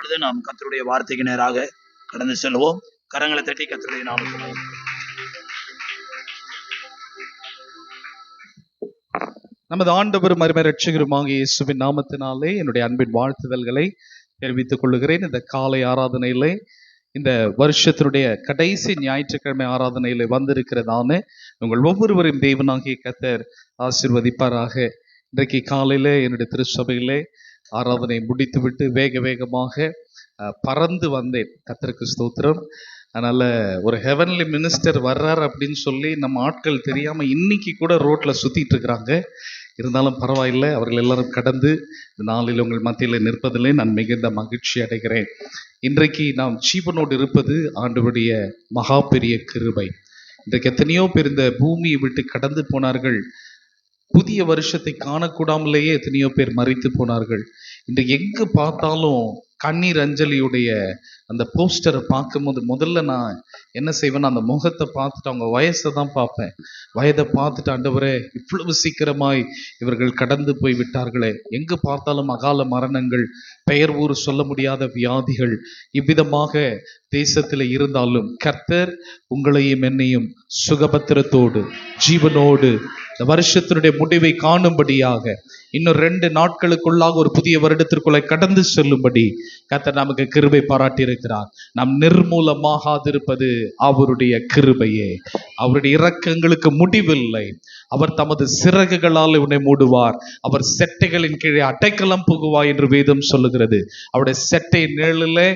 இப்பொழுது நாம் கர்த்தருடைய வார்த்தைக்கு நேராக கடந்து செல்வோம். கரங்களை தட்டி கர்த்தருடைய நாமத்தை நமது ஆண்டவரும் அருமை இரட்சகருமாகிய இயேசுவின் நாமத்தினாலே என்னுடைய அன்பின் வாழ்த்துதல்களை தெரிவித்துக் கொள்கிறேன். இந்த காலை ஆராதனையிலே, இந்த வருஷத்தினுடைய கடைசி ஞாயிற்றுக்கிழமை ஆராதனையிலே வந்திருக்கிறதான உங்கள் ஒவ்வொருவரையும் தேவனாகிய கர்த்தர் ஆசீர்வதிப்பாராக. இன்றைக்கு காலையிலே என்னுடைய திருச்சபையிலே ஆராதனை முடித்துவிட்டு வேக வேகமாக பறந்து வந்தேன். கர்த்தருக்கு ஸ்தோத்திரம். அதனால ஒரு ஹெவன்லி மினிஸ்டர் வர்றார் அப்படின்னு சொல்லி நம்ம ஆட்கள் தெரியாம இன்னைக்கு கூட ரோட்ல சுத்திட்டு இருக்கிறாங்க. இருந்தாலும் பரவாயில்லை, அவர்கள் எல்லாரும் கடந்து இந்த நாளில் உங்கள் மத்தியில் நிற்பதிலே நான் மிகுந்த மகிழ்ச்சி அடைகிறேன். இன்றைக்கு நாம் ஜீவனோடு இருப்பது ஆண்டவருடைய மகா பெரிய கிருபை. இன்றைக்கு எத்தனையோ பேர் இந்த பூமியை விட்டு கடந்து போனார்கள். புதிய வருஷத்தை காணக்கூடாமலேயே எத்தனையோ பேர் மரித்து போனார்கள். இன்றைக்கு எங்கு பார்த்தாலும் கண்ணீர் அஞ்சலியுடைய அந்த போஸ்டரை பார்க்கும்போது முதல்ல நான் என்ன செய்வேன்னா, அந்த முகத்தை பார்த்துட்டு அவங்க வயசை தான் பார்ப்பேன். வயதை பார்த்துட்டு, ஆண்டவரே இவ்வளவு சீக்கிரமாய் இவர்கள் கடந்து போய் விட்டார்களே. எங்கு பார்த்தாலும் அகால மரணங்கள், பெயர் ஊர் சொல்ல முடியாத வியாதிகள், இவ்விதமாக தேசத்தில் இருந்தாலும் கர்த்தர் உங்களையும் என்னையும் சுகபத்திரத்தோடு ஜீவனோடு இந்த வருஷத்தினுடைய முடிவை காணும்படியாக இன்னும் 2 நாட்களுக்குள்ளாக ஒரு புதிய வருடத்திற்குள்ளே கடந்து செல்லும்படி கர்த்தர் நமக்கு கிருபை பாராட்டி இருக்கிறார். நாம் நிர்மூலமாகாதிருப்பது அவருடைய கிருபையே. அவருடைய இரக்கங்களுக்கு முடிவில்லை. அவர் தமது சிறகுகளால் உன்னை மூடுவார், அவர் செட்டைகளின் கீழே அடைக்கலம் புகுவார் என்று வேதம் சொல்லுகிறது. அவருடைய செட்டை நிழலிலே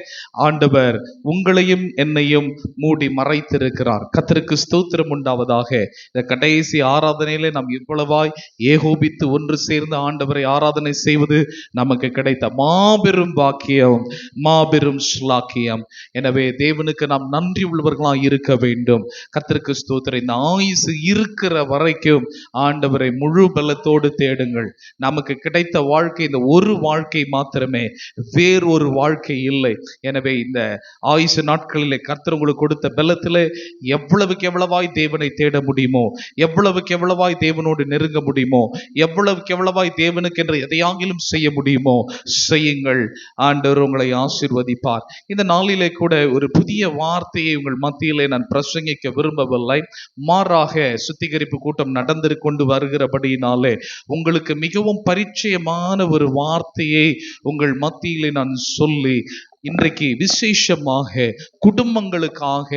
ஆண்டவர் உங்களையும் என்னையும் மூடி மறைத்திருக்கிறார். கர்த்தருக்கு ஸ்தோத்திரம் உண்டாவதாக. இந்த கடைசி ஆராதனையிலே நாம் இவ்வளவாய் ஏகோபித்து ஒன்று சேர்ந்து ஆண்டவரை ஆராதனை செய்வது நமக்கு கிடைத்த மாபெரும் பாக்கியம், மாபெரும் ஸ்லாக்கியம். எனவே தேவனுக்கு நாம் நன்றி உள்ளவர்களாக இருக்க வேண்டும். கர்த்தருக்கு ஸ்தோத்திரம். இந்த ஆயுசு இருக்கிற வரைக்கும் ஆண்டவரை முழு பலத்தோடு தேடுங்கள். நமக்கு கிடைத்த வாழ்க்கை இந்த ஒரு வாழ்க்கை மாத்திரமே, வேறொரு வாழ்க்கை இல்லை. எனவே இந்த ஆயுசு நாட்களிலே கர்த்தர் உங்களுக்கு கொடுத்த பலத்திலே எவ்வளவுக்கு எவ்வளவாய் தேவனை தேட முடியுமோ, எவ்வளவுக்கு எவ்வளவாய் தேவனோடு நெருங்க முடியுமோ, எவ்வளவுக்கு எவ்வளவாய் தேவனுக்கு என்று எதையாகிலும் செய்ய முடியுமோ செய்யுங்கள். ஆண்டவர் உங்களை ஆசீர்வதிப்பார். இந்த நாளிலே கூட ஒரு புதிய வார்த்தையை உங்கள் மத்தியிலே நான் பிரசங்கிக்க விரும்பவில்லை. மாறாக சுத்திகரிப்பு கூட்டம் நடந்து கொண்டு வருகிறபடியினாலே உங்களுக்கு மிகவும் பரிச்சயமான ஒரு வார்த்தையை உங்கள் மத்தியிலே நான் சொல்லி இன்றைக்கு விசேஷமாக குடும்பங்களுக்காக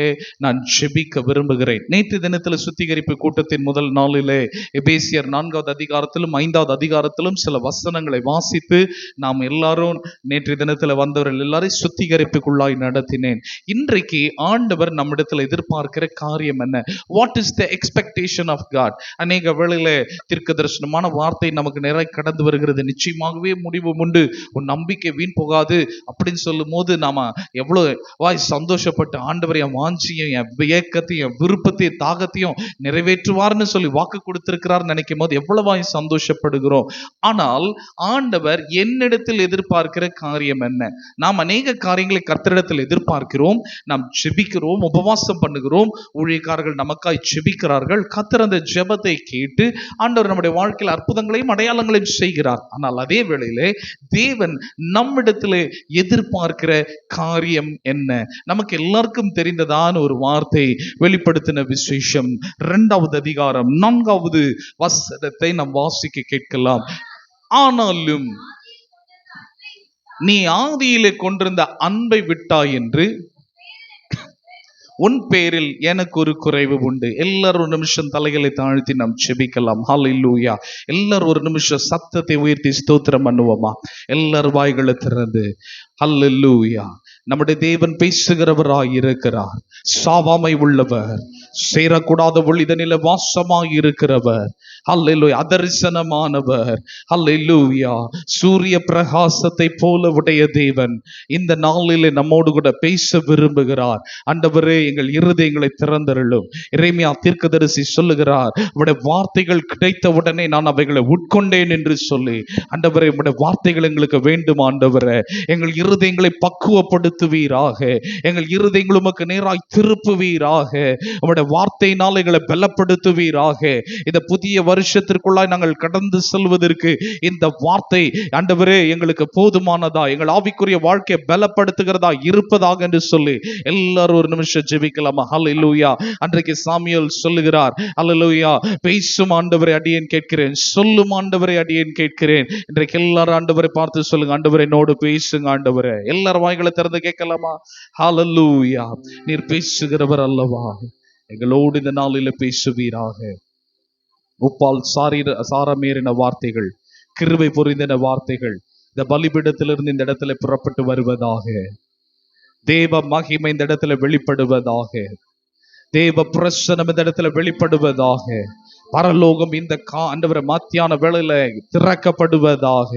நான் ஜெபிக்க விரும்புகிறேன். நேற்று தினத்தில் சுத்திகரிப்பு கூட்டத்தின் முதல் நாளிலே எபேசியர் 4வது அதிகாரத்திலும் 5வது அதிகாரத்திலும் சில வசனங்களை வாசித்து நாம் எல்லாரும் நேற்று தினத்தில் வந்தவர்கள் எல்லாரையும் சுத்திகரிப்புக்குள்ளாய் நடத்தினேன். இன்றைக்கு ஆண்டவர் நம்மிடத்தில் எதிர்பார்க்கிற காரியம் என்ன? What is the expectation of God? அநேக வேளையில தீர்க்க தரிசனமான வார்த்தை நமக்கு நிறைய கடந்து வருகிறது. நிச்சயமாகவே முடிவு உண்டு, உன் நம்பிக்கை வீண் போகாது அப்படின்னு சொல்லும் போது நாம எவ்வளவு வாய் சந்தோஷப்பட்டு ஆண்டவர் என் வாஞ்சியும் என் ஏக்கத்தையும் என் விருப்பத்தையும் தாகத்தையும் நிறைவேற்றுவார்னு சொல்லி வாக்கு கொடுத்திருக்கிறார் நினைக்கும் போது எவ்வளவாய் சந்தோஷப்படுகிறோம். ஆனால் ஆண்டவர் என்னிடத்தில் எதிர்பார்க்கிற காரியம் என்ன? நாம் அநேக காரியங்களை கர்த்தரிடத்தில் எதிர்பார்க்கிறோம். நாம் ஜெபிக்கிறோம், உபவாசம் பண்ணுகிறோம், ஊழியக்காரர்கள் நமக்காய் ஜெபிக்கிறார்கள். கர்த்தர் அந்த ஜெபத்தை கேட்டு ஆண்டவர் நம்முடைய வாழ்க்கையில் அற்புதங்களையும் அடையாளங்களையும் செய்கிறார். ஆனால் அதே வேளையிலே தேவன் நம்மிடத்திலே எதிர்பார்க்கிற காரியம் என்ன? நமக்கு எல்லாருக்கும் தெரிந்ததான ஒரு வார்த்தை, வெளிப்படுத்தின விசேஷம் 2வது அதிகாரம் 4வது வசனத்தை நாம் வாசிக்க கேட்கலாம். ஆனாலும் நீ ஆதியிலே கொண்டிருந்த அன்பை விட்டாய் என்று உன் பேரில் எனக்கு ஒரு குறைவு உண்டு. எல்லாரும் ஒரு நிமிஷம் தலைகளை தாழ்த்தி நாம் ஜெபிக்கலாம். ஹல்லேலூயா. எல்லாரும் ஒரு நிமிஷம் சத்தத்தை உயர்த்தி ஸ்தோத்திரம் பண்ணுவோமா? எல்லாரும் வாய்களை திறந்து ஹல்லேலூயா. நம்முடைய தேவன் பேசுகிறவராய் இருக்கிறார். சாவாமை உள்ளவர், சேரக்கூடாத ஒளிதனில வாசமாய் இருக்கிறவர். ஹல்லேலூயா. அதரிசனமானவர். ஹல்லேலூயா. சூரிய பிரகாசத்தை போல உடைய தேவன் இந்த நாளிலே நம்மோடு கூட பேச விரும்புகிறார். ஆண்டவரே, எங்கள் இருதயங்களை திறந்தருளும். எரேமியா தீர்க்கதரிசி சொல்லுகிறார், உம்முடைய வார்த்தைகள் கிடைத்த உடனே நான் அவைகளை உட்கொண்டேன் என்று சொல்லி. ஆண்டவரே, உம்முடைய வார்த்தைகள் எங்களுக்கு வேண்டும் ஆண்டவரே. எங்கள் இருதயங்களை பக்குவப்படுத்துவீராக. எங்கள் இருதயங்கள் உமக்கு நேராய் திருப்புவீராக. உம்முடைய வார்த்தையினால் எங்களை பலப்படுத்துவீராக. இந்த புதிய வருஷத்திற்குள்ளாய் நாங்கள் கடந்து செல்வதற்கு இந்த வார்த்தை ஆண்டவரே எங்களுக்கு போதுமானதா, எங்கள் ஆவிக்குரிய வாழ்க்கையை பலப்படுத்துகிறதா இருப்பதாக என்று சொல்லி எல்லாரும் ஒரு நிமிஷம் ஜெபிக்கலாமா? ஹல்லேலூயா. அன்றைக்கு சாமுவேல் சொல்லுகிறார், ஹல்லேலூயா, பேசும் ஆண்டவரை அடியேன் கேட்கிறேன், சொல்லும் ஆண்டவரை அடியேன் கேட்கிறேன். இன்றைக்கு எல்லாரும் ஆண்டவரை பார்த்து சொல்லுங்க, ஆண்டவரை என்னோடு பேசுங்க ஆண்டவரே. எல்லாரும் வாய்களை திறந்து கேட்கலாமா? ஹல்லேலூயா. நீர் பேசுகிறவர் அல்லவா, எங்களோடு இந்த நாளில பேசுவீராக. உப்பால் சாரமேறின வார்த்தைகள், கிருபை பொறிந்தின வார்த்தைகள் இந்த பலிபீடத்திலிருந்து இந்த இடத்துல புறப்பட்டு வருவதாக. தேவ மகிமை இந்த இடத்துல வெளிப்படுவதாக. தேவ பிரசன்னம் இந்த இடத்துல வெளிப்படுவதாக. பரலோகம் இந்த ஆண்டவரே மத்தியான வேளையில திறக்கப்படுவதாக.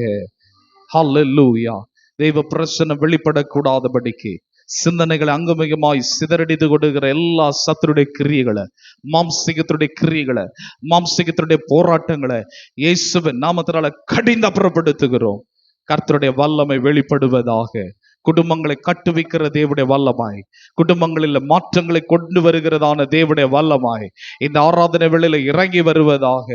ஹல்லேலூயா. தேவ பிரசன்னம் வெளிப்படக்கூடாதபடிக்கு சிந்தனைகளை அங்குமிகமாய் சிதறடித்து கொடுக்கிற எல்லா சத்துருடைய கிரியைகளை, மாம்சிகத்துடைய கிரியைகளை, மாம்சிகத்துடைய போராட்டங்களை இயேசுவின் நாமத்தினால கடிந்து அப்புறப்படுத்துகிறோம். கர்த்தருடைய வல்லமை வெளிப்படுவதாக. குடும்பங்களை கட்டுவிக்கிற தேவனுடைய வல்லமாய், குடும்பங்களில் மாற்றங்களை கொண்டு வருகிறதான தேவனுடைய வல்லமாய் இந்த ஆராதனை வேளையில இறங்கி வருவதாக.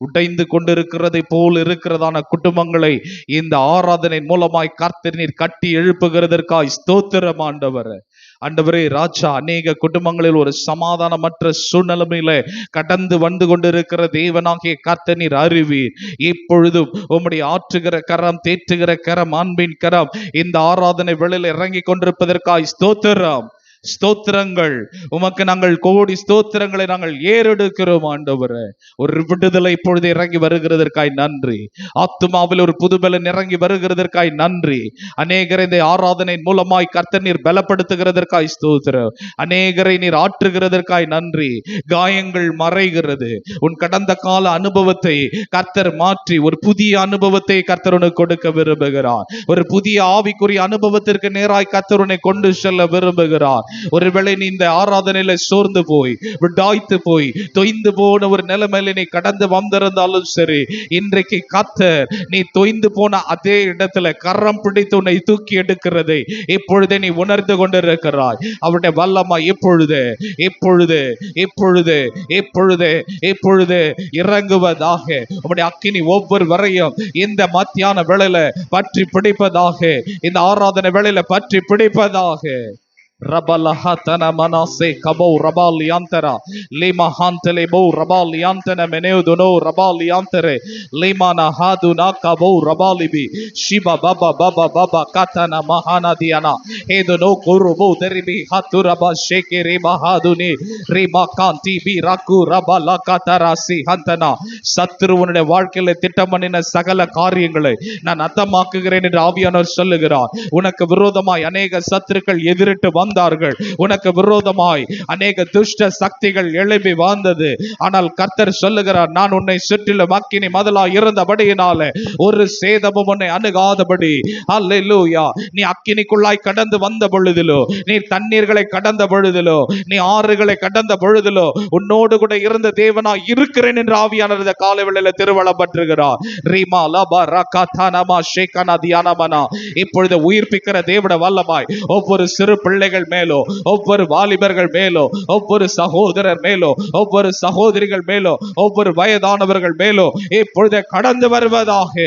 உடைந்து கொண்டிருக்கிறதை போல் இருக்கிறதான குடும்பங்களை இந்த ஆராதனை மூலமாய் கர்த்தர் நீர் கட்டி எழுப்புகிறதற்காய் ஸ்தோத்திரம் ஆண்டவரே. ஆண்டவரே ராஜா, அநேக குடும்பங்களில் ஒரு சமாதானமற்ற சூழ்நிலையில கடந்து வந்து கொண்டிருக்கிற தேவனாகிய கர்த்தர் நீர் அறிவீர். இப்பொழுதும் உம்முடைய ஆற்றுகிற கரம், தேற்றுகிற கரம், அன்பின் கரம் இந்த ஆராதனை வேளையில இறங்கி கொண்டிருப்பதற்காய் ஸ்தோத்திரம். ஸ்தோத்திரங்கள் உமக்கு. நாங்கள் கோடி ஸ்தோத்திரங்களை நாங்கள் ஏறெடுக்கிறோம் ஆண்டவரே. ஒரு விடுதலை இப்பொழுது இறங்கி வருகிறதற்காய் நன்றி. ஆத்துமாவில் ஒரு புதுபலன் இறங்கி வருகிறதற்காய் நன்றி. அநேகரை இந்த ஆராதனை மூலமாய் கர்த்தர் நீர் பலப்படுத்துகிறதற்காய் ஸ்தோத்திரம். அநேகரை நீர் ஆற்றுகிறதற்காய் நன்றி. காயங்கள் மறைகிறது. உன் கடந்த கால அனுபவத்தை கர்த்தர் மாற்றி ஒரு புதிய அனுபவத்தை கர்த்தர் உனக்கு கொடுக்க விரும்புகிறார். ஒரு புதிய ஆவிக்குரிய அனுபவத்திற்கு நேராய் கர்த்தர் உன்னை கொண்டு செல்ல விரும்புகிறார். ஒருவேளை நீ இந்த ஆராதனையில சோர்ந்து போய், விடாய்த்து போய், தொய்ந்து போன ஒரு நிலைமையில நீ கடந்து வந்திருந்தாலும் சரி, இன்றைக்கு கர்த்தர் நீ தொய்ந்து போன அதே இடத்துல கரம் பிடித்து உன்னை தூக்கி எடுக்கிறதை இப்பொழுதே நீ உணர்ந்து கொண்டிருக்கிறாய். அவருடைய வல்லமை இப்பொழுது இப்பொழுது இப்பொழுது இப்பொழுது இப்பொழுது இறங்குவதாக. உம்முடைய அக்கினி ஒவ்வொரு வரையும் இந்த மத்தியான வேளையில பற்றி பிடிப்பதாக. இந்த ஆராதனை வேளையில பற்றி பிடிப்பதாக. Rabalahatana manase kabo rabaliantera lima hantele bo rabaliantena meneudono rabaliantere limana haduna kabo rabalibi shiba baba baba baba katana mahana diana hedono kurubo deribi haturaba shekere mahaduni rima kanti biraku rabala katarasi hantana. சத்துருவனுடைய வாழ்க்கையில திட்டம் பண்ணின சகல காரியங்களை நான் அர்த்தமாக்குகிறேன் என்று ஆவியானவர் சொல்லுகிறார். உனக்கு விரோதமாய் அநேக சத்துருக்கள் எதிரிட்டு வந்தார்கள். உனக்கு விரோதமாய் அநேக துஷ்ட சக்திகள் எழும்பி வந்தது. ஆனால் கர்த்தர் சொல்லுகிறார், நான் உன்னை சுற்றிலும் அக்கினி மதிலாய் இருந்தபடியினால ஒரு சேதமும் உன்னை அணுகாதபடி. அல்லேலூயா. நீ அக்கினிக்குள்ளாய் கடந்து வந்த பொழுதிலோ, நீ தண்ணீர்களை கடந்த பொழுதிலோ, நீ ஆறுகளை கடந்த பொழுதிலோ உன்னோடு கூட இருந்த தேவனாய் இருக்கிறேன் என்று ஆவியானவர் காலை வேளையில திருவளப்பட்டிருக்கிறார். ரீமா லபா ரகாதானமா ஷேகனா தியானமனா. இப்பொழுது உயிர்ப்பிக்கிற தேவனுடைய வல்லமாய் ஒவ்வொரு சிறு பிள்ளைகள் மேலோ, ஒவ்வொரு வாலிபர்கள் மேலோ, ஒவ்வொரு சகோதரர் மேலோ, ஒவ்வொரு சகோதரிகள் மேலோ, ஒவ்வொரு வயதானவர்கள் மேலோ இப்பொழுது கடந்து வருவதாக.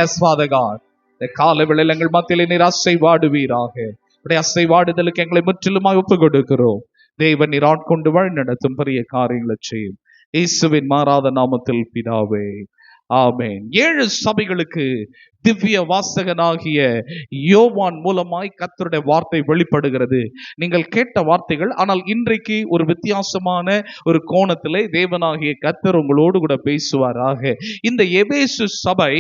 எஸ் ஃபாதர் காட், இந்த காலை வேளையில எங்கள் மத்தியிலே நீர் அசைவாடுவீராக. அசைவாடுதலுக்கு எங்களை முற்றிலுமாய் ஒப்பு கொடுக்கிறோம். தேவன் நீர் ஆட்கொண்டு வழி நடத்தும் பெரிய காரியங்களை செய்யும். இயேசுவின் மாறாத நாமத்தில் பிதாவே, ஆமென். 7 சபைகளுக்கு திவ்ய வாசகனாகிய யோவான் மூலமாய் கர்த்தருடைய வார்த்தை வெளிப்படுகிறது. நீங்கள் கேட்ட வார்த்தைகள், ஆனால் இன்றைக்கு ஒரு வித்தியாசமான ஒரு கோணத்திலே தேவனாகிய கர்த்தர் உங்களோடு கூட பேசுவாராக. இந்த எபேசு சபை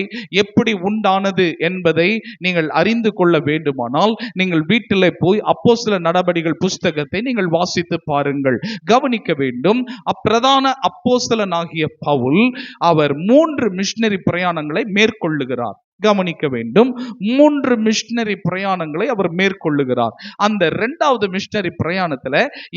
எப்படி உண்டானது என்பதை நீங்கள் அறிந்து கொள்ள வேண்டுமானால் நீங்கள் வீட்டிலே போய் அப்போஸ்தலர் நடபடிகள் புஸ்தகத்தை நீங்கள் வாசித்து பாருங்கள். கவனிக்க வேண்டும், அப்பிரதான அப்போஸ்தலனாகிய பவுல் அவர் 3 மிஷனரி பிரயாணங்களை மேற்கொள்ளுகிறார். கவனிக்க வேண்டும். 3 மிஷனரி பிரயாணங்களை அவர் மேற்கொள்ளுகிறார். அந்த 2வது மிஷனரி பிரயாணத்துல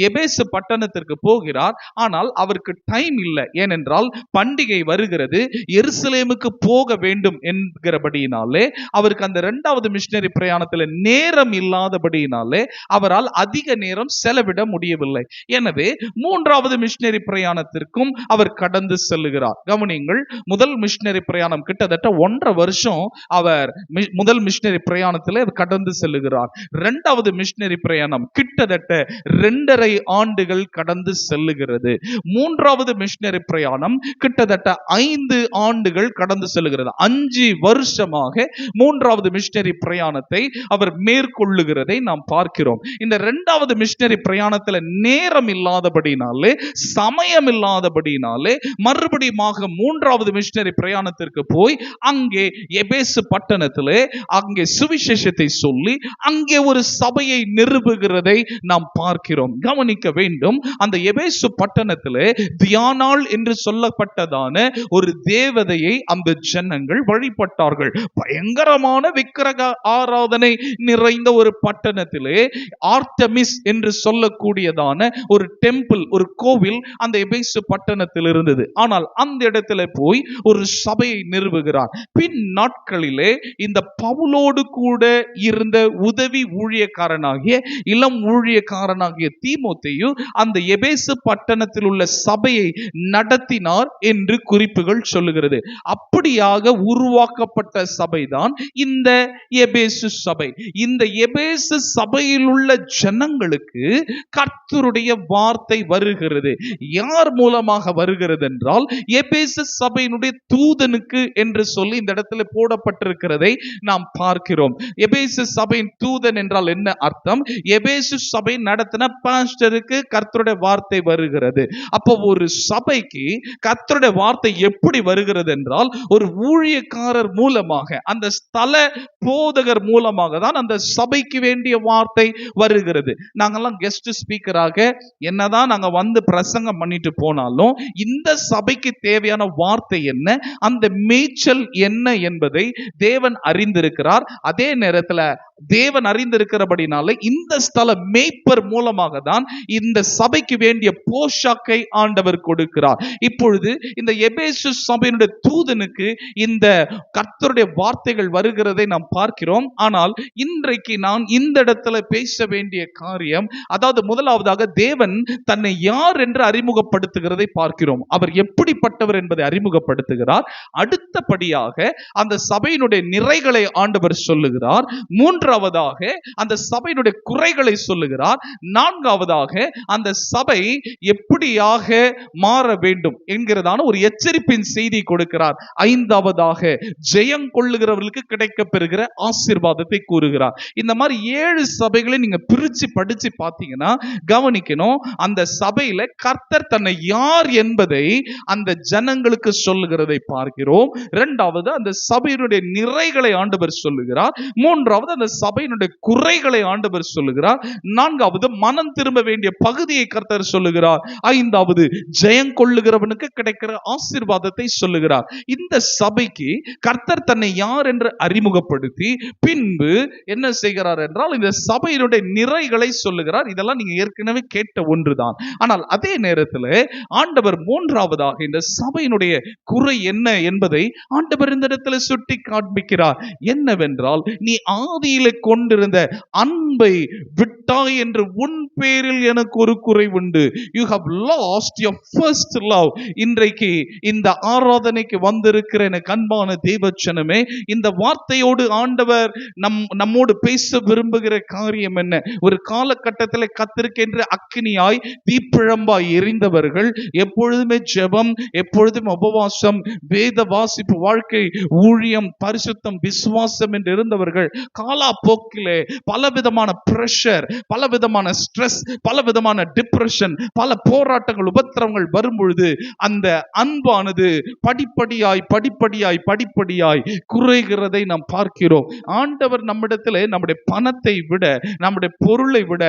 எபேசு பட்டணத்திற்கு போகிறார். ஆனால் அவருக்கு டைம் இல்லை. ஏனென்றால் பண்டிகை வருகிறது, எருசலேமுக்கு போக வேண்டும் என்கிறபடியினாலே அவருக்கு அந்த 2வது மிஷனரி பிரயாணத்துல நேரம் இல்லாதபடியினாலே அவரால் அதிக நேரம் செலவிட முடியவில்லை. எனவே 3வது மிஷனரி பிரயாணத்திற்கும் அவர் கடந்து செல்லுகிறார். கவனியுங்கள், முதல் மிஷனரி பிரயாணம் கிட்டத்தட்ட 1.5 வருஷம் அவர் முதல் மிஷனரி பிரயாணத்தில் கடந்து செல்லுகிறார். 2வது மிஷனரி பிரயாணம் கிட்டத்தட்ட 2.5 ஆண்டுகள் கடந்து செல்லுகிறது. 3வது மிஷனரி பிரயாணம் கிட்டத்தட்ட 5 ஆண்டுகள் கடந்து செல்லுகிறது. 5 வருஷமாக 3வது மிஷனரி பிரயாணத்தை அவர் மேற்கொள்ளுகிறதை நாம் பார்க்கிறோம். இந்த 2வது மிஷனரி பிரயாணத்தில் நேரம் இல்லாதபடினாலே, சமயம் இல்லாதபடினாலே மறுபடியும் 3வது மிஷனரி பிரயாணத்திற்கு போய் அங்கே எபேசு பட்டணத்திலே அங்கே சுவிசேஷத்தை சொல்லி அங்கே ஒரு சபையை நிறுவுகிறதை நாம் பார்க்கிறோம். கவனிக்க வேண்டும், அந்த எபேசு பட்டணத்திலே தியானாள் என்று சொல்லப்பட்டதான ஒரு தேவதையை அந்த ஜனங்கள் வழிபட்டார்கள். பயங்கரமான விக்கிரக ஆராதனை நிறைந்த ஒரு பட்டணத்திலே ஆர்டமிஸ் என்று சொல்லக்கூடியதான ஒரு டெம்பிள், ஒரு கோவில் அந்த எபேசு பட்டணத்தில் இருந்தது. ஆனால் அந்த இடத்துல போய் ஒரு சபையை நிறுவுகிறார். பின் நாட்களிலே இந்த பவுலோடு கூட இருந்த உதவி ஊழியக்காரனாகிய இளம் ஊழியக்காரனாகிய தீமோத்தேயு அந்த எபேசு பட்டணத்தில் உள்ள சபையை நடத்தினார் என்று குறிப்புகள் சொல்லுகிறது. அப்படியாக உருவாக்கப்பட்ட சபைதான் இந்த எபேசு சபை. இந்த எபேசு சபையில் உள்ள ஜனங்களுக்கு கர்த்தருடைய வார்த்தை வருகிறது. யார் மூலமாக வருகிறது என்றால் எபேசு சபையினுடைய தூதனுக்கு என்று சொல்லி இந்த இடத்துல போடப்பட்டிருக்கிறதை நாம் பார்க்கிறோம். எபேசு சபையின் தூதன் என்றால் என்ன அர்த்தம்? எபேசு சபை நடத்தின பாஸ்டருக்கு கர்த்தருடைய வார்த்தை வருகிறது. அப்போ ஒரு சபைக்கு கர்த்தருடைய வார்த்தை எப்படி வருகிறது என்றால் ஒரு ஊழியக்காரர் மூலமாக, அந்த ஸ்தல போதகர் மூலமாக தான் அந்த சபைக்கு வேண்டிய வார்த்தை வருகிறது. நாங்கெல்லாம் கெஸ்ட் ஸ்பீக்கராக என்னதான் நாங்க வந்து பிரசங்கம் பண்ணிட்டு போனாலும் இந்த சபைக்கு தேவையான வார்த்தை என்ன, அந்த மேய்ச்சல் என்ன என்பதை தேவன் அறிந்திருக்கிறார். அதே நேரத்தில் தேவன் அறிந்திருக்கிறபடினால இந்த ஸ்தல மேய்ப்பர் மூலமாக தான் இந்த சபைக்கு வேண்டிய போஷாக்கை ஆண்டவர் கொடுக்கிறார். இப்பொழுது இந்த எபேசு சபையினுடைய தூதனுக்கு இந்த கர்த்தருடைய வார்த்தைகள் வருகிறதை நாம் பார்க்கிறோம். ஆனால் இன்றைக்கு நான் இந்த இடத்துல பேச வேண்டிய காரியம், அதாவது முதலாவதாக தேவன் தன்னை யார் என்று அறிமுகப்படுத்துகிறதை பார்க்கிறோம். அவர் எப்படிப்பட்டவர் என்பதை அறிமுகப்படுத்துகிறார். அடுத்தபடியாக அந்த சபையினுடைய நிறைகளை ஆண்டவர் சொல்லுகிறார். மூன்றாவதாக அந்த சபையினுடைய குறைகளை சொல்லுகிறார். நான்காவதாக அந்த சபை எப்படியாக மாற வேண்டும் என்கிறதான ஒரு எச்சரிப்பின் செய்தி கொடுக்கிறார். ஐந்தாவதாக ஜெயம் கொள்ளுகிறவர்களுக்கு கிடைக்க பெறுகிற ஆசீர்வாதத்தை கூறுகிறார். இந்த மாதிரி 7 சபைகளை நீங்க பிரிச்சு படிச்சு பார்த்தீங்கன்னா கவனிக்கணும், அந்த சபையில கர்த்தர் தன்னை யார் என்பதை அந்த ஜனங்களுக்கு சொல்லுகிறதை பார்க்கிறோம். இரண்டாவது அந்த சபையினுடைய நிறைகளை ஆண்டவர் சொல்லுகிறார். மூன்றாவது அந்த சபையினுடைய குறைகளை ஆண்டவர் சொல்லுகிறார். நான்காவது மனம் திரும்ப வேண்டிய பகுதியை கர்த்தர் சொல்லுகிறார். ஐந்தாவது ஜெயம் கொள்ளுகிறவனுக்கு கிடைக்கிற ஆசீர்வாதத்தை சொல்லுகிறார். இந்த சபைக்கு கர்த்தர் தன்னை யார் என்று அறிமுகப்படுத்தி பின்பு என்ன செய்கிறார் என்றால் இந்த சபையினுடைய நிறைகளை சொல்லுகிறார். இதெல்லாம் நீங்க ஏற்கனவே கேட்ட ஒன்றுதான். ஆனால் அதே நேரத்தில் ஆண்டவர் மூன்றாவதாக இந்த சபையினுடைய குறை என்ன என்பதை ஆண்டவர் இந்த இடத்துல சுட்டி காண்பிக்கிறார். என்னவென்றால் நீ ஆதியில கொண்டிருந்த அன்பை விட்டாய் என்று உன் பேரில் எனக்கு ஒரு குறை உண்டு. You have lost your first love. இன்றைக்கு இந்த ஆராதனைக்கு வந்திருக்கிற எனக்கு அன்பான தேவச்சனமே, இந்த வார்த்தையோடு ஆண்டவர் நம்மோடு பேச விரும்புகிற காரியம் என்ன? ஒரு காலகட்டத்தில் கத்திருக்கின்ற அக்கினியாய் தீப்பிழம்பாய் எரிந்தவர்கள், எப்பொழுதுமே ஜெபம், எப்பொழுதும் உபவாசம், வேத வாசிப்பு வாழ்க்கை, ஊழியம், பரிசுத்தம், விசுவாசம் என்று இருந்தவர்கள் காலா காலப்போக்கிலே பலவிதமான பிரஷர், பலவிதமான ஸ்ட்ரெஸ், பலவிதமான டிப்ரெஷன், பல போராட்டங்கள், உபத்திரவங்கள் வரும் பொழுது அந்த அன்பானது படிப்படியாய் குறைகிறதை நாம் பார்க்கிறோம். ஆண்டவர் நம்மிடத்தில் நம்முடைய பணத்தை விட, நம்முடைய பொருளை விட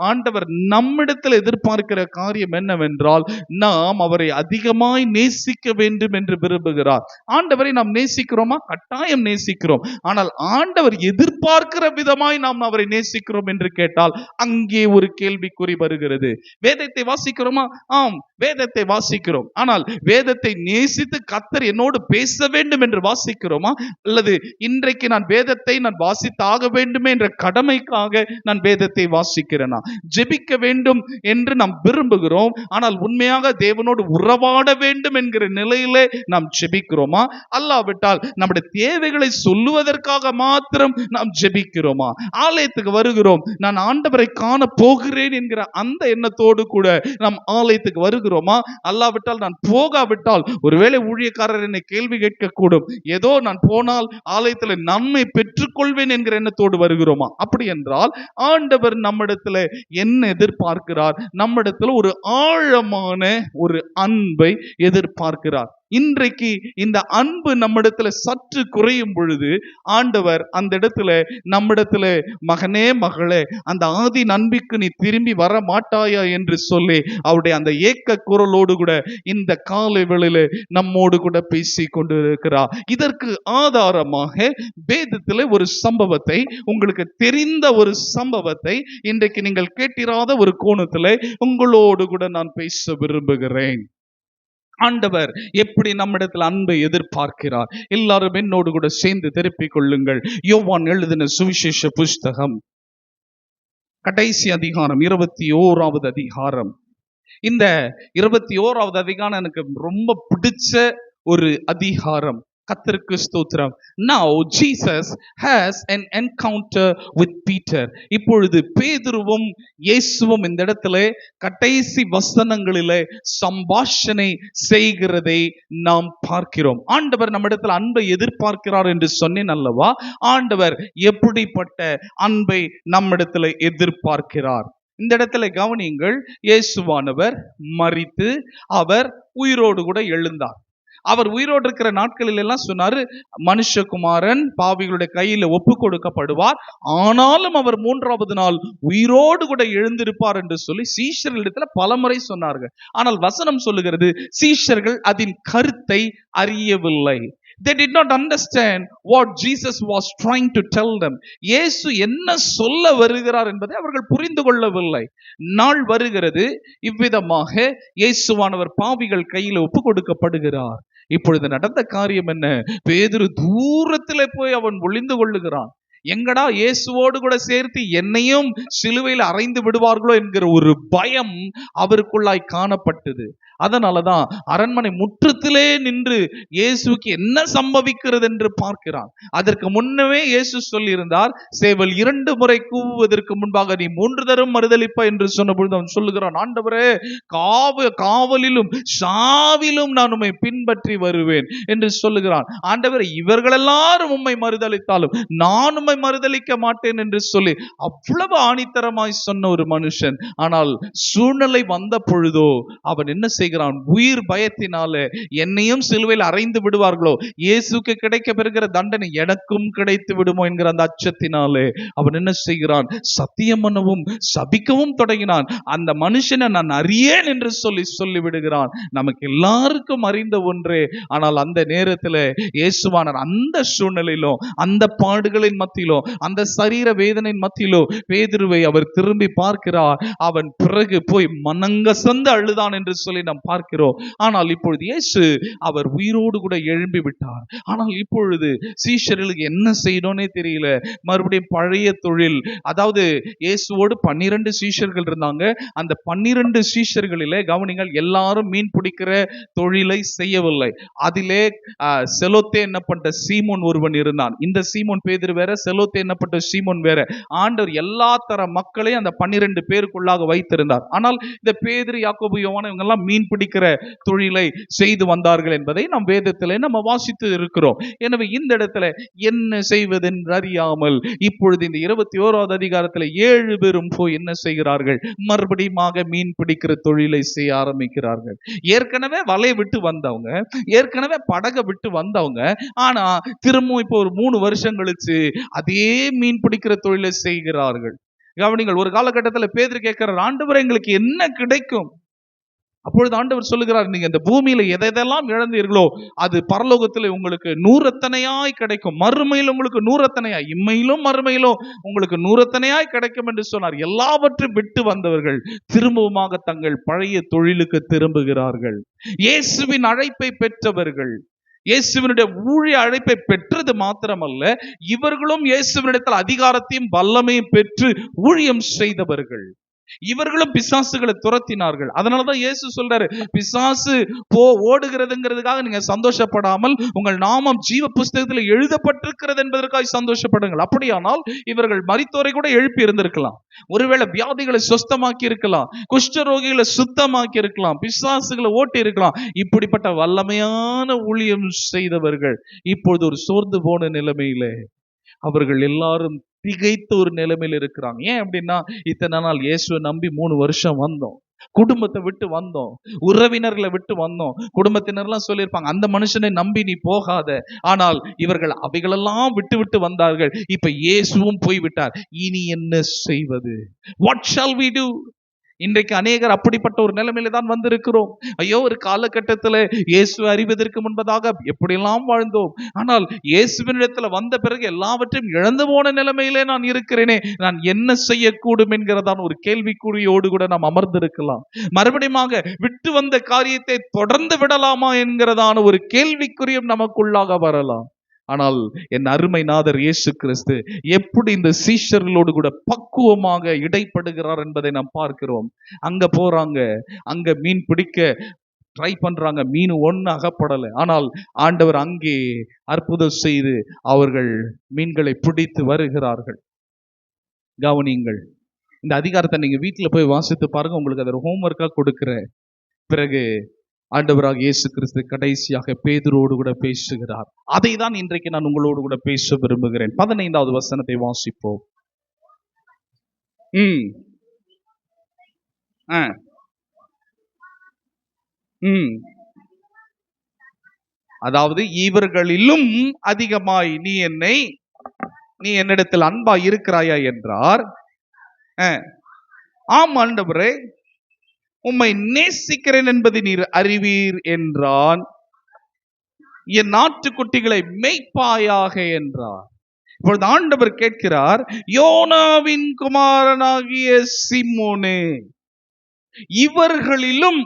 ஆண்டவர் நம்மிடத்தில் எதிர்பார்க்கிற காரியம் என்னவென்றால், நாம் அவரை அதிகமாய் நேசிக்க வேண்டும் என்று விரும்புகிறார். ஆண்டவரை நாம் நேசிக்கிறோமா? கட்டாயம் நேசிக்கிறோம். ஆனால் ஆண்டவர் எதிர்பார்க்கிற விதமாய் நாம் அவரை நேசிக்கிறோம் என்று கேட்டால் அங்கே ஒரு கேள்விக்குறி வருகிறது. வேதத்தை வாசிக்கிறோமா? ஆம், வேதத்தை வாசிக்கிறோம். ஆனால் வேதத்தை நேசித்து கர்த்தர் என்னோடு பேச வேண்டும் என்று வாசிக்கிறோமா? அல்லது இன்றைக்கு நான் வேதத்தை வாசித்தாக வேண்டுமே என்ற கடமைக்காக நான் வேதத்தை வாசிக்கிறேனா? ஜெபிக்க வேண்டும் என்று நாம் விரும்புகிறோம், ஆனால் உண்மையாக தேவனோடு உறவாட வேண்டும் என்கிற நிலையிலே நாம் ஜெபிக்கிறோமா? அல்லாவிட்டால் நம்முடைய தேவைகளை சொல்லுவதற்காக மாத்திரம் நாம் ஜெபிக்கிறோமா? ஆலயத்துக்கு வருகிறோம், நான் ஆண்டவரை காண போகிறேன் என்கிற அந்த எண்ணத்தோடு கூட நாம் ஆலயத்துக்கு வருகிறோமா? அல்லாவிட்டால் நான் போகாவிட்டால் ஒருவேளை ஊழியக்காரர் என்னை கேள்வி கேட்கக்கூடும், ஏதோ நான் போனால் ஆலயத்தில் நன்மை பெற்றுக்கொள்வேன் என்கிற எண்ணத்தோடு வருகிறோமா? அப்படி என்றால் ஆண்டவர் நம்மிடத்துல என்ன எதிர்பார்க்கிறார்? நம்மிடத்துல ஒரு ஆழமான ஒரு அன்பை எதிர்பார்க்கிறார். இன்றைக்கு இந்த அன்பு நம்மிடத்துல சற்று குறையும் பொழுது ஆண்டவர் அந்த இடத்துல நம்மிடத்துல, மகனே மகளே, அந்த ஆதி அன்பிற்கு நீ திரும்பி வர மாட்டாயா என்று சொல்லி அவருடைய அந்த ஏக்க குரலோடு கூட இந்த காலை வேளையில நம்மோடு கூட பேசி கொண்டிருக்கிறார். இதற்கு ஆதாரமாக வேதத்திலே ஒரு சம்பவத்தை, உங்களுக்கு தெரிந்த ஒரு சம்பவத்தை இன்றைக்கு நீங்கள் கேட்டிராத ஒரு கோணத்திலே உங்களோடு கூட நான் பேச விரும்புகிறேன். ஆண்டவர் எப்படி நம்மிடத்தில் அன்பை எதிர்பார்க்கிறார்? எல்லாரும் என்னோடு கூட சேர்ந்து திருப்பிக் கொள்ளுங்கள். யோவான் எழுதின சுவிசேஷ புஸ்தகம் கடைசி அதிகாரம் 21வது அதிகாரம். இந்த 21வது அதிகாரம் எனக்கு ரொம்ப பிடிச்ச ஒரு அதிகாரம். கர்த்தருக்கு ஸ்தோத்திரம். Now Jesus has an encounter with Peter. இப்பொழுது பேதுருவும் இயேசுவும் இந்த இடத்திலே கடைசி வசனங்களிலே சம்பாஷணை செய்கிறதை நாம் பார்க்கிறோம். ஆண்டவர் நம்மிடத்தில் அன்பை எதிர்பார்க்கிறார் என்று சொன்னேன் அல்லவா? ஆண்டவர் எப்படிப்பட்ட அன்பை நம்மிடத்தில் எதிர்பார்க்கிறார்? இந்த இடத்துல கவனியுங்கள். இயேசுவானவர் மரித்து அவர் உயிரோடு கூட எழுந்தார். அவர் உயிரோடு இருக்கிற நாட்களில் எல்லாம் சொன்னாரு, மனுஷகுமாரன் பாவிகளுடைய கையில ஒப்பு கொடுக்கப்படுவார், ஆனாலும் அவர் 3வது நாள் உயிரோடு கூட எழுந்திருப்பார் என்று சொல்லி சீஷர்களிடத்துல பலமுறை சொன்னார்கள். ஆனால் வசனம் சொல்லுகிறது, சீஷர்கள் அதன் கருத்தை அறியவில்லை. They did not understand what Jesus was trying to tell them. இயேசு என்ன சொல்ல வருகிறார் என்பதை அவர்கள் புரிந்து கொள்ளவில்லை. நாள் வருகிறது, இவ்விதமாக இயேசுவானவர் பாவிகள் கையில் ஒப்பு கொடுக்கப்படுகிறார். இப்பொழுது நடந்த காரியம் என்ன? பேதுரு தூரத்திலே போய் அவன் ஒளிந்து கொள்ளுகிறான். எங்கடா இயேசுவோடு கூட சேர்த்து என்னையும் சிலுவையில் அறைந்து விடுவார்களோ என்கிற ஒரு பயம் அவருக்குள்ளாய் காணப்பட்டது. அதனாலதான் அரண்மனை முற்றத்திலே நின்று இயேசுக்கு என்ன சம்பவிக்கிறது என்று பார்க்கிறான். அதற்கு முன்னவே இயேசு சொல்லியிருந்தார், சேவல் 2 முறை கூவுவதற்கு முன்பாக நீ 3 தரம் மறுதலிப்ப என்று சொன்ன பொழுது அவன் சொல்லுகிறான், ஆண்டவரே, காவலிலும் சாவிலும் நான் உம்மை பின்பற்றி வருவேன் என்று சொல்லுகிறான். ஆண்டவரே, இவர்கள் எல்லாரும் உம்மை மறுதலித்தாலும் நான் உம்மை மறுதலிக்க மாட்டேன் என்று சொல்லி அவ்வளவு ஆணித்தரமாய் சொன்ன ஒரு மனுஷன். ஆனால் சூழ்நிலை வந்த பொழுதோ அவன் என்ன செய்கிறான்? உயிர் பயத்தினாலே என்னையும் சிலுவையில் அறைந்து விடுவார்களோ, இயேசுக்கு கிடைக்க பெறுகிற தண்டனை எனக்கும் கிடைத்து விடுமோ என்கிற அந்த அச்சத்தினாலே அவன் என்ன செய்கிறான்? சத்தியம் பண்ணவும் சபிக்கவும் தொடங்கினான். அந்த மனுஷனை நான் அறியேன் என்று சொல்லி விடுகிறான். நமக்கு எல்லாருக்கும் அறிந்த ஒன்றே. ஆனால் அந்த நேரத்தில் இயேசுவானவர் அந்த சூழ்நிலையிலும், அந்த பாடுகளின் மத்தியிலும், அந்த சரீர வேதனையின் மத்தியிலும் பேதுருவை அவர் திரும்பி பார்க்கிறார். அவன் பிறகு போய் மனங்கசந்து அழுதான் என்று சொல்லி நாம் பார்க்கிறோம். ஆனால் இப்பொழுது இயேசு அவர் உயிரோடு கூட எழும்பி விட்டார். ஆனால் இப்பொழுது சீஷர்களுக்கு என்ன செய்யணும்னே தெரியல. மறுபடியும் பழைய தொழில், அதாவது இயேசுவோடு 12 சீஷர்கள் இருந்தாங்க. அந்த 12 சீஷர்களிலே கவனிங்கள், எல்லாரும் மீன் பிடிக்கிற தொழிலை செய்யவில்லை. அதிலே செலோத்தே என்ன பண்ற சீமோன் ஒருவன் இருந்தான். இந்த சீமோன் பேதுரு வேற, செலோத்து என்னப்பட்ட சீமோன் வேற. ஆண்டவர் எல்லா தர மக்களையும் அந்த 12 பேருக்குள்ளாக வைத்திருந்தார். ஆனால் இந்த பேதுரு, யாக்கோபு, யோவான் இவங்க எல்லாம் மீன் பிடிக்கிற தொழிலை செய்து வந்தார்கள் என்பதை நாம் வேதத்திலே நம்ம வாசித்து இருக்கிறோம். எனவே இந்த இடத்துல என்ன செய்வதென்று அறியாமல் இப்பொழுது இந்த 21வது அதிகாரத்துல 7 பேரும் போய் என்ன செய்கிறார்கள்? மறுபடியும் மீன் பிடிக்கிற தொழிலை செய்ய ஆரம்பிக்கிறார்கள். ஏற்கனவே வலையை விட்டு வந்தவங்க, ஏற்கனவே படகை விட்டு வந்தவங்க, ஆனா திரும்பவும் இப்போ ஒரு 3 வருஷம் கழிச்சு அதே மீன் பிடிக்கிற தொழிலை செய்கிறார்கள். கவனிங்கள், ஒரு காலகட்டத்தில் பேதுரு கேட்கிறார், ஆண்டவரே எங்களுக்கு என்ன கிடைக்கும்? அப்பொழுது ஆண்டவர் சொல்லுகிறார், நீங்க இந்த பூமியில எதெல்லாம் இழந்தீர்களோ அது பரலோகத்தில் உங்களுக்கு 100 கிடைக்கும். மறுமையில் உங்களுக்கு 100, இம்மையிலும் மறுமையிலும் உங்களுக்கு 100 கிடைக்கும் என்று சொன்னார். எல்லாவற்றையும் விட்டு வந்தவர்கள் திரும்பவுமாக தங்கள் பழைய தொழிலுக்கு திரும்புகிறார்கள். இயேசுவின் அழைப்பை பெற்றவர்கள், இயேசுவினுடைய ஊழிய அழைப்பை பெற்றது மாத்திரமல்ல, இவர்களும் இயேசுவினிடத்தில் அதிகாரத்தையும் வல்லமையும் பெற்று ஊழியம் செய்தவர்கள். இவர்களும் பிசாசுகளை துரத்தினார்கள். அதனாலதான் இயேசு சொல்றாரு, பிசாசு ஓடுகிறதுங்கிறதுக்காக நீங்க சந்தோஷப்படாமல் உங்கள் நாமம் ஜீவ புஸ்தகத்தில் எழுதப்பட்டிருக்கிறது என்பதற்காக சந்தோஷப்படுங்கள். அப்படியானால் இவர்கள் மரித்தோரை கூட எழுப்பி இருந்திருக்கலாம், ஒருவேளை வியாதிகளை சுத்தமாக்கி இருக்கலாம், குஷ்டரோகிகளை சுத்தமாக்கி இருக்கலாம், பிசாசுகளை ஓட்டி இருக்கலாம். இப்படிப்பட்ட வல்லமையான ஊழியம் செய்தவர்கள் இப்பொழுது ஒரு சோர்ந்து போன நிலைமையிலே அவர்கள் எல்லாரும் திகைத்த ஒரு நிலைமையில் இருக்கிறாங்க. ஏன் அப்படின்னா, இத்தனை நாள் இயேசுவை நம்பி 3 வருஷம் வந்தோம், குடும்பத்தை விட்டு வந்தோம், உறவினர்களை விட்டு வந்தோம். குடும்பத்தினர்லாம் சொல்லியிருப்பாங்க, அந்த மனுஷனை நம்பி நீ போகாத. ஆனால் இவர்கள் அவைகளெல்லாம் விட்டு விட்டு வந்தார்கள். இப்ப இயேசுவும் போய்விட்டார். இனி என்ன செய்வது? What shall we do? இன்றைக்கு அநேகர் அப்படிப்பட்ட ஒரு நிலைமையில தான் வந்திருக்கிறோம். ஐயோ, ஒரு காலகட்டத்தில் இயேசு அறிவதற்கு முன்பதாக எப்படியெல்லாம் வாழ்ந்தோம், ஆனால் இயேசுவினிடத்துல வந்த பிறகு எல்லாவற்றையும் இழந்து போன நிலைமையிலே நான் இருக்கிறேனே, நான் என்ன செய்யக்கூடும் என்கிறதான ஒரு கேள்விக்குறியோடு கூட நாம் அமர்ந்திருக்கலாம். மறுபடியும் விட்டு வந்த காரியத்தை தொடர்ந்து விடலாமா என்கிறதான ஒரு கேள்விக்குறியும் நமக்குள்ளாக வரலாம். ஆனால் என் அருமை நாதர் இயேசு கிறிஸ்து எப்படி இந்த சீஷர்களோடு கூட பக்குவமாக இடைப்படுகிறார் என்பதை நாம் பார்க்கிறோம். அங்க போறாங்க, அங்க மீன் பிடிக்க ட்ரை பண்றாங்க, மீன் ஒண்ணு அகப்படலை. ஆனால் ஆண்டவர் அங்கே அற்புதம் செய்து அவர்கள் மீன்களை பிடித்து வருகிறார்கள். கவனியுங்கள், இந்த அதிகாரத்தை நீங்க வீட்டுல போய் வாசித்து பாருங்க, உங்களுக்கு அதை ஹோம்வொர்க்கா கொடுக்கிற பிறகு ஆண்டவராக இயேசு கிறிஸ்து கடைசியாக பேதுருவோடு கூட பேசுகிறார். அதை தான் இன்றைக்கு நான் உங்களோடு கூட பேச விரும்புகிறேன். 15வது வசனத்தை வாசிப்போம். அதாவது, இவர்களிலும் அதிகமாய் நீ என்னிடத்தில் அன்பா இருக்கிறாயா என்றார். ஆம் ஆண்டவரே, உம்மை நேசிக்கிறேன் என்பதை நீர் அறிவீர் என்றான். என் நாட்டுக்குட்டிகளை மேய்ப்பாயாக என்றார். இப்பொழுது ஆண்டவர் கேட்கிறார், யோனாவின் குமாரனாகிய சீமோனே, இவர்களிலும்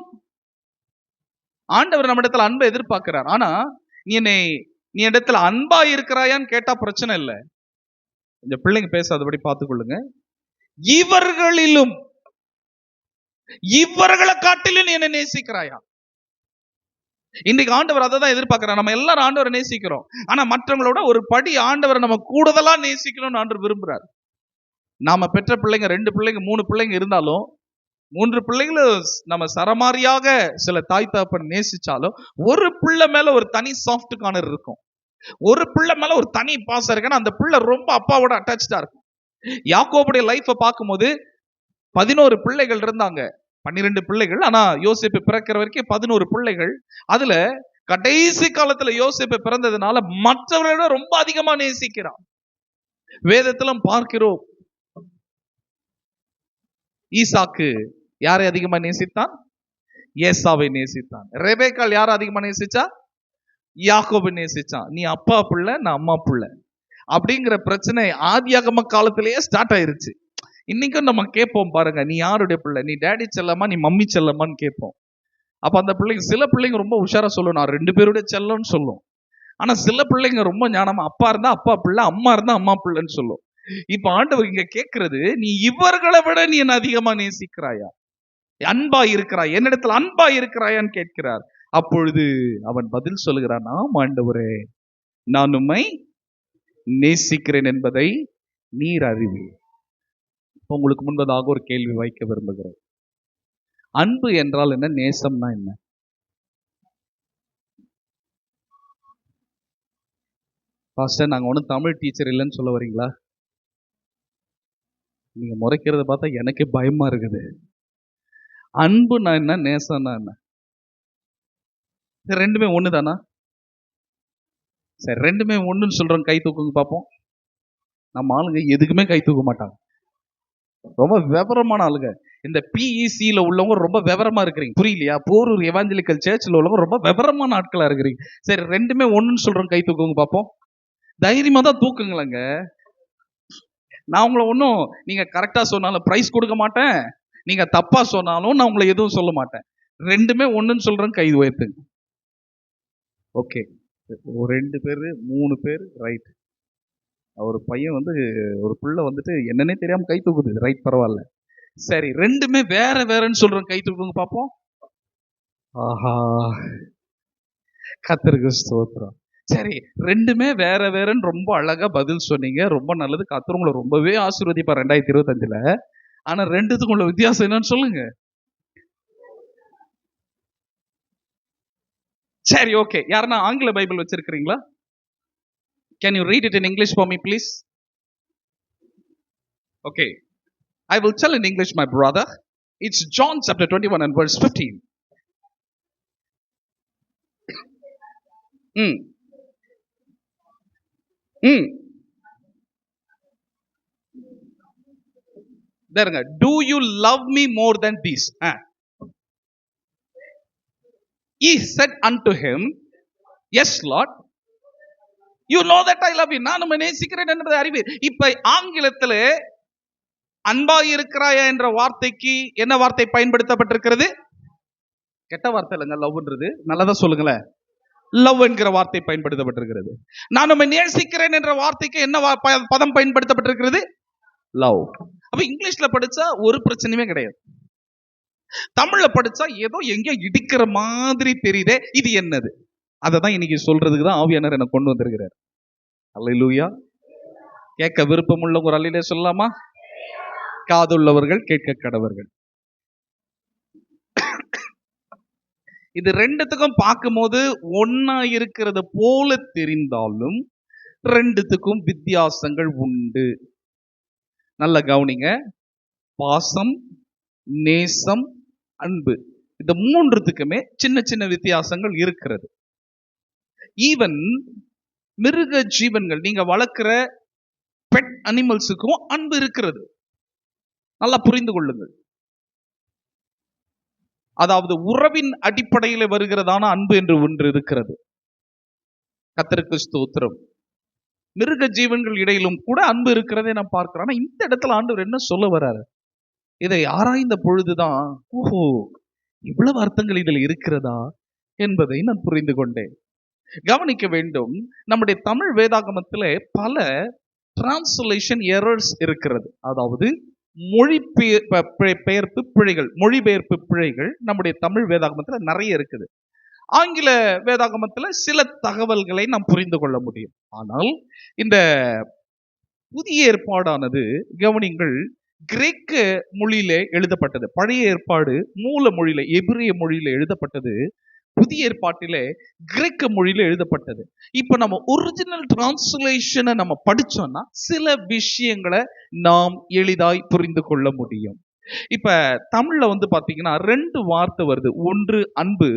ஆண்டவர் நம்ம இடத்துல அன்பை எதிர்பார்க்கிறார். ஆனா நீ இடத்துல அன்பா இருக்கிறாயான்னு கேட்டா பிரச்சனை இல்லை. இந்த பிள்ளைங்க பேசாதபடி பார்த்துக்கொள்ளுங்க. இவர்களிலும், இவர்களை காட்டிலும் நீ என்ன நேசிக்கிறாயா? இன்னைக்கு ஆண்டவர் அதை தான் எதிர்பார்க்கிறார். நம்ம எல்லாரும் ஆண்டவரை நேசிக்கிறோம், ஆனா மற்றவங்களோட ஒரு படி ஆண்டவரை நம்ம கூடுதலா நேசிக்கணும்னு ஆண்டவர் விரும்புறார். நாம பெற்ற பிள்ளைங்க 2 பிள்ளைங்க 3 பிள்ளைங்க இருந்தாலும் 3 பிள்ளைங்களும் நம்ம சரமாரியாக சில தாய் தகப்பன் நேசிச்சாலும் ஒரு பிள்ளை மேல ஒரு தனி சாஃப்ட் கார்னர் இருக்கும், ஒரு பிள்ளை மேல ஒரு தனி பாசம் இருக்குன்னா அந்த பிள்ளை ரொம்ப அப்பாவோட அட்டாச்சா இருக்கும். யாக்கோபுடைய லைஃபை பார்க்கும்போது 11 பிள்ளைகள் இருந்தாங்க, 12 பிள்ளைகள். ஆனா யோசேப்பு பிறக்கிற வரைக்கும் 11 பிள்ளைகள். அதுல கடைசி காலத்துல யோசேப்பு பிறந்ததுனால மற்றவர்களோட ரொம்ப அதிகமா நேசிக்கிறான். வேதத்திலும் பார்க்கிறோம், ஈசாக்கு யாரை அதிகமா நேசித்தான்? ஏசாவை நேசித்தான். ரெபேக்காள் யாரை அதிகமா நேசிச்சா? யாக்கோபை நேசிச்சான். நீ அப்பா பிள்ளை, நான் அம்மா பிள்ளை அப்படிங்கிற பிரச்சனை ஆதியாகம காலத்திலேயே ஸ்டார்ட் ஆயிருச்சு. இன்னைக்கும் நம்ம கேட்போம் பாருங்க, நீ யாருடைய பிள்ளை? நீ டேடி செல்லமா, நீ மம்மி செல்லமான்னு கேட்போம். அப்ப அந்த பிள்ளைங்க, சில பிள்ளைங்க ரொம்ப உஷாரா சொல்லும், நான் 2 பேருடைய செல்லம்னு சொல்லும். ஆனா சில பிள்ளைங்க ரொம்ப ஞானமா, அப்பா இருந்தா அப்பா பிள்ளை, அம்மா இருந்தா அம்மா பிள்ளைன்னு சொல்லும். இப்ப ஆண்டவர் இங்க கேட்கிறது, நீ இவர்களை விட நீ என்ன அதிகமா நேசிக்கிறாயா, அன்பா இருக்கிறாய், என்னிடத்துல அன்பா இருக்கிறாயான்னு கேட்கிறார். அப்பொழுது அவன் பதில் சொல்லுகிறான், ஆம் ஆண்டவரே, நான் உம்மை நேசிக்கிறேன் என்பதை நீர் அறிவீர். உங்களுக்கு முன்பதாக ஒரு கேள்வி வைக்க விரும்புகிறேன். அன்பு என்றால் என்ன? நேசம்னா என்ன? பாஸ்டர், நாங்க ஒன்றும் தமிழ் டீச்சர் இல்லைன்னு சொல்ல வரீங்களா? நீங்க முறைக்கிறத பார்த்தா எனக்கே பயமா இருக்குது. அன்புனா என்ன, நேசம்னா என்ன? ரெண்டுமே ஒண்ணு தானா? சரி, ரெண்டுமே ஒண்ணுன்னு சொல்றோம், கை தூக்குங்க பார்ப்போம். நம்ம ஆளுங்க எதுக்குமே கை தூக்க மாட்டாங்க. ரொம்ப விவரமான ஆளுங்க. இந்த பிஇசியில உள்ளவங்க ரொம்ப விவரமா இருக்கிறீங்க, புரியலையா? போரூர் எவாஞ்சலிக்கல் சர்ச்சில் உள்ளவங்க ரொம்ப விவரமான ஆட்களா இருக்கிறீங்க. சரி, ரெண்டுமே ஒண்ணுன்னு சொல்றோம், கை தூக்குங்க பார்ப்போம். தைரியமா தான் தூக்குங்களேங்க. நான் உங்களை ஒன்றும் நீங்க கரெக்டா சொன்னாலும் பிரைஸ் கொடுக்க மாட்டேன், நீங்க தப்பா சொன்னாலும் நான் உங்களை எதுவும் சொல்ல மாட்டேன். ரெண்டுமே ஒண்ணுன்னு சொல்றேன், கை உயர்த்துங்க. ஓகே, 2 பேரு 3 பேர் ரைட். ஒரு பையன் ஒரு புள்ள என்னன்னே தெரியாம கை தூக்குது, ரைட், பரவாயில்ல. சரி, ரெண்டுமே வேற வேறன்னு சொல்றேன், கை தூக்குங்க பார்ப்போம். ஆஹா, கர்த்தருக்கு ஸ்தோத்திரம். சரி, ரெண்டுமே வேற வேறன்னு ரொம்ப அழகா பதில் சொன்னீங்க, ரொம்ப நல்லது. கர்த்தர் உங்களை ரொம்பவே ஆசீர்வதிப்பார் 2025. ஆனா ரெண்டுத்துக்கும் உள்ள வித்தியாசம் என்னன்னு சொல்லுங்க. சரி, ஓகே. யாருன்னா ஆங்கில Bible வச்சிருக்கிறீங்களா? Can you read it in English for me, please? Okay, I will tell in English, my brother. It's John chapter 21 and verse 15. There, do you love me more than these? He said unto him, yes Lord, you know that I love you. நான் உம்மை நேசிக்கிறேன் என்பதை அறிவீர். இப்ப ஆங்கிலத்திலே அன்பாய் இருக்கிறாயா என்ற வார்த்தைக்கு என்ன வார்த்தை பயன்படுத்தப்பட்டிருக்கிறது? கெட்ட வார்த்தை இல்லைங்க, லவ்ன்றது. நல்லதா சொல்லுங்களேன். லவ் என்கிற வார்த்தை பயன்படுத்தப்பட்டிருக்கிறது. நான் உம்மை நேசிக்கிறேன் என்ற வார்த்தைக்கு என்ன பதம் பயன்படுத்தப்பட்டிருக்கிறது? லவ். அப்ப இங்கிலீஷ்ல படிச்சா ஒரு பிரச்சனையுமே கிடையாது. தமிழ்ல படிச்சா ஏதோ எங்க இடிக்கிற மாதிரி தெரியுதே, இது என்னது? அதை தான் இன்னைக்கு சொல்றதுக்கு தான் ஆவியானவர் என்ன கொண்டு வந்திருக்கிறார். அல்லேலூயா. கேட்க விருப்பம் உள்ள ஒரு அல்லேலூயா சொல்லலாமா? காதுள்ளவர்கள் கேட்க கடவர்கள். இது ரெண்டுத்துக்கும் பார்க்கும்போது ஒன்னா இருக்கிறது போல தெரிந்தாலும் ரெண்டுத்துக்கும் வித்தியாசங்கள் உண்டு. நல்ல கவனிங்க. பாசம், நேசம், அன்பு, இந்த மூன்றுத்துக்குமே சின்ன சின்ன வித்தியாசங்கள் இருக்கிறது. ஈவன் மிருக ஜீவன்கள், நீங்க வளர்க்கிற பெட் அனிமல்ஸுக்கும் அன்பு இருக்கிறது. நல்லா புரிந்து கொள்ளுங்கள். அதாவது உறவின் அடிப்படையில் வருகிறதான அன்பு என்று ஒன்று இருக்கிறது. கர்த்தருக்கு ஸ்தோத்திரம். மிருக ஜீவன்கள் இடையிலும் கூட அன்பு இருக்கிறதே நான் பார்க்கிறேன். ஆனா இந்த இடத்துல ஆண்டவர் என்ன சொல்ல வர்றாரு? இதை ஆராய்ந்த பொழுதுதான், ஓஹோ, இவ்வளவு அர்த்தங்கள் இதில் இருக்கிறதா என்பதை நான் புரிந்து கொண்டேன். கவனிக்க வேண்டும், நம்முடைய தமிழ் வேதாகமத்திலே பல டிரான்ஸ்லேஷன் எரர்ஸ் இருக்கிறது. அதாவது மொழிபெயர்ப்பு பிழைகள், மொழிபெயர்ப்பு பிழைகள் நம்முடைய தமிழ் வேதாகமத்தில் நிறைய இருக்குது. ஆங்கில வேதாகமத்தில் சில தகவல்களை நாம் புரிந்து கொள்ள முடியும். ஆனால் இந்த புதிய ஏற்பாடானது கவனிங்கள், கிரேக்க மொழியிலே எழுதப்பட்டது. பழைய ஏற்பாடு மூல மொழியில, எபிரிய மொழியில எழுதப்பட்டது. புதிய ஏற்பாட்டிலே கிரேக்க மொழியில எழுதப்பட்டது. இப்ப நம்ம ஒரிஜினல் டிரான்ஸ்லேஷனை நம்ம படிச்சோம்னா சில விஷயங்களை நாம் எளிதாய் புரிந்து கொள்ள முடியும். இப்ப தமிழ்ல பாத்தீங்கன்னா 2 வார்த்தை வருது. ஒன்று அன்பு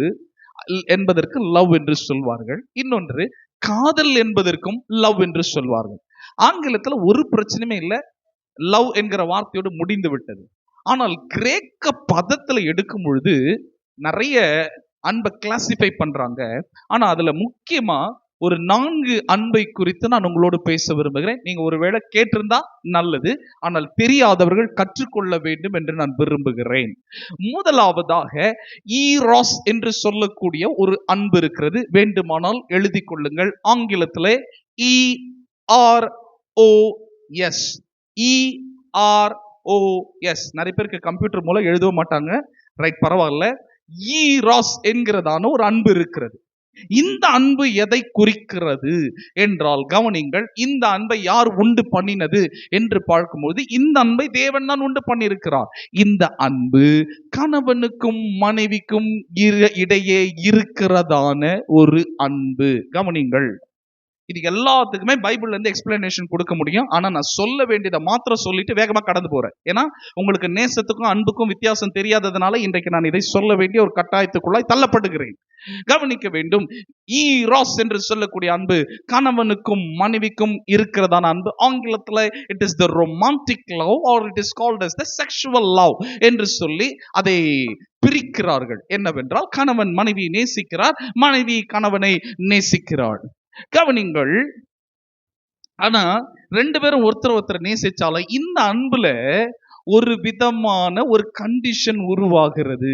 என்பதற்கு லவ் என்று சொல்வார்கள், இன்னொன்று காதல் என்பதற்கும் லவ் என்று சொல்வார்கள். ஆங்கிலத்துல ஒரு பிரச்சனையுமே இல்லை, லவ் என்கிற வார்த்தையோடு முடிந்து விட்டது. ஆனால் கிரேக்க பதத்துல எடுக்கும் பொழுது நிறைய அன்பை கிளாசிஃபை பண்றாங்க. ஆனா அதுல முக்கியமா ஒரு 4 அன்பை குறித்து நான் உங்களோடு பேச விரும்புகிறேன். நீங்க ஒருவேளை கேட்டிருந்தா நல்லது, ஆனால் தெரியாதவர்கள் கற்றுக்கொள்ள வேண்டும் என்று நான் விரும்புகிறேன். முதலாவதாக ஈராஸ் என்று சொல்லக்கூடிய ஒரு அன்பு இருக்கிறது. வேண்டுமானால் எழுதி கொள்ளுங்கள். ஆங்கிலத்திலே EROS, EROS. நிறைய பேருக்கு கம்ப்யூட்டர் மூலம் எழுதவும் மாட்டாங்க, ரைட், பரவாயில்ல. ஈராஸ் என்கிறதான ஒரு அன்பு இருக்கிறது. இந்த அன்பு எதை குறிக்கிறது என்றால், கவனிங்கள், இந்த அன்பை யார் உண்டு பண்ணினது என்று பார்க்கும்போது இந்த அன்பை தேவன் தான் உண்டு பண்ணியிருக்கிறார். இந்த அன்பு கணவனுக்கும் மனைவிக்கும் இடையே இருக்கிறதான ஒரு அன்பு. கவனிங்கள், இது எல்லாத்துக்குமே பைபிள்ல இருந்து எக்ஸ்பிளனேஷன் கொடுக்க முடியும். ஆனா நான் சொல்ல வேண்டியதை மாத்திரம் சொல்லிட்டு வேகமா கடந்து போறேன். ஏன்னா உங்களுக்கு நேசத்துக்கும் அன்புக்கும் வித்தியாசம் தெரியாததுனால இன்றைக்கு நான் இதை சொல்ல வேண்டிய ஒரு கட்டாயத்துக்குள்ளாய் தள்ளப்படுகிறேன். கவனிக்க வேண்டும், ஈராஸ் என்று சொல்லக்கூடிய அன்பு கணவனுக்கும் மனைவிக்கும் இருக்கிறதான அன்பு. ஆங்கிலத்துல it is the romantic love or it is called as the sexual love என்று சொல்லி அதை பிரிக்கிறார்கள். என்னவென்றால், கணவன் மனைவியை நேசிக்கிறார், மனைவி கணவனை நேசிக்கிறாள். கவனிங்கள், ஆனா ரெண்டு பேரும் ஒருத்தர் நேசிச்சாலும் இந்த அன்புல ஒரு விதமான ஒரு கண்டிஷன் உருவாகிறது.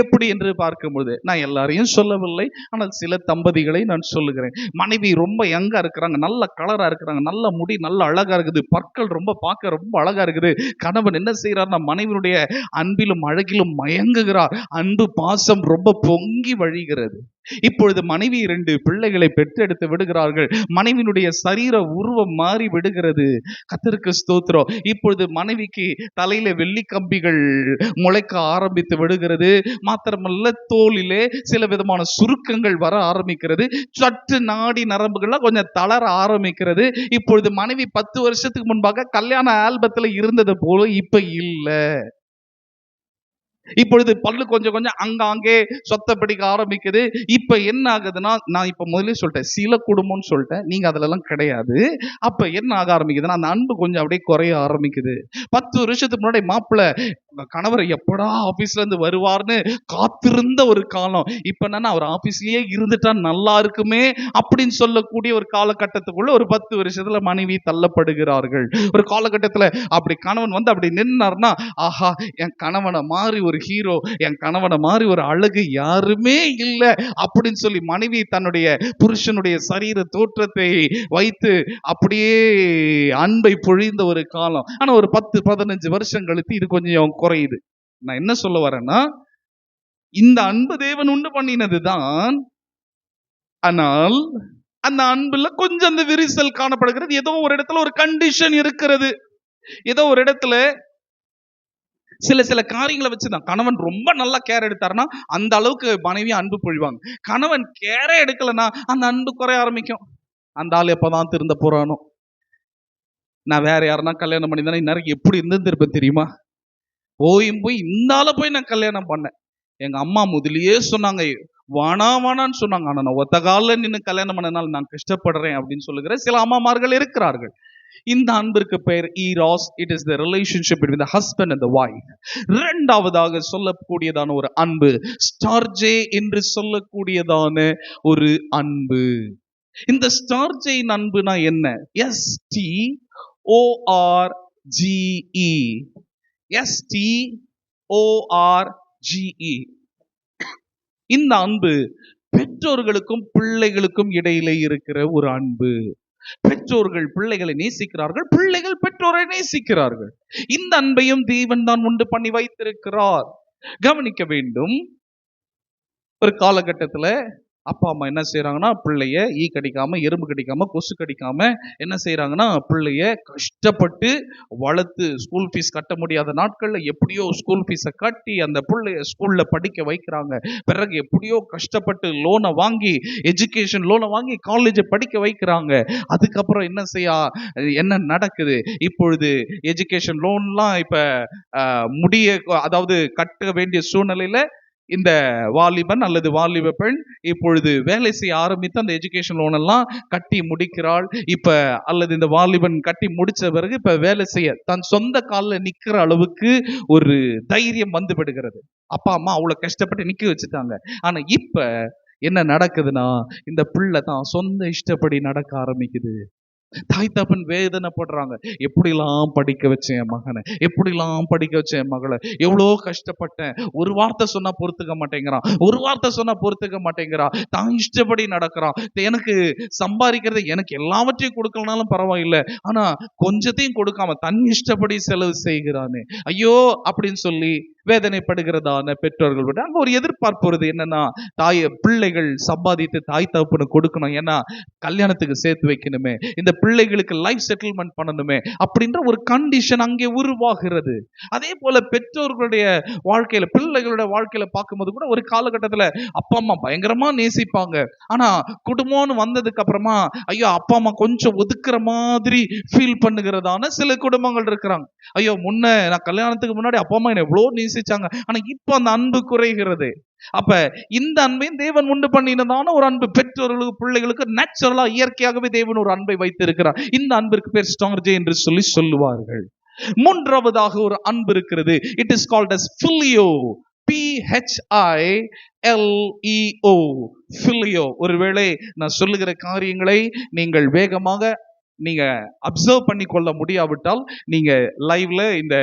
எப்படி என்று பார்க்கும்போது, நான் எல்லாரையும் சொல்லவில்லை, ஆனால் சில தம்பதிகளை நான் சொல்லுகிறேன். மனைவி ரொம்ப யங்கா இருக்கிறாங்க, நல்ல கலரா இருக்கிறாங்க, நல்ல முடி நல்ல அழகா இருக்குது, பற்கள் ரொம்ப பார்க்க ரொம்ப அழகா இருக்குது. கணவன் என்ன செய்யறாருன்னா மனைவியுடைய அன்பிலும் அழகிலும் மயங்குகிறார். அன்பு பாசம் ரொம்ப பொங்கி வழிகிறது. இப்பொழுது மனைவி 2 பிள்ளைகளை பெற்றெடுத்து விடுகிறார்கள். மனைவியினுடைய சரீர உருவம் மாறி விடுகிறது. கர்த்தருக்கு ஸ்தோத்திரம். இப்பொழுது மனைவிக்கு தலையில வெள்ளி கம்பிகள் முளைக்க ஆரம்பித்து விடுகிறது. மாத்திரமல்ல, தோலிலே சில விதமான சுருக்கங்கள் வர ஆரம்பிக்கிறது. சற்று நாடி நரம்புகள்லாம் கொஞ்சம் தளர ஆரம்பிக்கிறது. இப்பொழுது மனைவி 10 வருஷத்துக்கு முன்பாக கல்யாண ஆல்பத்துல இருந்தது போல இப்ப இல்லை. இப்பொழுது பல்லு கொஞ்சம் கொஞ்சம் அங்காங்கே சொத்த பிடிக்க ஆரம்பிக்குது. இப்ப என்ன ஆகுதுன்னா, நான் இப்ப முதல்ல சொல்லிட்டேன், சில குடும்பம்னு சொல்லிட்டேன், நீங்க அதுல எல்லாம் கிடையாது. அப்ப என்ன ஆக ஆரம்பிக்குதுன்னா, அந்த அன்பு கொஞ்சம் அப்படியே குறைய ஆரம்பிக்குது. 10 வருஷத்துக்கு முன்னாடி மாப்பிள்ளை கணவர் எப்படா ஆபீஸ்ல இருந்து வருவார்னு காத்திருந்த ஒரு காலம். இப்ப என்னன்னா, அவர் ஆபீஸ்லயே இருந்துட்டா நல்லா இருக்குமே அப்படின்னு சொல்லக்கூடிய ஒரு காலகட்டத்துக்குள்ள ஒரு 10 வருஷத்துல மனைவி தள்ளப்படுகிறார்கள். ஒரு காலகட்டத்துல அப்படி கணவன் வந்து அப்படி நின்னார்னா, ஆஹா, என் கணவனை மாறி ஒரு ஹீரோ, என் கணவனை மாதிரி ஒரு அழகு யாருமே இல்லை அப்படின்னு சொல்லி மனைவி தன்னுடைய புருஷனுடைய சரீர தோற்றத்தை வைத்து அப்படியே அன்பை பொழிந்த ஒரு காலம். ஆனா ஒரு 10-15 வருஷம் கழித்து இது கொஞ்சம் குறையுது. நான் என்ன சொல்ல வரேன்னா, இந்த அன்பு தேவன் உண்டு பண்ணினதுதான். ஆனால் அந்த அன்புல கொஞ்சம் அந்த விரிசல் காணப்படுகிறது. ஏதோ ஒரு இடத்துல ஒரு கண்டிஷன் இருக்கிறது. ஏதோ ஒரு இடத்துல சில காரியங்களை வச்சுதான். கணவன் ரொம்ப நல்லா கேர் எடுத்தாருன்னா அந்த அளவுக்கு மனைவி அன்பு பொழிவாங்க. கணவன் கேரே எடுக்கலன்னா அந்த அன்பு குறைய ஆரம்பிக்கும். அந்த ஆள் எப்பதான் திருந்த போறானோ, நான் வேற யாருன்னா கல்யாணம் பண்ணி தானே இந்நேரம் எப்படி இருந்திருப்பேன் தெரியுமா? போய் இந்த ஆளை போய் நான் கல்யாணம் பண்ணேன். எங்க அம்மா முதலியே சொன்னாங்க, வானான்னு சொன்னாங்க. ஆனா நான் ஒத்த காலில் நின்று கல்யாணம் பண்ணனால நான் கஷ்டப்படுறேன் அப்படின்னு சொல்லுகிற சில அம்மாமார்கள் இருக்கிறார்கள். இந்த அன்பிற்கு பெயர் eros. It is the relationship between the husband and the wife. இரண்டாவதாக சொல்லக்கூடியதான ஒரு அன்பு ஸ்டார்ஜே என்று சொல்லக்கூடியதான ஒரு அன்பு. இந்த ஸ்டார்ஜேயின் அன்புனா என்ன? STORGE. STORGE. இந்த அன்பு பெற்றோர்களுக்கும் பிள்ளைகளுக்கும் இடையிலே இருக்கிற ஒரு அன்பு. பெற்றோர்கள் பிள்ளைகளை நேசிக்கிறார்கள், பிள்ளைகள் பெற்றோரை நேசிக்கிறார்கள். இந்த அன்பையும் தேவன் தான் உண்டு பண்ணி வைத்திருக்கிறார். கவனிக்க வேண்டும், ஒரு காலகட்டத்துல அப்பா அம்மா என்ன செய்யறாங்கன்னா, பிள்ளைய ஈ கடிக்காம, எறும்பு கடிக்காம, கொசு கடிக்காம என்ன செய்யறாங்கன்னா, பிள்ளைய கஷ்டப்பட்டு வளர்த்து ஸ்கூல் ஃபீஸ் கட்ட முடியாத நாட்கள்ல எப்படியோ ஸ்கூல் ஃபீஸை கட்டி அந்த பிள்ளைய ஸ்கூல்ல படிக்க வைக்கிறாங்க. பிறகு எப்படியோ கஷ்டப்பட்டு லோனை வாங்கி, எஜுகேஷன் லோனை வாங்கி காலேஜை படிக்க வைக்கிறாங்க. அதுக்கப்புறம் என்ன நடக்குது? இப்பொழுது எஜுகேஷன் லோன்லாம் இப்ப அதாவது கட்ட வேண்டிய சூழ்நிலையில இந்த வாலிபன் அல்லது வாலிப பெண் இப்பொழுது வேலை செய்ய ஆரம்பித்து அந்த எஜுகேஷன் லோன் எல்லாம் கட்டி முடிக்கிறாள். இப்ப அல்லது இந்த வாலிபன் கட்டி முடிச்ச பிறகு இப்ப வேலை செய்ய தன் சொந்த காலில் நிக்கிற அளவுக்கு ஒரு தைரியம் வந்து விடுகிறது. அப்பா அம்மா அவ்வளவு கஷ்டப்பட்டு நிக்க வச்சுட்டாங்க. ஆனா இப்ப என்ன நடக்குதுன்னா, இந்த பிள்ளை தான் சொந்த இஷ்டப்படி நடக்க ஆரம்பிக்குது. தாய் தகப்பன் வேதனைப்படுறாங்க. எப்படிலாம் படிக்க வச்சேன் என் மகனை, எப்படிலாம் படிக்க வச்சேன் என் மகளை, எவ்வளோ கஷ்டப்பட்டேன். ஒரு வார்த்தை சொன்னா பொறுத்துக்க மாட்டேங்கிறான், ஒரு வார்த்தை சொன்னா பொறுத்துக்க மாட்டேங்கிறான், தான் இஷ்டப்படி நடக்கிறான். எனக்கு சம்பாதிக்கிறது, எனக்கு எல்லாவற்றையும் கொடுக்கலனாலும் பரவாயில்லை, ஆனா கொஞ்சத்தையும் கொடுக்காம தன் இஷ்டப்படி செலவு செய்கிறானே, ஐயோ அப்படின்னு சொல்லி வேதனைப்படுகிறதான பெற்றோர்கள் விட அங்க ஒரு எதிர்பார்ப்பு வருது. என்னன்னா, பிள்ளைகள் சம்பாதித்து தாய் தகப்பனு கொடுக்கணும், ஏன்னா கல்யாணத்துக்கு சேர்த்து வைக்கணுமே, இந்த பிள்ளைகளுக்கு லைஃப் செட்டில்மெண்ட் பண்ணணுமே அப்படின்ற ஒரு கண்டிஷன் அங்கே உருவாகிறது. அதே போல பெற்றோர்களுடைய வாழ்க்கையில, பிள்ளைகளுடைய வாழ்க்கையில பார்க்கும்போது கூட ஒரு காலகட்டத்துல அப்பா அம்மா பயங்கரமா நேசிப்பாங்க. ஆனா குடும்பம்னு வந்ததுக்கு அப்புறமா ஐயோ அப்பா அம்மா கொஞ்சம் ஒதுக்குற மாதிரி ஃபீல் பண்ணுகிறதான சில குடும்பங்கள் இருக்கிறாங்க. ஐயோ முன்ன நான் கல்யாணத்துக்கு முன்னாடி அப்பா அம்மா என்ன எவ்வளவு நேசிச்சாங்க, ஆனா இப்ப அந்த அன்பு குறைகிறது. அப்ப இந்த அன்பையும் தேவன் உண்டு பண்ணினதான ஒரு அன்பு, பெற்றோர்களுக்கு பிள்ளைகளுக்கு நேச்சுரலா இயற்கையாகவே தேவன் ஒரு அன்பை வைத்து இருக்கிறார். இந்த அன்பிற்கு பேர் ஸ்டார்ஜே என்று சொல்லுவார்கள். மூன்றாவதாக ஒரு அன்பு இருக்கிறது. It is called as phileo, PHILEO, phileo. ஒருவேளை நான் சொல்லுகிற காரியங்களை நீங்கள் வேகமாக நீங்க அப்சர்வ் பண்ணி கொள்ள முடியாவிட்டால் நீங்க லைவ்ல இந்த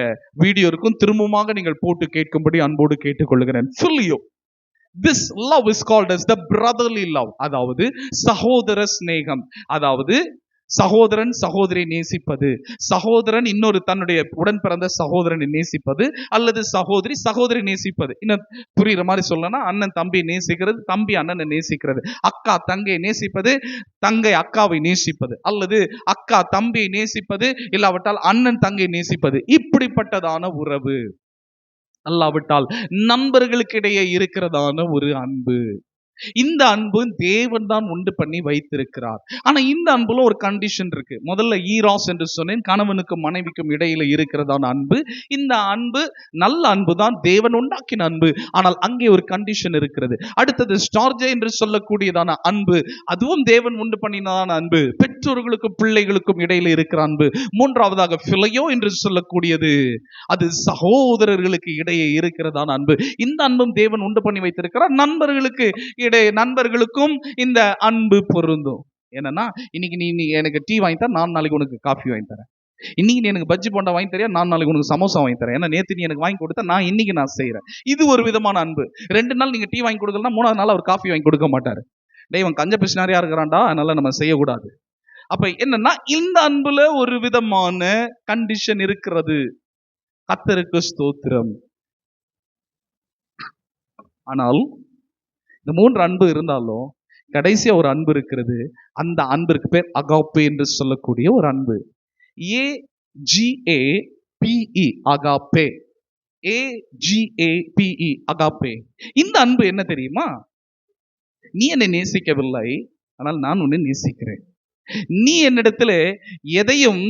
வீடியோ இருக்கும், திரும்பமாக நீங்கள் போட்டு கேட்கும்படி அன்போடு கேட்டுக்கொள்கிறேன். phileo, this love is called as the brotherly love. அதாவது சகோதர சிநேகம். அதாவது சகோதரன் சகோதரியை நேசிப்பது, சகோதரன் இன்னொரு தன்னுடைய உடன் பிறந்த சகோதரனை நேசிப்பது, அல்லது சகோதரி சகோதரி நேசிப்பது. இன்னும் புரியுற மாதிரி சொல்லணும்னா, அண்ணன் தம்பியை நேசிக்கிறது, தம்பி அண்ணனை நேசிக்கிறது, அக்கா தங்கையை நேசிப்பது, தங்கை அக்காவை நேசிப்பது, அல்லது அக்கா தம்பியை நேசிப்பது, இல்லாவிட்டால் அண்ணன் தங்கையை நேசிப்பது. இப்படிப்பட்டதான உறவு. அல்லாவிட்டால் நண்பர்களுக்கு இடையே இருக்கிறதான ஒரு அன்பு. இந்த அன்பு தேவன் தான் உண்டு பண்ணி வைத்திருக்கிறார். ஆனா இந்த அன்புல ஒரு கண்டிஷன் இருக்கு. முதல்ல ஈராஸ் என்று சொன்னேன், கணவனுக்கும் மனைவிக்கும் இடையில இருக்கிறதான அன்பு. இந்த அன்பு நல்ல அன்பு தான், தேவன் உண்டாக்கின அன்பு. ஆனால் அங்கே ஒரு கண்டிஷன் இருக்கிறது. அடுத்தது ஸ்டார்ஜே என்று சொல்லக்கூடியதான அன்பு, அதுவும் தேவன் உண்டு பண்ணினதான அன்பு, பெற்றோர்களுக்கும் பிள்ளைகளுக்கும் இடையில இருக்கிற அன்பு. மூன்றாவதாக பிலையோ என்று சொல்லக்கூடியது, அது சகோதரர்களுக்கு இடையே இருக்கிறதான அன்பு. இந்த அன்பும் தேவன் உண்டு பண்ணி வைத்திருக்கிறார். நண்பர்களுக்கும் இந்த அன்பு பொருந்தும். என்னன்னா, இன்னைக்கு நீ எனக்கு டீ வாங்கி தர, நான் நாளைக்கு உனக்கு காஃபி வாங்கி தரேன். இன்னைக்கு நீ எனக்கு பஜ்ஜி போண்டா வாங்கி தரியா, நான் நாளைக்கு உனக்கு சமோசா வாங்கி தரேன். ஏன்னா நேத்து நீ எனக்கு வாங்கி கொடுத்தா நான் இன்னைக்கு நான் செய்யறேன். இது ஒரு விதமான அன்பு. 2 நாள் நீங்க டீ வாங்கி கொடுக்கலன்னா 3ஆவது நாள் அவர் காஃபி வாங்கி கொடுக்க மாட்டாரு. இவன் கஞ்ச பிசினாரியா இருக்கிறான்டா, அதனால நம்ம செய்யக்கூடாது. அப்ப என்னன்னா, இந்த அன்புல ஒரு விதமான கண்டிஷன் இருக்கிறது. கர்த்தருக்கு ஸ்தோத்திரம். ஆனால் இந்த 3 அன்பு இருந்தாலும் கடைசியா ஒரு அன்பு இருக்கிறது. அந்த அன்பிற்கு பேர் அகாப்பே என்று சொல்லக்கூடிய ஒரு அன்பு. AGAPE, agape. AGAPE, agape. இந்த அன்பு என்ன தெரியுமா? நீ என்னை நேசிக்கவில்லை, ஆனால் நான் உன்னை நேசிக்கிறேன். நீ என்னிடத்துல எதையும்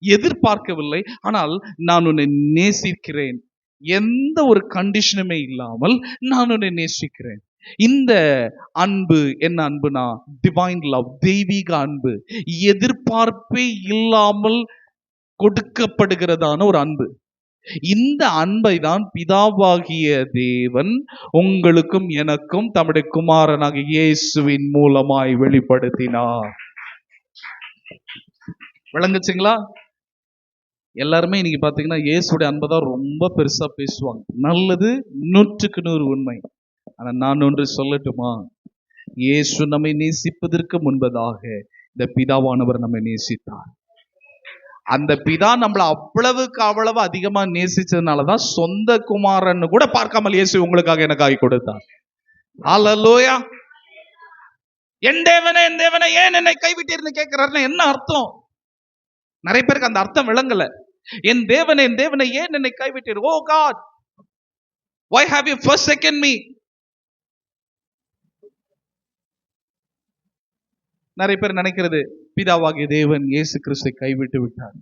எதிர்பார்க்கவில்லை, ஆனால் நான் உன்னை நேசிக்கிறேன். எந்த ஒரு கண்டிஷனுமே இல்லாமல் நான் உன்னை நேசிக்கிறேன். இந்த அன்பு என்ன அன்புனா, டிவைன் லவ், தெய்வீக அன்பு. எதிர்பார்ப்பே இல்லாமல் கொடுக்கப்படுகிறதான ஒரு அன்பு. இந்த அன்பை தான் பிதாவாகிய தேவன் உங்களுக்கும் எனக்கும் தம்முடைய குமாரனாகிய இயேசுவின் மூலமாய் வெளிப்படுத்தினார். விளங்குச்சுங்களா? எல்லாருமே இன்னைக்கு பாத்தீங்கன்னா இயேசுடைய அன்பை தான் ரொம்ப பெருசா பேசுவாங்க. நல்லது, 100க்கு 100 உண்மை. ஆனா நான் ஒன்று சொல்லட்டுமா? இயேசு நம்மை நேசிப்பதற்கு முன்பதாக இந்த பிதாவானவர் நம்மை நேசித்தார். அந்த பிதா நம்மளை அவ்வளவு அதிகமா நேசிச்சதுனாலதான் சொந்த குமாரன் கூட பார்க்காமல் இயேசு உங்களுக்காக எனக்காக கொடுத்தார். ஹல்லேலூயா. என் தேவனே என் தேவனே ஏன் என்னை கைவிட்டீர்னு கேட்கிறாருன்னு என்ன அர்த்தம்? நிறைய பேருக்கு அந்த அர்த்தம் விளங்கல. என் தேவனே ஏன் என்னை கைவிட்டீர்? ஓ God, why have you forsaken me? நிறைய பேர் நினைக்கிறது பிதாவாகிய தேவன் இயேசு கிறிஸ்துவை கைவிட்டு விட்டார்.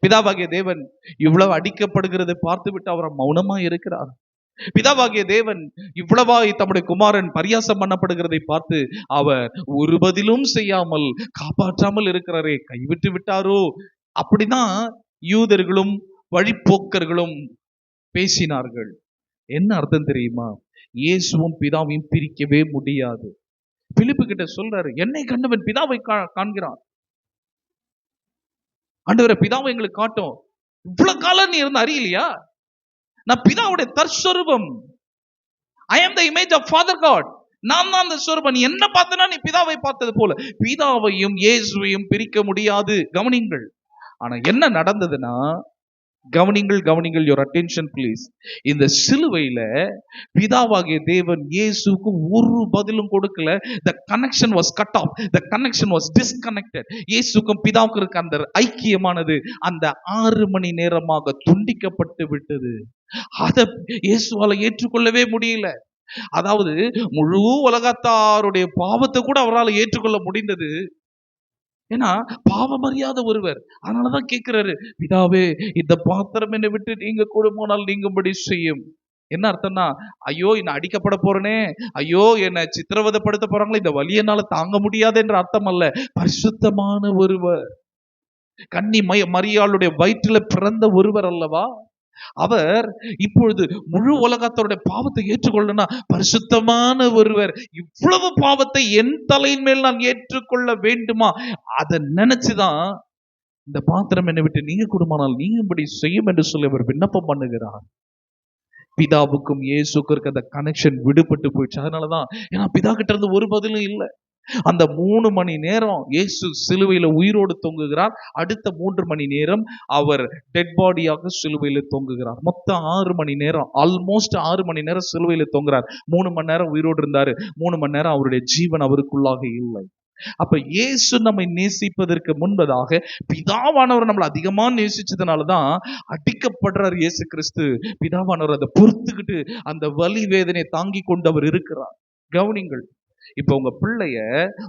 பிதாவாகிய தேவன் இவ்வளவு அடிக்கப்படுகிறதை பார்த்து விட்டு அவர் மௌனமா இருக்கிறார். பிதாவாகிய தேவன் இவ்வளவாய் தம்முடைய குமாரன் பரியாசம் பண்ணப்படுகிறதை பார்த்து அவர் ஒரு பதிலும் செய்யாமல் காப்பாற்றாமல் இருக்கிறாரே, கைவிட்டு விட்டாரோ? அப்படிதான் யூதர்களும் வழிப்போக்கர்களும் பேசினார்கள். என்ன அர்த்தம் தெரியுமா? இயேசுவும் பிதாவையும் பிரிக்கவே முடியாது. பிலிப்பு கிட்ட சொல்றாரு, என்னை கண்டவன் பிதாவை காண்கிறான். ஆண்டவரே பிதாவை எங்களுக்கு காட்டும். இவ்வளவு காலம் நீ இருந்து அறியலையா? நான் பிதாவுடைய தற்ஸ்வரூபம். I am the image of Father God. நான் தான் அந்த ஸ்வரூபம். நீ என்ன பார்த்தனா நீ பிதாவை பார்த்தது போல. பிதாவையும் இயேசுவையும் பிரிக்க முடியாது. கவனிங்கள். ஆனா என்ன நடந்ததுன்னா, கவனிங்கள் your attention please. இந்த சிலுவையில பிதாவாகிய தேவன் இயேசுவுக்கு ஒரு பதிலும் கொடுக்கல. The connection was cut off. The connection was disconnected. இயேசுக்கும் பிதாவுக்கும் இருக்க அந்த ஐக்கியமானது அந்த 6 மணி நேரமாக துண்டிக்கப்பட்டு விட்டது. அதை இயேசுவால ஏற்றுக்கொள்ளவே முடியல. அதாவது முழு உலகத்தாருடைய பாவத்தை கூட அவரால் ஏற்றுக்கொள்ள முடிந்தது. ஏன்னா பாவம் அறியாத ஒருவர். அதனாலதான் கேட்கிறாரு, பிதாவே இந்த பாத்திரம் என்னை விட்டு நீங்க கூடுமானால் நீங்கும்படி செய்யும். என்ன அர்த்தம்னா, ஐயோ என்ன அடிக்கப்பட போறேனே, ஐயோ என்ன சித்திரவதைப்படுத்த போறாங்களே, இந்த வலி என்னால தாங்க முடியாது என்ற அர்த்தம் அல்ல. பரிசுத்தமான ஒருவர், கன்னி மரியாளுடைய வயிற்றில பிறந்த ஒருவர் அல்லவா அவர். இப்பொழுது முழு உலகத்தோட பாவத்தை ஏற்றுக்கொள்ளனா பரிசுத்தமான ஒருவர். இவ்வளவு பாவத்தை என் தலையின் மேல் நான் ஏற்றுக்கொள்ள வேண்டுமா? அதை நினைச்சுதான் இந்த பாத்திரம் என்னை விட்டு நீங்க கூடுமானால் நீங்கும்படி செய்யும் என்று சொல்லி அவர் விண்ணப்பம் பண்ணுகிறார். பிதாவுக்கும் இயேசுக்கும் இருக்க அந்த கனெக்ஷன் விடுபட்டு போயிடுச்சு. அதனாலதான், ஏன்னா பிதா கிட்ட இருந்து ஒரு பதிலும் இல்லை. அந்த 3 மணி நேரம் இயேசு சிலுவையில உயிரோடு தொங்குகிறார். அடுத்த 3 மணி நேரம் அவர் டெட் பாடியாக சிலுவையில தொங்குகிறார். மொத்தம் 6 மணி நேரம், ஆல்மோஸ்ட் 6 மணி நேரம் சிலுவையில தொங்குறார். 3 மணி நேரம் உயிரோடு இருந்தாரு, 3 மணி நேரம் அவருடைய ஜீவன் அவருக்குள்ளாக இல்லை. அப்ப இயேசு நம்மை நேசிப்பதற்கு முன்பதாக பிதாவானவர் நம்மளை அதிகமா நேசிச்சதுனாலதான் அடிக்கப்படுறார் இயேசு கிறிஸ்து. பிதாவானவர் அதை பொறுத்துக்கிட்டு அந்த வலி வேதனை தாங்கி கொண்டு அவர் இருக்கிறார். கவனிங்கள். இப்ப உங்க பிள்ளைய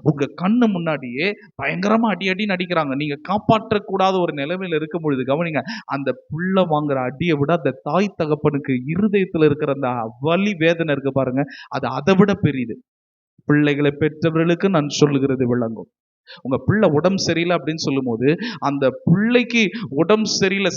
உங்க கண்ணு முன்னாடியே பயங்கரமா அடின்னு அடிக்கிறாங்க. நீங்க காப்பாற்றக்கூடாத ஒரு நிலைமையில இருக்கும் பொழுது கவனிங்க, அந்த புள்ள வாங்குற அடியை விட அந்த தாய் தகப்பனுக்கு இருதயத்துல இருக்கிற அந்த வலி வேதனை இருக்கு பாருங்க, அது அதை விட பெரியது. பிள்ளைகளை பெற்றவர்களுக்கு நான் சொல்லுகிறது விளங்கும். உங்க பிள்ளை உடம்பு சரியில்லை அப்படின்னு சொல்லும் போது, அந்த பிள்ளைக்கு உடம்பு சரியில்லை,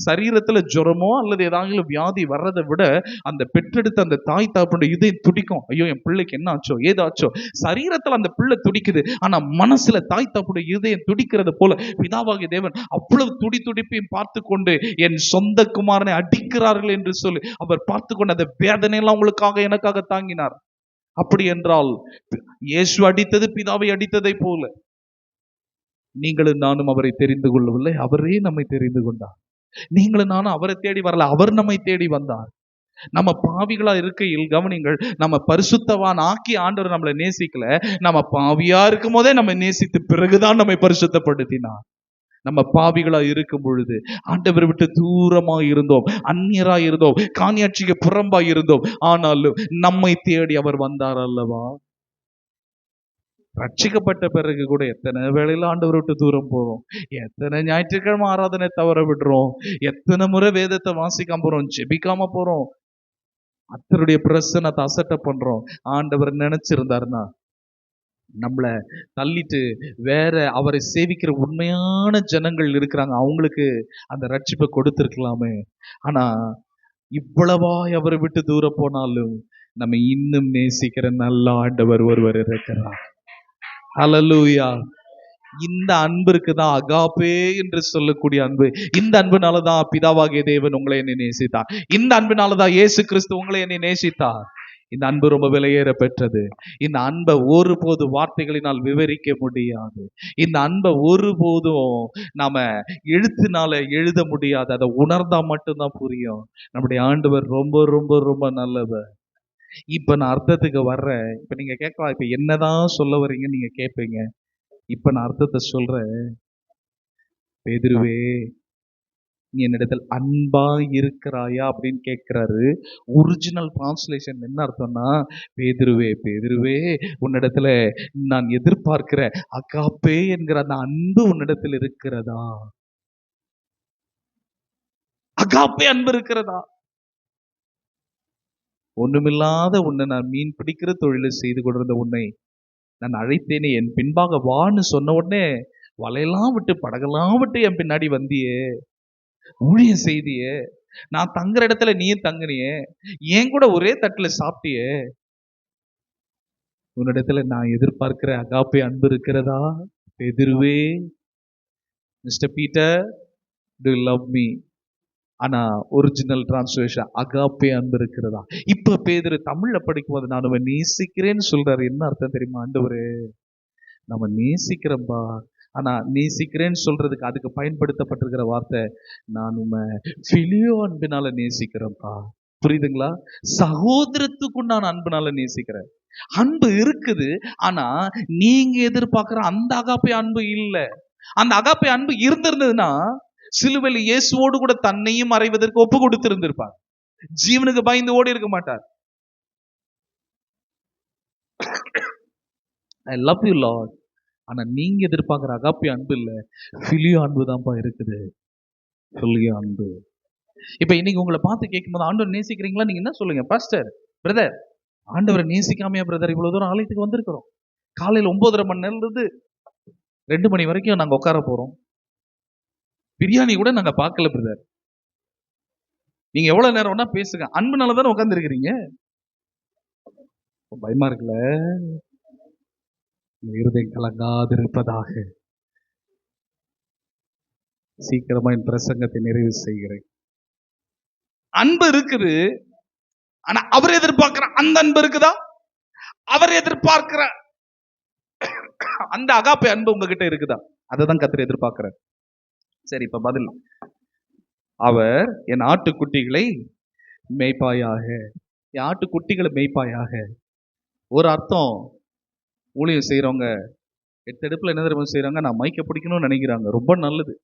சரீரத்துல ஜுரமோ அல்லது ஏதாவது வியாதி வர்றதை விட அந்த பெற்றெடுத்த அந்த தாய் தகப்பனுடைய இதயம் துடிக்கும். ஐயோ என் பிள்ளைக்கு என்ன ஆச்சோ ஏதாச்சோ. சரீரத்துல அந்த பிள்ளை துடிக்குது, ஆனா மனசுல தாய் தகப்பனுடைய இதயம் துடிக்கிறது போல பிதாவாகிய தேவன் அவ்வளவு துடிப்பையும் பார்த்து கொண்டு என் சொந்த குமாரனை அடிக்கிறார்கள் என்று சொல்லி அவர் பார்த்து கொண்டு அந்த வேதனையெல்லாம் உங்களுக்காக எனக்காக தாங்கினார். அப்படி என்றால் இயேசு அடித்தது பிதாவை அடித்ததை போல நீங்களும் நானும் அவரை தெரிந்து கொள்ளவில்லை, அவரே நம்மை தெரிந்து கொண்டார். நீங்களும் நானும் அவரை தேடி வரல, அவர் நம்மை தேடி வந்தார். நம்ம பாவிகளா இருக்கையில் கவனிங்கள், நம்ம பரிசுத்தவான் ஆக்கி ஆண்டவர் நம்மளை நேசிக்கல, நம்ம பாவியா இருக்கும் போதே நம்ம நேசித்து பிறகுதான் நம்மை பரிசுத்தப்படுத்தினார். நம்ம பாவிகளா இருக்கும் பொழுது ஆண்டவரை விட்டு தூரமா இருந்தோம், அந்நியரா இருந்தோம், காணியாட்சிக்கு புறம்பா இருந்தோம். ஆனாலும் நம்மை தேடி அவர் வந்தார் அல்லவா. ரட்சிக்கப்பட்ட பிறகு கூட எத்தனை வேளையில ஆண்டவரை விட்டு தூரம் போறோம், எத்தனை ஞாயிற்றுக்கிழமை ஆராதனை தவற விடுறோம், எத்தனை முறை வேதத்தை வாசிக்காம போறோம், ஜெபிக்காம போறோம், அத்தருடைய பிரசன்னத்தை அசட்டை பண்றோம். ஆண்டவர் நினைச்சிருந்தாருன்னா நம்மளை தள்ளிட்டு வேற அவரை சேவிக்கிற உண்மையான ஜனங்கள் இருக்கிறாங்க, அவங்களுக்கு அந்த ரட்சிப்பை கொடுத்திருக்கலாமே. ஆனா இவ்வளவாய் அவரை விட்டு தூரம் போனாலும் நம்ம இன்னும் நேசிக்கிற நல்ல ஆண்டவர் ஒருவர் இருக்கிறார். ஹல்லேலூயா. இந்த அன்பிற்கு தான் அகாப்பே என்று சொல்லக்கூடிய அன்பு. இந்த அன்புனாலதான் பிதாவாகிய தேவன் உங்களை என்னை நேசித்தார். இந்த அன்பினாலதான் இயேசு கிறிஸ்து உங்களை என்னை நேசித்தார். இந்த அன்பு ரொம்ப விலையேற பெற்றது. இந்த அன்பை ஒருபோது வார்த்தைகளினால் விவரிக்க முடியாது. இந்த அன்பை ஒருபோதும் நாம எழுத்தினால எழுத முடியாது. அதை உணர்ந்தா மட்டும்தான் புரியும். நம்முடைய ஆண்டவர் ரொம்ப ரொம்ப ரொம்ப நல்லவர். இப்ப நான் அர்த்தத்துக்கு வர்றேன். இப்ப நீங்க கேட்கலாம், இப்ப என்னதான் சொல்ல வர்றீங்கன்னு நீங்க கேட்பீங்க. இப்ப நான் அர்த்தத்தை சொல்றேன். பேதுருவே, நீ என்னிடத்தில் அன்பா இருக்கிறாயா அப்படின்னு கேட்கிறாரு. ஒரிஜினல் டிரான்ஸ்லேஷன் என்ன அர்த்தம்னா, பேதுருவே பேதுருவே, உன்னிடத்துல நான் எதிர்பார்க்கிற அகாப்பே என்கிற அந்த அன்பு உன்னிடத்தில் இருக்கிறதா? அகாப்பே அன்பு இருக்கிறதா? ஒண்ணுமில்லாத உன்னை நான் மீன் பிடிக்கிற தொழிலை செய்து கொண்டிருந்த உன்னை நான் அழைத்தேனே, என் பின்பாக வான்னு சொன்ன உடனே வலையெல்லாம் விட்டு படகெல்லாம் விட்டு என் பின்னாடி வந்தியே, ஊழியம் செய்தியே, நான் தங்குற இடத்துல நீயும் தங்குனியே, ஏன் கூட ஒரே தட்டுல சாப்பிட்டியே, உன்னிடத்துல நான் எதிர்பார்க்கிற அகாப்பே அன்பு இருக்கிறதா? பேதுருவே, mister Peter, do you love me? ஆனா ஒரிஜினல் டிரான்ஸ்லேஷன் அகாப்பே அன்பு இருக்கிறதா. இப்ப பேதுரு தமிழ்ல படிக்கும்போது நான் உன்னை நேசிக்கிறேன்னு சொல்றாரு. என்ன அர்த்தம் தெரியுமா? ஆண்டவரே, நம்ம நேசிக்கிறோம்பா, ஆனா நேசிக்கிறேன்னு சொல்றதுக்கு அதுக்கு பயன்படுத்தப்பட்டிருக்கிற வார்த்தை, நான் உண்மை பிலியோ அன்பினால நேசிக்கிறேன்ப்பா. புரியுதுங்களா? சகோதரத்துக்குண்டான அன்புனால நேசிக்கிறேன். அன்பு இருக்குது, ஆனா நீங்க எதிர்பார்க்கிற அந்த அகாப்பே அன்பு இல்ல. அந்த அகாப்பே அன்பு இருந்திருந்ததுன்னா சிலுவையில் இயேசுவோடு கூட தன்னையும் மறைவதற்கு ஒப்பு கொடுத்திருந்திருப்பார். ஜீவனுக்கு பயந்து ஓடி இருக்க மாட்டார். ஐ லவ் யூ லார்ட், ஆனா நீங்க எதிர்பார்க்கிற அகாப்பே அன்பு இல்ல, பிலியோ அன்பு தான்ப்பா இருக்குது. பிலியோ அன்பு. இப்ப இன்னைக்கு உங்களை பார்த்து கேட்கும்போது ஆண்டவர் நேசிக்கிறீங்களா, நீங்க என்ன சொல்லுங்க? பாஸ்டர், பிரதர், ஆண்டவரை நேசிக்காமையா பிரதர் இவ்வளவு தூரம் ஆலயத்துக்கு வந்திருக்கிறோம்? காலையில 9:30 மணி நேரம் இருந்து 2 மணி வரைக்கும் நாங்க உட்கார போறோம். பிரியாணி கூட நாங்க பார்க்கல பிரதர். நீங்க எவ்வளவு நேரம் வேணா பேசுங்க, அன்புனால தானே உட்கார்ந்து இருக்கிறீங்க. பயமா இருக்குல்ல? இருதயம் கலங்காதிருப்பதாக. சீக்கிரமா என் பிரசங்கத்தை நிறைவு செய்கிறேன். அன்பு இருக்குது, ஆனா அவர் எதிர்பார்க்கிற அந்த அன்பு இருக்குதா? அவர் எதிர்பார்க்கிற அந்த அகாப்பே அன்பு உங்ககிட்ட இருக்குதா? அததான் கர்த்தர் எதிர்பார்க்கிறார். சரி, இப்ப பதில். அவர் என் ஆட்டுக்குட்டிகளை மேய்ப்பாயாக. என் ஆட்டுக்குட்டிகளை மேய்ப்பாயாக ஒரு அர்த்தம், ஊழியம் செய்யறவங்க எடுத்தெடுப்புல என்ன தெரியுமா செய்யறாங்க? நான் மைக்க பிடிக்கணும்னு நினைக்கிறாங்க. ரொம்ப நல்லது.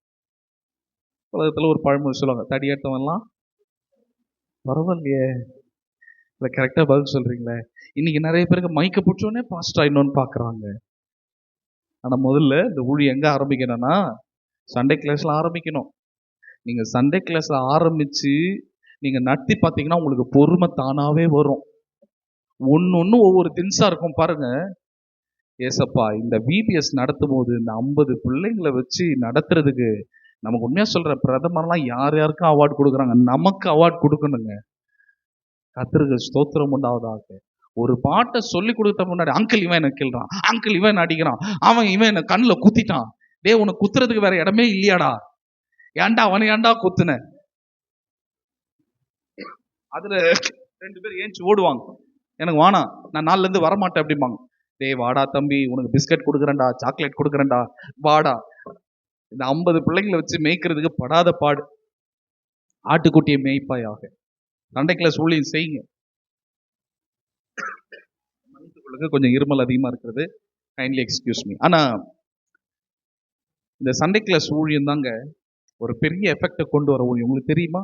உலகத்துல ஒரு பழமொழி சொல்லுவாங்க, தடியாட்டவெல்லாம் பரவாயில்லையே, இதை கரெக்டா பதில் சொல்றீங்களே. இன்னைக்கு நிறைய பேருக்கு மைக்க பிடிச்சோடனே பாஸ்ட் ஆயிடணும்னு பாக்குறாங்க. ஆனா முதல்ல இந்த ஊழியம் எங்க ஆரம்பிக்கணும்னா சண்டே கிளாஸ்ல ஆரம்பிக்கணும். நீங்க சண்டே கிளாஸ்ல ஆரம்பிச்சு நீங்க நடத்தி பார்த்தீங்கன்னா உங்களுக்கு பொறுமை தானாவே வரும். ஒன்னு ஒவ்வொரு தின்ஸா இருக்கும் பாருங்க. ஏசப்பா, இந்த விபிஎஸ் நடத்தும் போது இந்த 50 பிள்ளைங்களை வச்சு நடத்துறதுக்கு நமக்கு உண்மையா சொல்ற பிரதமர்லாம் யார் யாருக்கும் அவார்டு கொடுக்குறாங்க, நமக்கு அவார்டு கொடுக்கணுங்க. கர்த்தருக்கு ஸ்தோத்திரம் உண்டாவதாக. ஒரு பாட்டை சொல்லி கொடுத்த முன்னாடி அங்கிள் இவன் என்ன கிள்றான், அங்கிள் இவன் என்ன அடிக்கிறான், இவன் என்ன கண்ணில் குத்திட்டான், டே உனக்கு குத்துறதுக்கு வேற இடமே இல்லையாடா, ஏன்டா அவனை ஏன்டா குத்துன? அதுல 2 பேர் ஏஞ்சி ஓடுவாங்க, எனக்கு வானா, நான் நாள்ல இருந்து வரமாட்டேன் அப்படிம்பாங்க. டே வாடா தம்பி, உனக்கு பிஸ்கட் கொடுக்குறேன்டா, சாக்லேட் கொடுக்குறேன்டா, வாடா. இந்த 50 பிள்ளைங்களை வச்சு மேய்க்கிறதுக்கு படாத பாடு. ஆட்டுக்குட்டியை மேய்ப்பாயாக. சண்டே கிளாஸ் ஊழியம் செய்யுங்க. கொஞ்சம் இருமல் அதிகமா இருக்கிறது, கைண்ட்லி எக்ஸ்கியூஸ் மீ. ஆனா இந்த சண்டே கிளாஸ் ஊழியம் தாங்க ஒரு பெரிய எஃபெக்டை கொண்டு வர ஊழியம். உங்களுக்கு தெரியுமா?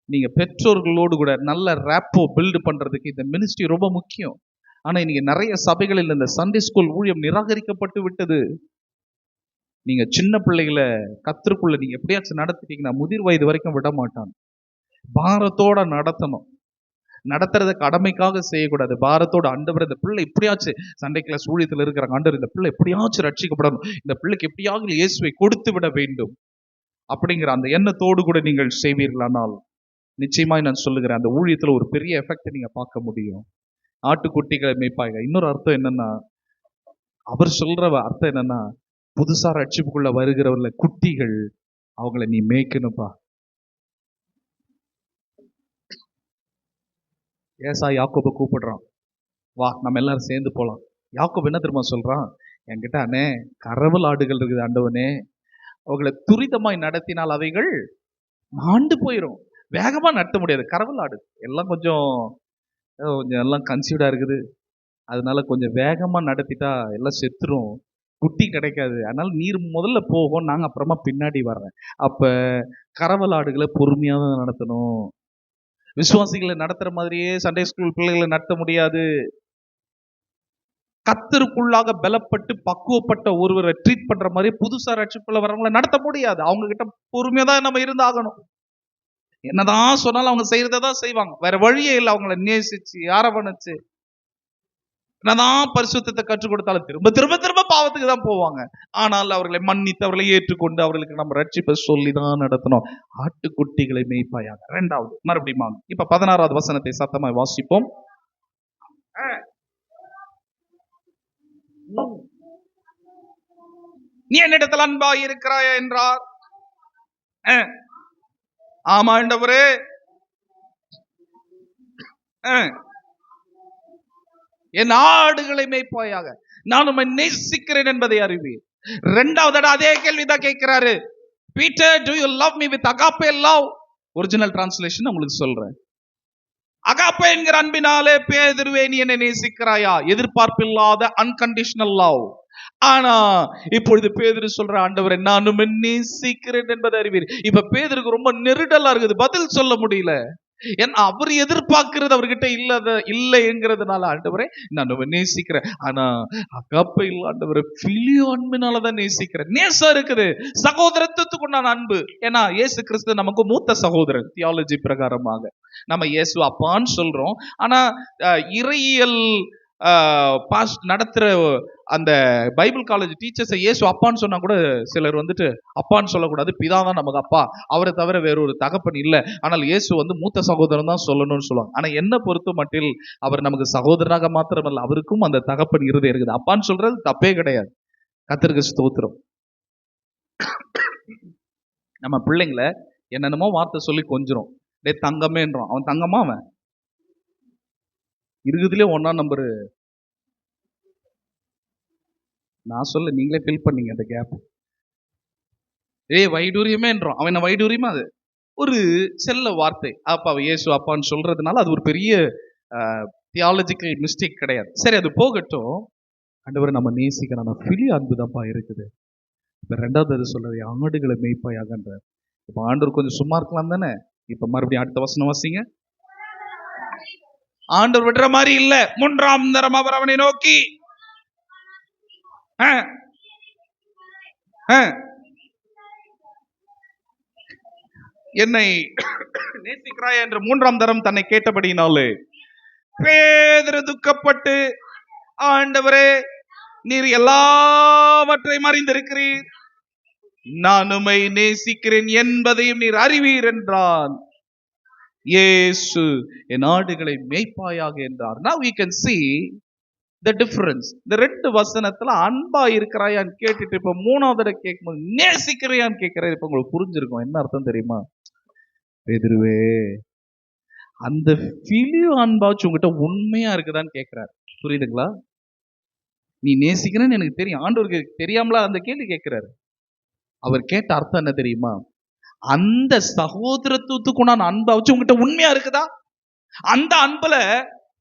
நீங்க பெற்றோர்களோடு கூட நல்ல ரேப்போ பில்டு பண்றதுக்கு இந்த மினிஸ்ட்ரி ரொம்ப முக்கியம். ஆனா இன்னைக்கு நிறைய சபைகளில் இந்த சண்டே ஸ்கூல் ஊழியம் நிராகரிக்கப்பட்டு விட்டது. நீங்க சின்ன பிள்ளைகளை கத்தருக்குள்ள நீங்க எப்படியாச்சும் நடத்திட்டீங்கன்னா முதிர் வயது வரைக்கும் விட மாட்டாங்க. பாரத்தோட நடத்தணும். நடத்துறத கடமைக்காக செய்யக்கூடாது, பாரத்தோட. ஆண்டவர், இந்த பிள்ளை எப்படியாச்சும் சண்டே கிளாஸ் ஊழியத்தில் இருக்கிறாங்க, ஆண்டவர் இந்த பிள்ளை எப்படியாச்சும் ரட்சிக்கப்படணும், இந்த பிள்ளைக்கு எப்படியாவது இயேசுவை கொடுத்து விட வேண்டும் அப்படிங்கிற அந்த எண்ணத்தோடு கூட நீங்கள் செய்வீர்களானால் நிச்சயமாய் நான் சொல்லுகிறேன், அந்த ஊழியத்துல ஒரு பெரிய எஃபெக்ட் நீங்க பார்க்க முடியும். ஆட்டுக்குட்டிகளை மேய்ப்பாங்க. இன்னொரு அர்த்தம் என்னன்னா, அவர் சொல்ற அர்த்தம் என்னன்னா, புதுசா ரட்சிப்புக்குள்ள வருகிறவர்கள குட்டிகள், அவங்களை நீ மேய்க்கணும்பா. ஏசா யாக்கோபை கூப்பிடுறான், வா நம்ம எல்லாரும் சேர்ந்து போலாம். யாக்கோபு என்ன தெரியுமா சொல்றான்? என்கிட்ட அண்ணே கரவல் ஆடுகள் இருக்குது ஆண்டவனே, அவங்களை துரிதமாய் நடத்தினால் அவைகள் மாண்டு போயிடும். வேகமா நடத்த முடியாது, கரவல் ஆடு எல்லாம் கொஞ்சம் எல்லாம் கன்சீவ்டா இருக்குது, அதனால கொஞ்சம் வேகமா நடத்திட்டா எல்லாம் செத்துரும், குட்டி கிடைக்காது. அதனால நீர் முதல்ல போகும், நாங்க அப்புறமா பின்னாடி வர்றேன். அப்ப கரவல் ஆடுகளை பொறுமையா தான் நடத்தணும். விசுவாசிகளை நடத்துற மாதிரியே சண்டே ஸ்கூல் பிள்ளைகளை நடத்த முடியாது. கத்தருக்குள்ளாக பலப்பட்டு பக்குவப்பட்ட ஒருவரை ட்ரீட் பண்ற மாதிரி புதுசா ரட்சிப்புள்ள வரவங்களை நடத்த முடியாது. அவங்க கிட்ட பொறுமையா தான் நம்ம இருந்தாகணும். என்னதான் சொன்னாலும் அவங்க செய்யறதான் செய்வாங்க, வேற வழியே இல்லை. அவங்களை நேசிச்சு அரவணைச்சு என்னதான் பரிசுத்தத்தை கற்றுக் கொடுத்தாலும் திரும்ப திரும்ப திரும்ப பாவத்துக்கு தான் போவாங்க. ஆனால் அவர்களை மன்னித்து அவர்களை ஏற்றுக்கொண்டு அவர்களுக்கு நம்ம ரட்சிப்பை சொல்லிதான் நடத்தணும். ஆட்டுக்குட்டிகளை மேய்ப்பாயாக. 2வது மறுபடியும் இப்ப 16வது வசனத்தை சத்தமாய் வாசிப்போம். நீ என்னிடத்தில் அன்பாய் இருக்கிறாயா என்றார். ஆமா ஆண்டவரே, என் ஆடுகளை மேய்ப்பாயாக, நான் உம்மை நேசிக்கிறேன் என்பதை அறிவீர். இரண்டாவது அதே கேள்விதான் கேட்கிறாரு. Peter, do you love me with agape love? Original translation உங்களுக்கு சொல்றேன். அகாப்பே என்கிற அன்பினாலே பேதுருவே நீ என்னை நேசிக்கிறாயா? எதிர்பார்ப்பில்லாத அன்கண்டிஷனல் லவ். ஆனா இப்பொழுது பேதுரு சொல்ற, ஆண்டவரே நான் உம்மை நேசிக்கிறேன் என்பதை அறிவீர். இப்ப பேதுருக்கு ரொம்ப நெருடலா இருக்குது, பதில் சொல்ல முடியல. ஏன்னா அவர் எதிர்பார்க்கிறது அவர்கிட்ட இல்லைங்கிறதுனால, ஆண்டவரே நான் உம்மை நேசிக்கிறேன், ஆனா அகாப்பே இல்ல ஆண்டவரே, பிலியோ அன்பினாலதான் நேசிக்கிறேன். நேசம் இருக்குது, சகோதரத்துக்கு நான் அன்பு. ஏன்னா இயேசு கிறிஸ்து நமக்கு மூத்த சகோதரன். தியாலஜி பிரகாரமாக நம்ம இயேசு அப்பான்னு சொல்றோம். ஆனா இறையியல் நடத்துற அந்த பைபிள் காலேஜ் டீச்சர்ஸ் இயேசு அப்பான்னு சொன்னா கூட சிலர் வந்துட்டு அப்பான்னு சொல்லக்கூடாது, பிதாதான் நமக்கு அப்பா, அவரை தவிர வேற ஒரு தகப்பன் இல்லை, ஆனால் இயேசு மூத்த சகோதரன் தான் சொல்லணும்னு சொல்லுவாங்க. ஆனா என்ன பொறுத்த மட்டில் அவர் நமக்கு சகோதரனாக மாத்திரமல்ல, அவருக்கும் அந்த தகப்பன் இருதயம் இருக்குது. அப்பான்னு சொல்றது தப்பே கிடையாது, கர்த்தருக்கு ஸ்தோத்திரம். நம்ம பிள்ளைங்களை என்னென்னமோ வார்த்தை சொல்லி கொஞ்சிரும். டே தங்கமேன்றோம், அவன் தங்கமா? அவன் இருக்குதுலயே 1ஆம் நம்பரு. நான் சொல்ல, நீங்களே ஃபில் பண்ணீங்க அந்த கேப். வைடூரியமேன்றோம், அவன் வைடூரியமா? அது ஒரு செல்ல வார்த்தை. அப்பா இயேசு அப்பான்னு சொல்றதுனால அது ஒரு பெரிய தியாலஜிக்கல் மிஸ்டேக் கிடையாது. சரி, அது போகட்டும். ஆண்டவரை நம்ம நேசிக்கிறோம், பிலி அன்புதான்ப்பா இருக்குது. இப்ப ரெண்டாவது அது சொல்றது, ஆடுகளை மேய்ப்பாயாகன்ற. இப்ப ஆண்டவர் கொஞ்சம் சும்மா இருக்கலாம் தானே? இப்ப மறுபடியும் அடுத்த வசனம் வாசிங்க. ஆண்டவர் விடுற மாதிரி இல்ல. 3ஆம் தரம் அவர் அவனை நோக்கி, என்னை நேசிக்கிறாய் என்று 3ஆம் தரம் தன்னை கேட்டபடினாலே பேதுரு துக்கப்பட்டு, ஆண்டவரே நீர் எல்லாவற்றையும் அறிந்திருக்கிறீர், நான் உம்மை நேசிக்கிறேன் என்பதையும் நீர் அறிவீர் என்றான். இயேசு என் ஆடுகளை மேய்ப்பாயாக என்றார். Now we can see the difference. இந்த 2 வசனத்துல அன்பா இருக்கிறாயான்னு கேட்டுட்டு இப்ப 3ஆவது கேட்கும்போது நேசிக்கிறையான்னு கேட்கிறாரு. இப்ப உங்களுக்கு புரிஞ்சிருக்கும் என்ன அர்த்தம் தெரியுமா? பேதுருவே, அந்த பிலியோ அன்பாச்சு உங்ககிட்ட உண்மையா இருக்குதான்னு கேட்கிறாரு. புரியுதுங்களா? நீ நேசிக்கிறேன்னு எனக்கு தெரியும். ஆண்டவருக்கு தெரியாமலா அந்த கேள்வி கேட்கிறாரு? அவர் கேட்ட அர்த்தம் என்ன தெரியுமா? அந்த சகோதரத்துவத்துக்கு நான் அன்பா வச்சு உங்ககிட்ட உண்மையா இருக்குதா? அந்த அன்புல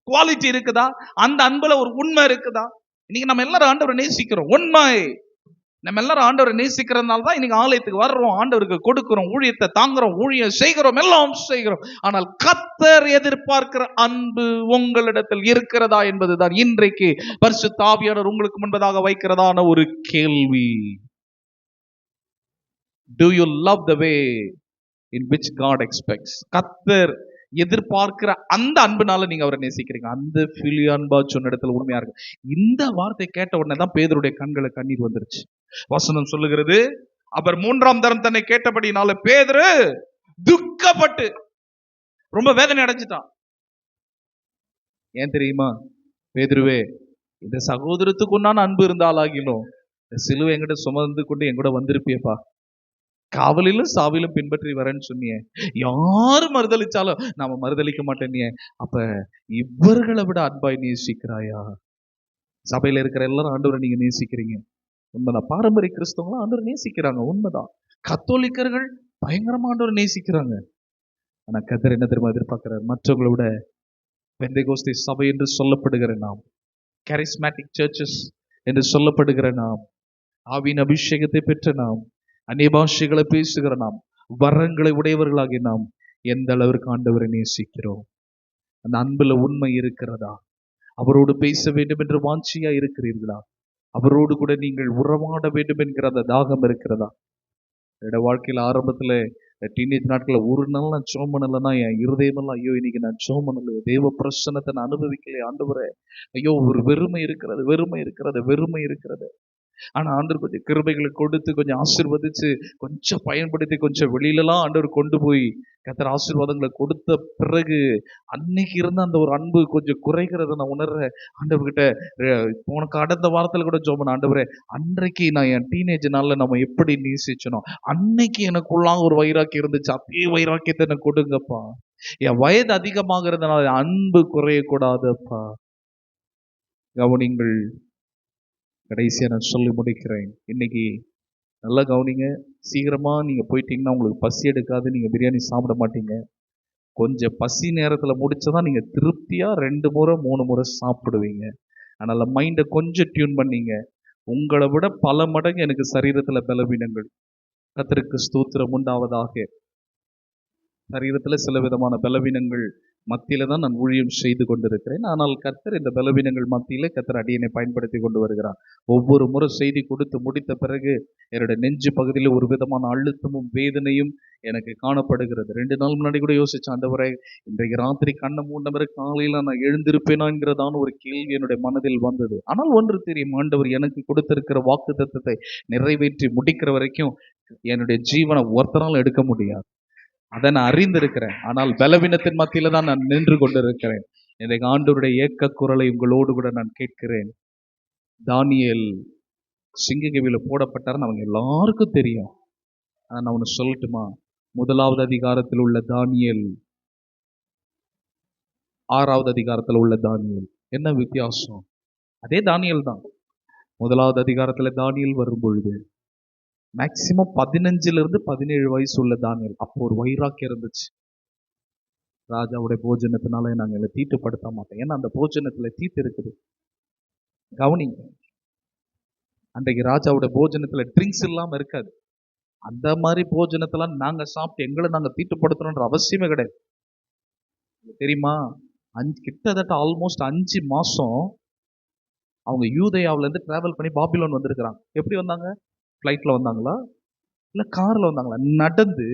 குவாலிட்டி இருக்குதா? அந்த அன்புல ஒரு உண்மை இருக்குதா? இன்னைக்கு நம்ம எல்லாரும் ஆண்டவரை நேசிக்கிறோம், உண்மை. நம்ம எல்லாரும் ஆண்டவரை நேசிக்கிறதுனால தான் இன்னைக்கு ஆலயத்துக்கு வர்றோம், ஆண்டவருக்கு கொடுக்கிறோம், ஊழியத்தை தாங்குறோம், ஊழியம் செய்கிறோம், எல்லாம் செய்கிறோம். ஆனால் கர்த்தர் எதிர்பார்க்கிற அன்பு உங்களிடத்தில் இருக்கிறதா என்பதுதான் இன்றைக்கு பரிசுத்த ஆவியானவர் உங்களுக்கு முன்பதாக வைக்கிறதான ஒரு கேள்வி. Do you love the way in which God expects? கர்த்தர் எதிர்பார்க்கிற அந்த அன்புனால நீங்க அவரை நேசிக்கிறீங்க. அந்த பிலியோ அன்பா சொன்ன இடத்துல உண்மையா இருக்கு. இந்த வார்த்தை கேட்ட உடனே தான் பேதுருடைய கண்களை கண்ணீர் வந்துருச்சு. வசனம் சொல்லுகிறது, அவர் 3ஆம் தரம் தன்னை கேட்டபடினால பேதுரு துக்கப்பட்டு ரொம்ப வேதனை அடைஞ்சிட்டான். ஏன் தெரியுமா? பேதுருவே, இந்த சகோதரத்துக்கு உண்டான அன்பு இருந்தாலாகிலும் இந்த சிலுவை என்கிட்ட சுமந்து கொண்டு என் கூட வந்திருப்பியப்பா, காவலிலும் சாவிலும் பின்பற்றி வரேன்னு சொன்னியே, யாரு மறுதளிச்சாலும் நாம மறுதளிக்க மாட்டேனியே, அப்ப இவர்களை விட அன்பாய் நேசிக்கிறாயா? சபையில இருக்கிற எல்லாரும் ஆண்டவரை நீங்க நேசிக்கிறீங்க, உண்மைதான். பாரம்பரிய கிறிஸ்தவங்களும் ஆண்டவரை நேசிக்கிறாங்க, உண்மைதான். கத்தோலிக்கர்கள் பயங்கரமா ஆண்டவரை நேசிக்கிறாங்க. ஆனா கர்த்தர் என்ன தெரியுமா எதிர்பார்க்கிறார்? மற்றவங்களை விட பெந்தேகோஸ்தே சபை என்று சொல்லப்படுகிற நாம், கரிஸ்மேட்டிக் சர்ச்சஸ் என்று சொல்லப்படுகிற நாம், ஆவியின் அபிஷேகத்தை பெற்ற நாம், அந்நிய பாஷைகளை பேசுகிற நாம், வரங்களை உடையவர்களாகிய நாம் எந்த அளவிற்கு ஆண்டவரை நேசிக்கிறோம்? அந்த அன்புல உண்மை இருக்கிறதா? அவரோடு பேச வேண்டும் என்று வாஞ்சியா இருக்கிறீர்களா? அவரோடு கூட நீங்கள் உறவாட வேண்டும் என்கிற அந்த தாகம் இருக்கிறதா? என்னோட வாழ்க்கையில ஆரம்பத்துல டீனேஜ் நாட்கள்ல ஒரு நாள் நான் ஜெபம் பண்ணலைன்னா என் இருதயமெல்லாம், ஐயோ இன்னைக்கு நான் ஜெபம் பண்ணல, தேவ பிரசன்னத்தை நான் அனுபவிக்கலையே ஆண்டவரே, ஐயோ ஒரு வெறுமை இருக்கிறது, வெறுமை இருக்கிறது, வெறுமை இருக்கிறது. ஆனா ஆண்டவர் கொஞ்சம் கிருபைகளை கொடுத்து கொஞ்சம் ஆசீர்வதிச்சு கொஞ்சம் பயன்படுத்தி கொஞ்சம் வெளியிலலாம் ஆண்டவர் கொண்டு போய் கர்த்தர் ஆசீர்வாதங்களை கொடுத்த பிறகு அன்னைக்கு இருந்த அந்த ஒரு அன்பு கொஞ்சம் குறைகிறத நான் உணர்றேன். ஆண்டவர்கிட்ட உனக்கு கடந்த வாரத்துல கூட ஜெபம் பண்ண, ஆண்டவரே அன்றைக்கு நான் என் டீனேஜ் நாள்ல நம்ம எப்படி நேசிச்சனோ அன்னைக்கு எனக்குள்ளாக ஒரு வைராக்கியம் இருந்துச்சு, அதே வைராக்கியத்தை எனக்கு கொடுங்கப்பா. என் வயது அதிகமாகிறதுனால அன்பு குறையக்கூடாதுப்பா. கவனிங்கள், கடைசியா நான் சொல்லி முடிக்கிறேன். இன்னைக்கு நல்லா கவனிங்க. சீக்கிரமா நீங்க போயிட்டீங்கன்னா உங்களுக்கு பசி எடுக்காது, நீங்க பிரியாணி சாப்பிட மாட்டீங்க. கொஞ்சம் பசி நேரத்துல முடிச்சதான் நீங்க திருப்தியா 2 முறை 3 முறை சாப்பிடுவீங்க. அதனால மைண்டை கொஞ்சம் டியூன் பண்ணீங்க. உங்களை விட பல மடங்கு எனக்கு சரீரத்துல பலவீனங்கள். கர்த்தருக்கு ஸ்தோத்திரம் உண்டாவதாக. சரீரத்துல சில விதமான பலவீனங்கள் மத்தியில தான் நான் ஊழியம் செய்து கொண்டிருக்கிறேன். ஆனால் கர்த்தர் இந்த பலவீனங்கள் மத்தியில கர்த்தர் அடியனை பயன்படுத்தி கொண்டு வருகிறார். ஒவ்வொரு முறை செய்தி கொடுத்து முடித்த பிறகு என்னுடைய நெஞ்சு பகுதியில் ஒரு விதமான அழுத்தமும் வேதனையும் எனக்கு காணப்படுகிறது. 2 நாள் முன்னாடி கூட யோசிச்சேன், ஆண்டவரே இன்றைக்கு ராத்திரி கண்ணை மூடின பிறகு காலையில நான் எழுந்திருப்பேனாங்கிறதான ஒரு கேள்வி என்னுடைய மனதில் வந்தது. ஆனால் ஒன்று தெரியும், ஆண்டவர் எனக்கு கொடுத்திருக்கிற வாக்குத்தத்தத்தை நிறைவேற்றி முடிக்கிற வரைக்கும் என்னுடைய ஜீவனை ஒருத்தரால் எடுக்க முடியாது. அதை நான் அறிந்திருக்கிறேன். ஆனால் பலவீனத்தின் மத்தியில தான் நான் நின்று கொண்டிருக்கிறேன். இன்றைக்கு ஆண்டவருடைய ஏக்க குரலை உங்களோடு கூட நான் கேட்கிறேன். தானியேல் சிங்கக்கவியில போடப்பட்டாருன்னு அவங்க எல்லாருக்கும் தெரியும். ஆனா நான் ஒன்று சொல்லட்டுமா? 1வது அதிகாரத்தில் உள்ள தானியேல் 6வது அதிகாரத்தில் உள்ள தானியேல் என்ன வித்தியாசம்? அதே தானியேல் தான். 1வது அதிகாரத்துல தானியேல் வரும் பொழுது மேக்சிமம் 15 17 வயசு உள்ள தானியேல். அப்போ ஒரு வைராக்கியம் இருந்துச்சு. ராஜாவுடைய போஜனத்தினால நாங்கள் தீட்டுப்படுத்த மாட்டோம், ஏன்னா அந்த போஜனத்துல தீட்டு இருக்குது. கவனிங்க, அன்றைக்கு ராஜாவுடைய போஜனத்துல ட்ரிங்க்ஸ் இல்லாம இருக்காது. அந்த மாதிரி போஜனத்தெல்லாம் நாங்க சாப்பிட்டு எங்களை நாங்க தீட்டுப்படுத்தணும்ன்ற அவசியமே கிடையாது. தெரியுமா? கிட்டத்தட்ட ஆல்மோஸ்ட் 5 மாசம் அவங்க யூதேயாவில இருந்து டிராவல் பண்ணி பாபிலோன் வந்திருக்கிறாங்க. எப்படி வந்தாங்க? ஃப்ளைட்ல வந்தாங்களா இல்ல கார்ல வந்தாங்களா? நடந்து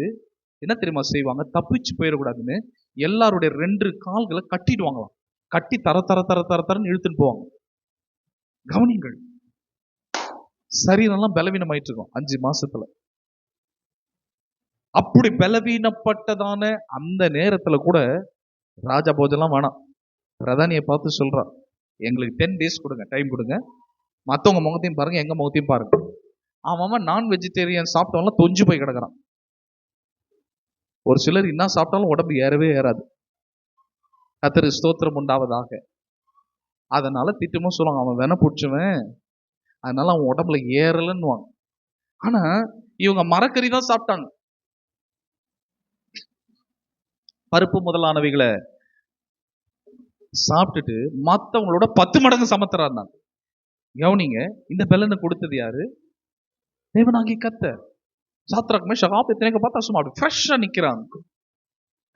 என்ன தெரியுமா செய்வாங்க? தப்பிச்சு போயிடக்கூடாதுன்னு எல்லாருடைய 2 கால்களை கட்டிடுவாங்களாம். கட்டி தர தர தர தர தரன்னு இழுத்துட்டு போவாங்க. கவனிங்கள், சரீரெல்லாம் பலவீனமாயிட்டு இருக்கும் 5 மாசத்துல. அப்படி பலவீனப்பட்டதான அந்த நேரத்துல கூட ராஜா போஜெல்லாம் வேணாம். பிரதானியை பார்த்து சொல்றா, எங்களுக்கு 10 days கொடுங்க, டைம் கொடுங்க. மற்றவங்க முகத்தையும் பாருங்க, எங்க முகத்தையும் பாருங்க. அவன் நான் வெஜிடேரியன் சாப்பிட்டவங்களாம் தொஞ்சு போய் கிடக்குறான். ஒரு சிலர் என்ன சாப்பிட்டாலும் உடம்பு ஏறவே ஏறாது. கர்த்தருக்கு ஸ்தோத்திரம் உண்டாவதாக. அதனால திட்டமும் சொல்லுவாங்க, அவன் வென பிடிச்சவன், அதனால அவன் உடம்புல ஏறலன்னுவாங்க. ஆனா இவங்க மரக்கறி தான் சாப்பிட்டாங்க. பருப்பு முதலானவைகளை சாப்பிட்டுட்டு மற்றவங்களோட 10 மடங்கு சமத்துறாங்க. கவனிங்க, இந்த பலனை கொடுத்தது யாரு? தேவனாகிய கர்த்தர். சாத்ராக் மேஷாக் ஆபேத்நேகோ பார்த்தா சும்மா அப்படி ஃப்ரெஷ்ஷா நிக்கிறாங்க.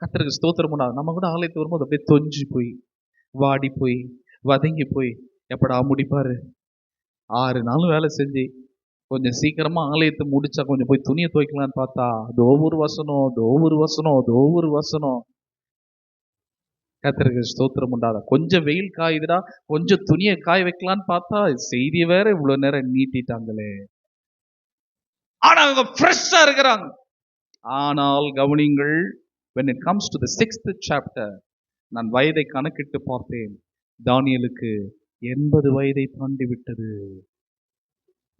கர்த்தருக்கு ஸ்தோத்திரம் உண்டாகும். நம்ம கூட ஆலயத்துக்கு வரும்போது அப்படியே தொஞ்சு போய் வாடி போய் வதங்கி போய் எப்படா முடிப்பாரு? 6 நாளும் வேலை செஞ்சு கொஞ்சம் சீக்கிரமா ஆலயத்தை முடிச்சா கொஞ்சம் போய் துணியை துவைக்கலான்னு பார்த்தா அதோ ஒரு வசனம். கர்த்தருக்கு ஸ்தோத்திரம் உண்டாதா. கொஞ்சம் வெயில் காயுதுடா, கொஞ்சம் துணியை காய வைக்கலான்னு பார்த்தா செய்தியை வேற இவ்வளவு நேரம் நீட்டிட்டாங்களே. ஆனா அவங்க ஃப்ரெஷ்ஷா இருக்கிறாங்க. ஆனால் கவனிங்கள், when it comes to the 6th chapter, நான் வயதை கணக்கிட்டு பார்த்தேன். தானியேலுக்கு 80 வயதை தாண்டி விட்டது.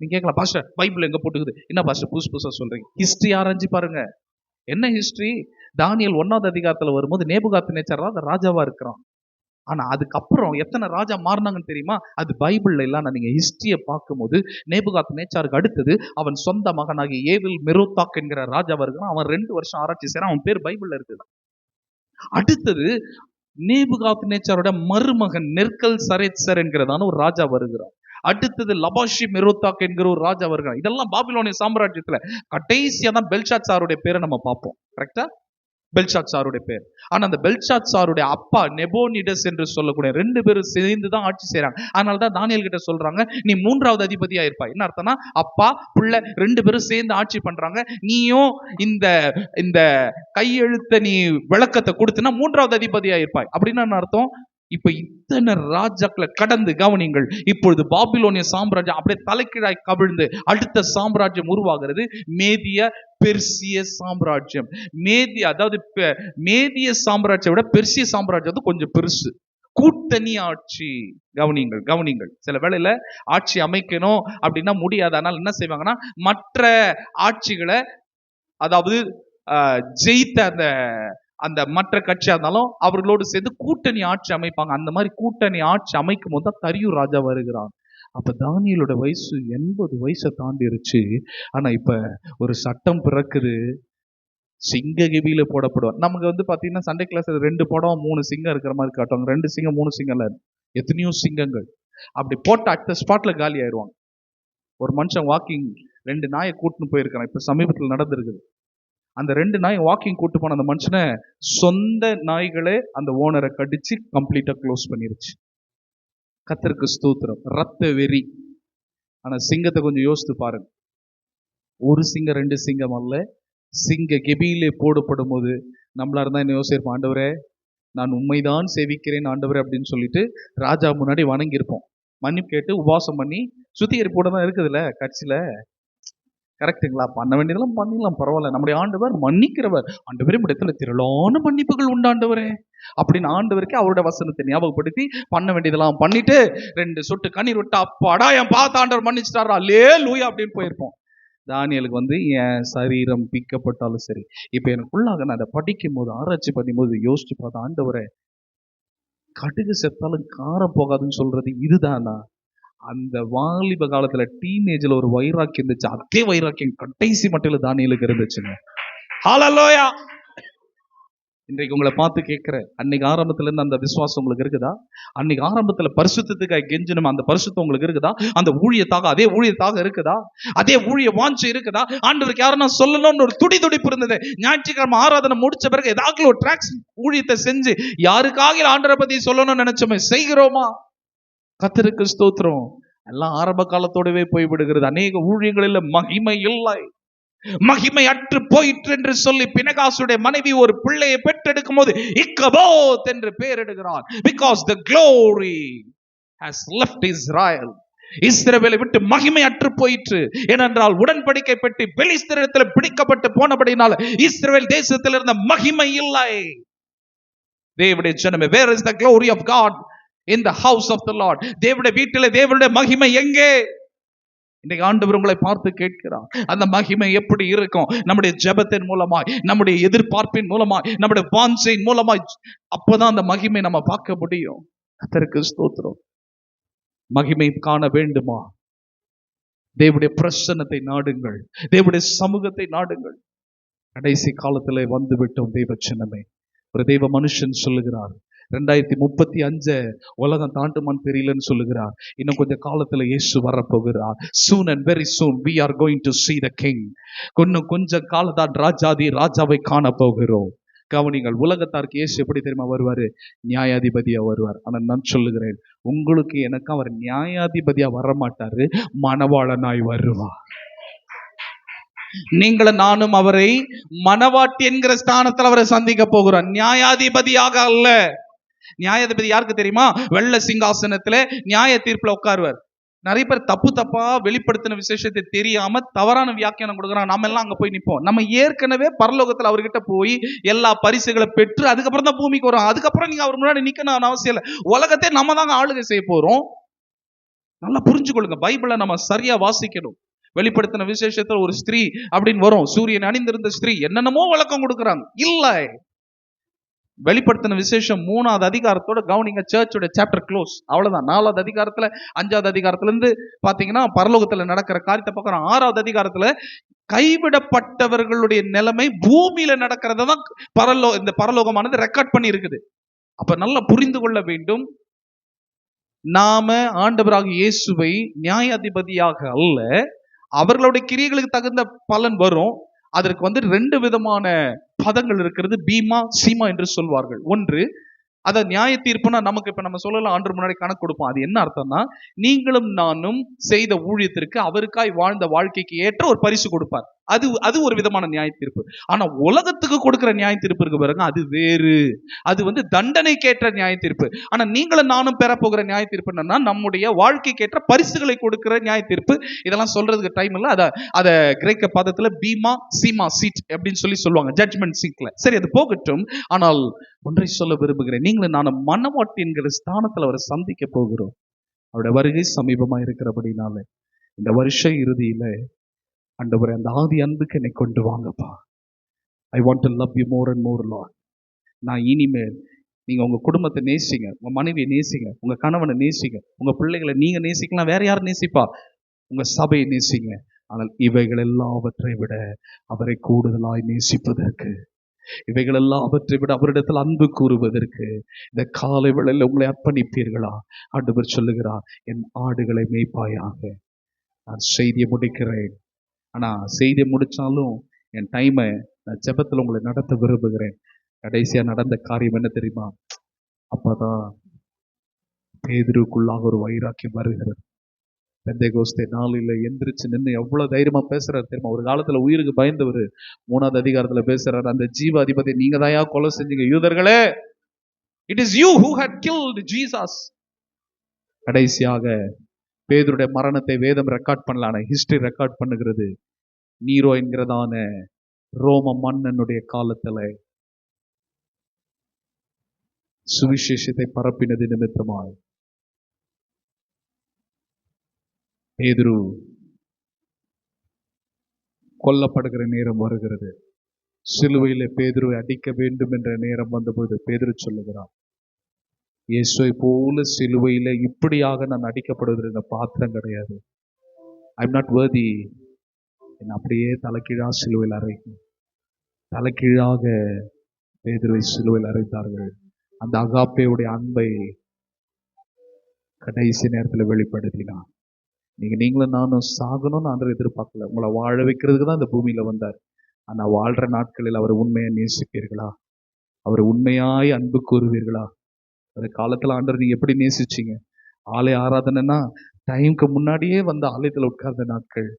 நீங்க கேட்கலாம், பாஸ்டர் பைபிள் எங்க போட்டுக்குது? என்ன பாஸ்டர் புதுசா சொல்றீங்க? ஹிஸ்டரி ஆராய்ச்சி பாருங்க. என்ன ஹிஸ்டரி? தானியேல் 1வது அதிகாரத்துல வரும்போது நேபுகாத்நேச்சார் தான் ராஜாவா இருக்கிறான். ஆனா அதுக்கப்புறம் எத்தனை ராஜா மாறினாங்கன்னு தெரியுமா? அது பைபிள்ல எல்லாம் நீங்க ஹிஸ்டரியை பார்க்கும்போது நேபுகாத்நேச்சாருக்கு அடுத்தது அவன் சொந்த மகனாகி ஏவில் மெரோதாக் என்கிற ராஜா வருகிறான். அவன் 2 வருஷம் ஆராய்ச்சி செய்யறான். அவன் பேர் பைபிள்ல இருக்குது. அடுத்தது நேபுகாத்நேச்சாரோட மருமகன் நெர்கல் சரேத்சர் என்கிறதான ஒரு ராஜா வருகிறான். அடுத்தது லபாஷி மெரோதாக் என்கிற ஒரு ராஜா வருகிறான். இதெல்லாம் பாபிலோனிய சாம்ராஜ்யத்துல கடைசியா தான் பெல்ஷாத்சாருடைய பேரை நம்ம பார்ப்போம். கரெக்டா? பெல்ஷாத்சாருடைய பேர். ஆனா அந்த பெல்ஷாத்சாருடைய அப்பா நெபோனிடஸ் என்று சொல்லக்கூடிய 2 பேரும் சேர்ந்து தான் ஆட்சி செய்யறாங்க. அதனாலதான் தானியேல் கிட்ட சொல்றாங்க, நீ 3வது அதிபதியா இருப்பாய். என்ன அர்த்தம்னா, அப்பா புள்ள 2 பேரும் சேர்ந்து ஆட்சி பண்றாங்க. நீயும் இந்த கையெழுத்த நீ விளக்கத்தை கொடுத்தனா 3வது அதிபதியா இருப்பாய். அப்படின்னு என்ன அர்த்தம்? இப்ப இத்தனை ராஜாக்களை கடந்து கவனிங்கள். இப்பொழுது பாபிலோனிய சாம்ராஜ்யம் அப்படியே தலைக்கீழாய் கவிழ்ந்து அடுத்த சாம்ராஜ்யம் உருவாகிறது, மேதிய பெர்சிய சாம்ராஜ்யம். மேதிய சாம்ராஜ்யத்தை விட பெர்சிய சாம்ராஜ்யம் கொஞ்சம் பெருசு. கூட்டணி ஆட்சி. கவனிங்கள். சில வேளையில ஆட்சி அமைக்கணும் அப்படின்னா முடியாது. ஆனால் என்ன செய்வாங்கன்னா, மற்ற ஆட்சிகளை, அதாவது ஜெயித்த அந்த மற்ற கட்சியா இருந்தாலும் அவர்களோடு சேர்ந்து கூட்டணி ஆட்சி அமைப்பாங்க. அந்த மாதிரி கூட்டணி ஆட்சி அமைக்கும் போது தான் தரியு ராஜா வருகிறான். அப்ப தானியேலோட வயசு 80 வயசை தாண்டிருச்சு. ஆனா இப்ப ஒரு சட்டம் பிறக்குது, சிங்க கிபியில போடப்படுவார். நமக்கு பாத்தீங்கன்னா சண்டே கிளாஸ் 2 படம் 3 சிங்கம் இருக்கிற மாதிரி காட்டுவாங்க. 2 சிங்கம் 3 சிங்கம் இல்ல, எத்தனையோ சிங்கங்கள். அப்படி போட்ட அடுத்த ஸ்பாட்ல காலி ஆயிடுவாங்க. ஒரு மனுஷன் வாக்கிங் 2 நாயை கூட்டுன்னு போயிருக்கான். இப்ப சமீபத்தில் நடந்திருக்குது. அந்த 2 நாய் வாக்கிங் கூட்டு போன அந்த மனுஷனை சொந்த நாய்களே அந்த ஓனரை கடிச்சு கம்ப்ளீட்டா க்ளோஸ் பண்ணிருச்சு. கர்த்தருக்கு ஸ்தோத்திரம். ரத்த வெறி. ஆனா சிங்கத்தை கொஞ்சம் யோசித்து பாருங்க. ஒரு சிங்கம் 2 சிங்கம் அல்ல, சிங்க கெபியிலே போடப்படும் போது நம்மளா இருந்தா என்ன யோசிச்சிருப்போம், ஆண்டவரே நான் உண்மைதான் சேவிக்கிறேன் ஆண்டவரே அப்படின்னு சொல்லிட்டு ராஜா முன்னாடி வணங்கியிருப்போம். மன்னிப்பு கேட்டு உபவாசம் பண்ணி சுத்திகரிப்போட தான் இருக்குதுல்ல கட்சியில. கரெக்டுங்களா? பண்ண வேண்டியதெல்லாம் பண்ணிடலாம், பரவாயில்ல. நம்முடைய ஆண்டவர் மன்னிக்கிறவர். ஆண்டவரே இடத்துல திரளான மன்னிப்புகள் உண்டாண்டவரே அப்படின்னு ஆண்டவருக்கு அவருடைய வசனத்தை ஞாபகப்படுத்தி பண்ண வேண்டியதெல்லாம் பண்ணிட்டு 2 சொட்டு கண்ணீர் விட்டு, அப்பாடா என் பார்த்த ஆண்டவர் மன்னிச்சிட்டாரா, அல்லேலூயா அப்படின்னு போயிருப்போம். தானியேலுக்கு என் சரீரம் பிக்கப்பட்டாலும் சரி, இப்ப எனக்குள்ளாக நான் அதை படிக்கும் போது, ஆராய்ச்சி பண்ணும் போது யோசிச்சு பார்த்தா, ஆண்டவரே கடுகு செத்தாலும் காரம் போகாதுன்னு சொல்றது இதுதானா? அந்த வாலிப காலத்துல டீனேஜ்ல ஒரு வைராக்கியம் இருந்துச்சு, அதே வைராக்கியம் கடைசி மட்டில தானியேலுக்கு இருந்துச்சுங்க. ஹல்லேலூயா. இன்றைக்கு உங்களை பார்த்து கேட்கிறேன், அன்னைக்கு ஆரம்பத்துல இருந்து அந்த விசுவாசம் உங்களுக்கு இருக்குதா? அன்னைக்கு ஆரம்பத்துல பரிசுத்தத்துக்காக கெஞ்சணும், அந்த பரிசுத்தம் உங்களுக்கு இருக்குதா? அந்த ஊழியத்தாக, அதே ஊழியத்தாக இருக்குதா? அதே ஊழிய வாஞ்சை இருக்குதா? ஆண்டவருக்கு யாருன்னா சொல்லணும்னு ஒரு துடிப்பு இருந்தது. ஞாயிற்றுக்கிழமை ஆராதனை முடிச்ச பிறகு ஏதாவது ஒரு ட்ராக்ஸ் ஊழியத்தை செஞ்சு யாருக்காக ஆண்டவரை பத்தி சொல்லணும்னு நினைச்சோமே, செய்கிறோமா? கர்த்தருக்கு ஸ்தோத்திரம். எல்லாம் ஆரம்ப காலத்தோடவே போய்விடுகிறது. அநேக ஊழியங்களில் மகிமை இல்லை, மகிமை அற்று போயிற்று என்று சொல்லி பினகாசுடைய மனைவி ஒரு பிள்ளையை பெற்றெடுக்கும் போது இக்கபோத் என்று பெயரிடுகிறார். Because the glory has left Israel. இஸ்ரவேலை விட்டு மகிமை அற்று போயிற்று. ஏனென்றால் உடன்படிக்கை பெட்டி பெலிஸ்தரிடத்தில் பிடிக்கப்பட்டு போனபடினால இஸ்ரவேல் தேசத்தில் இருந்த மகிமை இல்லை. தேவனுடைய ஜனமே, where is the glory of God in the house of the Lord? தேவனுடைய வீட்டிலே தேவனுடைய மகிமை எங்கே? இன்னைக்கு ஆண்டவர் உங்களை பார்த்து கேட்கிறார், அந்த மகிமை எப்படி இருக்கும்? நம்முடைய ஜெபத்தின் மூலமாய், நம்முடைய எதிர்பார்ப்பின் மூலமாய், நம்முடைய வாஞ்சையின் மூலமாய், அப்பதான் அந்த மகிமை நம்ம பார்க்க முடியும். கர்த்தருக்கு ஸ்தோத்திரம். மகிமை காண வேண்டுமா? தேவனுடைய பிரசன்னத்தை நாடுங்கள், தேவனுடைய சமூகத்தை நாடுங்கள். கடைசி காலத்திலே வந்து விட்டோம் தேவ ஜனமே. ஒரு தெய்வ மனுஷன் சொல்லுகிறார், 2035 உலகம் தாண்டுமான்னு தெரியலன்னு சொல்லுகிறார். இன்னும் கொஞ்ச காலத்துல இயேசு வரப்போகிறார். Soon and very soon we are going to see the king. இன்னும் கொஞ்ச காலத்தான் ராஜாதி ராஜாவை காண போகிறோம். கவனிங்கள், உலகத்தாருக்கு இயேசு எப்படி தெரியுமா வருவாரு? நியாயாதிபதியா வருவார். ஆனா நான் சொல்லுகிறேன், உங்களுக்கு எனக்கு அவர் நியாயாதிபதியா வரமாட்டாரு, மணவாளனாய் வருவார். நீங்களும் நானும் அவரை மணவாட்டி என்கிற ஸ்தானத்தில் அவரை சந்திக்க போகிறோம், நியாயாதிபதியாக அல்ல. நியாயாதிபதி யாருக்கு தெரியுமா? வெள்ள சிங்காசனத்துல நியாய தீர்ப்புல உட்காருவார். நிறைய பேர் தப்பா வெளிப்படுத்தின விசேஷத்தை தெரியாம தவறான வியாக்கியானம் கொடுக்குறாங்க. நம்ம எல்லாம் அங்க போய் நிற்போம். நம்ம ஏற்கனவே பரலோகத்துல அவர்கிட்ட போய் எல்லா பரிசுகளை பெற்று அதுக்கப்புறம் தான் பூமிக்கு வரும். அதுக்கப்புறம் நீங்க அவர் முன்னாடி நிக்கணும் அவசியம் இல்லை. உலகத்தை நம்ம தாங்க ஆளுகை செய்ய போறோம். நல்லா புரிஞ்சுக்கொள்ளுங்க, பைபிளை நம்ம சரியா வாசிக்கணும். வெளிப்படுத்தின விசேஷத்துல ஒரு ஸ்திரீ அப்படின்னு வரும், சூரியன் அணிந்திருந்த ஸ்திரீ, என்னென்னமோ விளக்கம் கொடுக்குறாங்க. இல்ல, வெளிப்படுத்தின விசேஷம் 3வது அதிகாரத்தோட கவனிங்க. சர்ச்சோட சாப்டர் க்ளோஸ், அவ்வளவுதான். 4வது அதிகாரத்துல 5வது அதிகாரத்துல இருந்து பாத்தீங்கன்னா பரலோகத்துல நடக்கிற காரியத்தை பார்க்கிறோம். 6வது அதிகாரத்துல கைவிடப்பட்டவர்களுடைய நிலைமை பூமியில நடக்கிறத தான் இந்த பரலோகமானது ரெக்கார்ட் பண்ணி இருக்குது. அப்ப நல்லா புரிந்து கொள்ள வேண்டும், நாம ஆண்டவராக இயேசுவை நியாயாதிபதியாக அல்ல, அவர்களுடைய கிரியைகளுக்கு தகுந்த பலன் வரும். அதற்கு 2 விதமான பதங்கள் இருக்கிறது, பீமா சீமா என்று சொல்வார்கள். ஒன்று, அத நியாய தீர்ப்புனா நமக்கு இப்ப நம்ம சொல்லலாம், ஆண்டு முன்னாடி கணக்கு கொடுப்போம். அது என்ன அர்த்தம்னா, நீங்களும் நானும் செய்த ஊழியத்திற்கு அவருக்காய் வாழ்ந்த வாழ்க்கைக்கு ஏற்ற ஒரு பரிசு கொடுப்பார். அது ஒரு விதமான நியாய தீர்ப்பு. ஆனா உலகத்துக்கு கொடுக்கிற நியாய தீர்ப்பு இருக்கு பாருங்க, அது வேறு. அது தண்டனைக்கேற்ற நியாய தீர்ப்பு. ஆனா நீங்களும் நானும் பெற போகிற நியாய தீர்ப்பு என்னன்னா, நம்முடைய வாழ்க்கைக்கேற்ற பரிசுகளை கொடுக்கிற நியாய தீர்ப்பு. இதெல்லாம் சொல்றதுக்கு டைம் இல்லை. அத கிரேக்க பதத்துல பீமா சீமா சீட் அப்படின்னு சொல்லுவாங்க, ஜட்ஜ்மெண்ட் சீட்ல. சரி, அது போகட்டும். ஆனால் ஒன்றை சொல்ல விரும்புகிறேன், நீங்களும் நானும் மனவாட்டி என்கிற ஸ்தானத்துல அவரை சந்திக்க போகிறோம். அவருடைய வருகை சமீபமா இருக்கிறபடினால இந்த வருஷ இறுதியில, ஆண்டவரே, அந்த ஆதி அன்புக்கு என்னை கொண்டு வாங்கப்பா. I want to love you more and more Lord. நான் இனிமேல் நீங்க உங்க குடும்பத்தை நேசிங்க, உங்க மனைவியை நேசிங்க, உங்க கணவனை நேசிங்க, உங்க பிள்ளைகளை நீங்க நேசிக்கலாம், வேற யாரும் நேசிப்பா, உங்க சபையை நேசிங்க. ஆனால் இவைகள் எல்லாவற்றை விட அவரை கூடுதலாய் நேசிப்பதற்கு, இவைகள் எல்லாவற்றை விட அவரிடத்தில் அன்பு கூறுவதற்கு இந்த காலை வேளையில் உங்களை அர்ப்பணிப்பீர்களா? ஆண்டவர் சொல்லுகிறார், என் ஆடுகளை மேய்ப்பாயாக. நான் செய்தியை முடிக்கிறேன். ஆனா செய்தியை முடிச்சாலும் என் டைமை நான் ஜெபத்துல உங்களை நடத்த விரும்புகிறேன். கடைசியா நடந்த காரியம் என்ன தெரியுமா? அப்பதான் பேதுருக்குள்ளாக ஒரு வைராக்கியம் வருகிறது. பெந்தேகோஸ்தே நாளில எந்திரிச்சு நின்று எவ்வளவு தைரியமா பேசுறாரு தெரியுமா? ஒரு காலத்துல உயிருக்கு பயந்தவர் 3வது அதிகாரத்துல பேசுறாரு, அந்த ஜீவ அதிபதி நீங்க தாயா கொலை செஞ்சீங்க யூதர்களே, it is you who had killed Jesus. கடைசியாக பேதுருடைய மரணத்தை வேதம் ரெக்கார்ட் பண்ணலான, ஹிஸ்டரி ரெக்கார்ட் பண்ணுகிறது. நீரோ என்கிறதான ரோம மன்னனுடைய காலத்துல சுவிசேஷத்தை பரப்பினது நிமித்தமாய் பேதுரு கொல்லப்படுகிற நேரம் வருகிறது. சிலுவையில பேதுருவை அடிக்க வேண்டும் என்ற நேரம் வந்தபோது பேதுரு சொல்லுகிறான், இயேசுவை போல சிலுவையில இப்படியாக நான் அடிக்கப்படுவதற்கு பாத்திரம் கிடையாது. I am not worthy. அப்படியே தலைக்கீழா சிலுவையில் அறைக்கும். தலைக்கீழாக பேதுருவை சிலுவையில் அறைத்தார்கள். அந்த அகாப்பேவுடைய அன்பை கடைசி நேரத்தில் வெளிப்படுத்தினான். நீங்களும் நானும் சாகணும்னு ஆண்டவர் எதிர்பார்க்கல, உங்களை வாழ வைக்கிறதுக்கு தான் இந்த பூமியில வந்தார். ஆனா வாழ்ற நாட்களில் அவர் உண்மையா நேசிப்பீர்களா? அவர் உண்மையாய் அன்பு கூறுவீர்களா? அந்த காலத்துல ஆண்டவர் நீங்க எப்படி நேசிச்சீங்க? ஆலய ஆராதனைன்னா டைமுக்கு முன்னாடியே வந்து ஆலயத்துல உட்கார்ந்த நாட்கள்.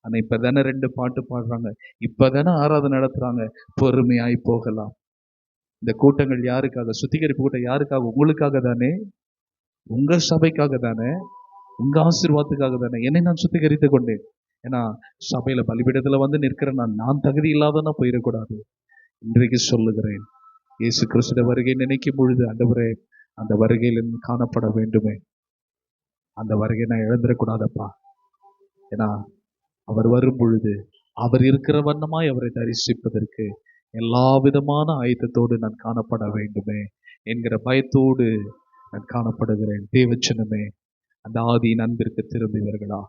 ஆனா இப்பதானே 2 பாட்டு பாடுறாங்க, இப்பதானே ஆராதனை நடத்துறாங்க. பொறுமையாய் போகலாம். இந்த கூட்டங்கள் யாருக்காக? சுத்திகரிப்பு கூட்டம் யாருக்காக? உங்களுக்காக தானே, உங்க சபைக்காக தானே, உங்க ஆசீர்வாதத்துக்காக தானே என்னை நான் சுத்திகரித்து கொண்டேன். ஏன்னா சபையில பலிபீடத்துல வந்து நிற்கிறேன், நான் தகுதி இல்லாதனா போயிடக்கூடாது. இன்றைக்கு சொல்லுகிறேன், இயேசு கிறிஸ்துவின் வருகை நினைக்கும் பொழுது, ஆண்டவரே அந்த வருகையில் காணப்பட வேண்டுமே, அந்த வருகை நான் இழந்துடக்கூடாதப்பா. ஏன்னா அவர் வரும் பொழுது அவர் இருக்கிற வண்ணமாய் அவரை தரிசிப்பதற்கு எல்லா விதமான ஆயத்தத்தோடு நான் காணப்பட வேண்டுமே என்கிற பயத்தோடு நான் காணப்படுகிறேன். தேவச்சனமே, அந்த ஆதியின் அன்பிற்கு திரும்பியவர்களா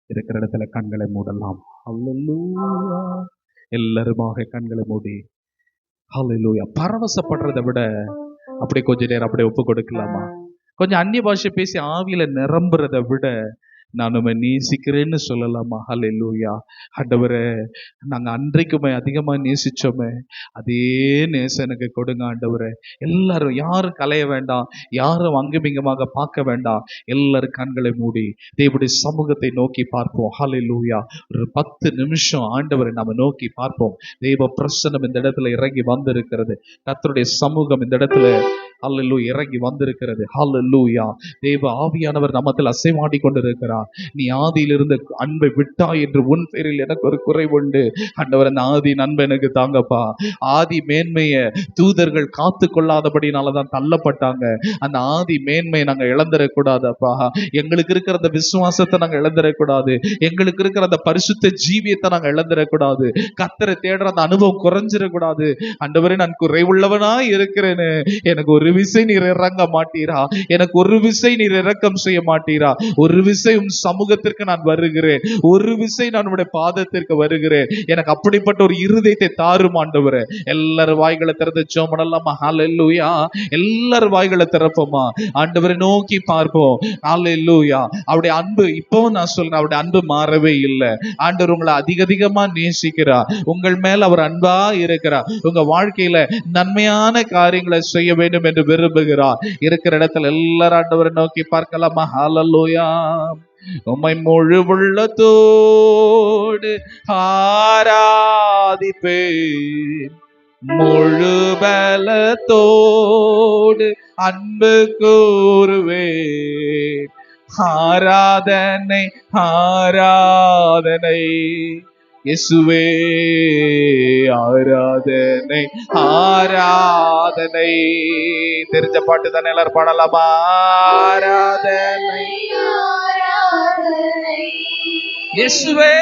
இருக்கிற இடத்துல கண்களை மூடலாம். அல்லேலூயா. எல்லாருமாக கண்களை மூடி அல்லேலூயா. பரவசப்படுறதை விட அப்படியே கொஞ்ச நேரம் அப்படியே ஒப்பு கொடுக்கலாமா? கொஞ்சம் அந்நிய பாஷை பேசி ஆவியில நிரம்புறதை விட நான் உம்மை நேசிக்கிறேன்னு சொல்லலாமா? அல்லேலூயா. ஆண்டவரே, நாங்க அன்றைக்குமே அதிகமா நேசிச்சோமே, அதே நேசம் எனக்கு கொடுங்க ஆண்டவரே. எல்லாரும், யாரும் கலைய வேண்டாம், யாரும் அங்குமிங்கமாக பார்க்க வேண்டாம். எல்லாரும் கண்களை மூடி தேவனுடைய சமூகத்தை நோக்கி பார்ப்போம். அல்லேலூயா. ஒரு 10 நிமிஷம் ஆண்டவரை நாம நோக்கி பார்ப்போம். தெய்வ பிரசன்னம் இந்த இடத்துல இறங்கி வந்திருக்கிறது. கர்த்தருடைய சமூகம் இந்த இடத்துல அல்லேலூயா இறங்கி வந்திருக்கிறது. அல்லேலூயா. தேவ ஆவியானவர் நம்மத்தில் அசைவாடி கொண்டிருக்கிறார். நீ ஆதியிலிருந்து அன்பை விட்டாய் என்று உன் பேரில் எனக்கு ஒரு குறைவுண்டு. ஆண்டவர், அந்த ஆதியின் அன்பை எனக்கு தாங்கப்பா. ஆதி மேன்மையை தூதர்கள் காத்து கொள்ளாதபடினாலதான் தள்ளப்பட்டாங்க. அந்த ஆதி மேன்மையை நாங்க இழந்துடக்கூடாதப்பா. எங்களுக்கு இருக்கிற அந்த விசுவாசத்தை நாங்க இழந்துடக்கூடாது. எங்களுக்கு இருக்கிற அந்த பரிசுத்த ஜீவியத்தை நாங்க இழந்துடக்கூடாது. கர்த்தரை தேடுற அந்த அனுபவம் குறைஞ்சிடக்கூடாது. ஆண்டவரே, நான் குறைவுள்ளவனா இருக்கிறேன்னு எனக்கு ஒரு விசை நீர் இறங்க மாட்டீரா? எனக்கு ஒரு விசை நீர் இரக்கம் செய்ய மாட்டீரா? ஒரு விசை சமூகத்திற்கு நான் வருகிறேன், ஒரு விசை நான் உடைய பாதத்திற்கு வருகிறேன். எனக்கு அப்படிப்பட்ட ஒரு இருதயத்தை தாரும் ஆண்டவரே. எல்லாரும் வாய்களை திறந்து ஜெபம் பண்ணலாமா? ஹல்லேலூயா. எல்லாரும் வாய்களை திறப்போமா? ஆண்டவரை நோக்கி பார்ப்போம். ஹல்லேலூயா. அவருடைய அன்பு, இப்பவும் நான் சொல்றேன், அவருடைய அன்பு மாறவே இல்லை. ஆண்டவர் உங்களை அதிகமா நேசிக்கிறார். உங்கள் மேல் அவர் அன்பா இருக்கிறார். உங்க வாழ்க்கையில நன்மையான காரியங்களை செய்ய வேண்டும் என்று விரும்புகிறார். இருக்கிற இடத்துல எல்லாரும் ஆண்டவரை நோக்கி பார்க்கலாமா? ஹல்லேலூயா. உம்மை முழு உள்ளத்தோடு ஆராதிப்பேன், முழு பலத்தோடு அன்பு கூறுவேன். ஆராதனை ஆராதனை இயேசுவே, ஆராதனை ஆராதனை. தெரிஞ்ச பாட்டு தானே, எல்லாரும் பாடலாமா? ஆராதனை இயேசுவே,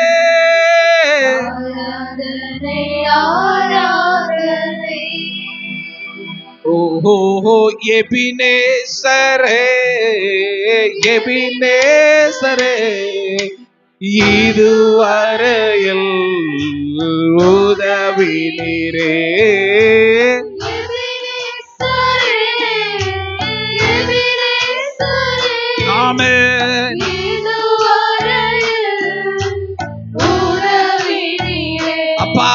ஓஹோ எபினேசரே, எபினேசரே, இதுவரையில் உதவினீரே. ஆமென். அப்பா,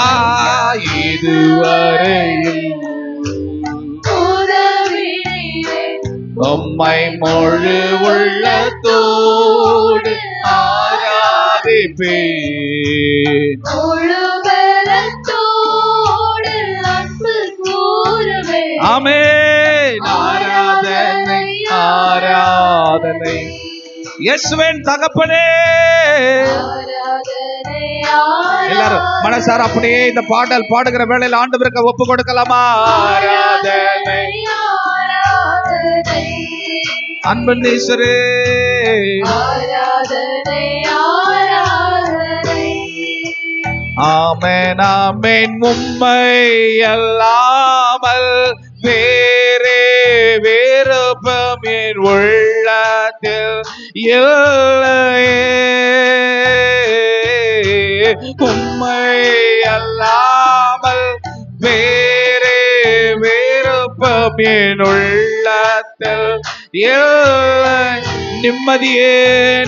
இதுவரையில் உம்மை முழு உள்ளத்தோடு ஆராதிப்பேன், முழு பலத்தோடு அன்பு கூறுவேன். ஆமென். ஆராதனை ஆராதனை இயேசுவின் தகப்பனே. எல்லாரும் மனசார அப்படியே இந்த பாடல் பாடுகிற வேளையில் ஆண்டவருக்கு ஒப்பு கொடுக்கலாமா? ஆராதனை அன்பின் ஈஸ்வரே, ஆமென் ஆமென். உம்மை அல்லாமல் வேறே விருப்பம் என் உள்ளத்தில் இல்லையே. உம்மை அல்லாமல் வேறே விருப்பம் என் உள்ளத்தில் இல்லை. நிம்மதியே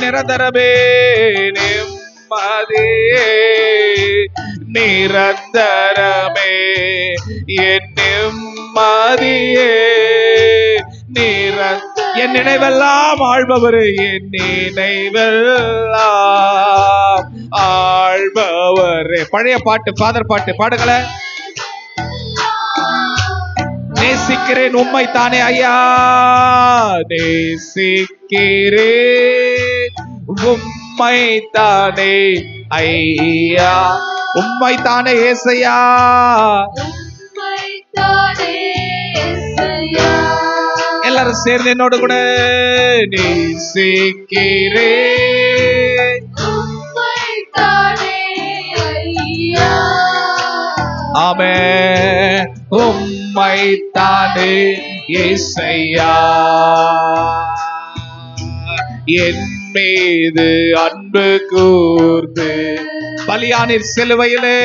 நிரந்தரமே, நிம்மதியே நிரந்தரமே, என் நிம்மதியே என் நினைவெல்லாம் ஆள்பவரே, என் நினைவெல்லாம் ஆள்பவரே. பழைய பாட்டு, ஃபாதர் பாட்டு பாடுங்கள. நேசிக்கிறேன் உம்மை தானே ஐயா, நேசிக்கிறேன் உம்மை தானே ஐயா, உம்மை தானே ஏசையா, எல்லாரும் சேர்ந்து என்னோடு கூட நேசிக்கிறேன் உம்மை தானே ஐயா. ஆமென். உம்மை தானே ஏசையா, என் மீது அன்பு கூர்ந்து பலியானீர் சிலுவையிலே,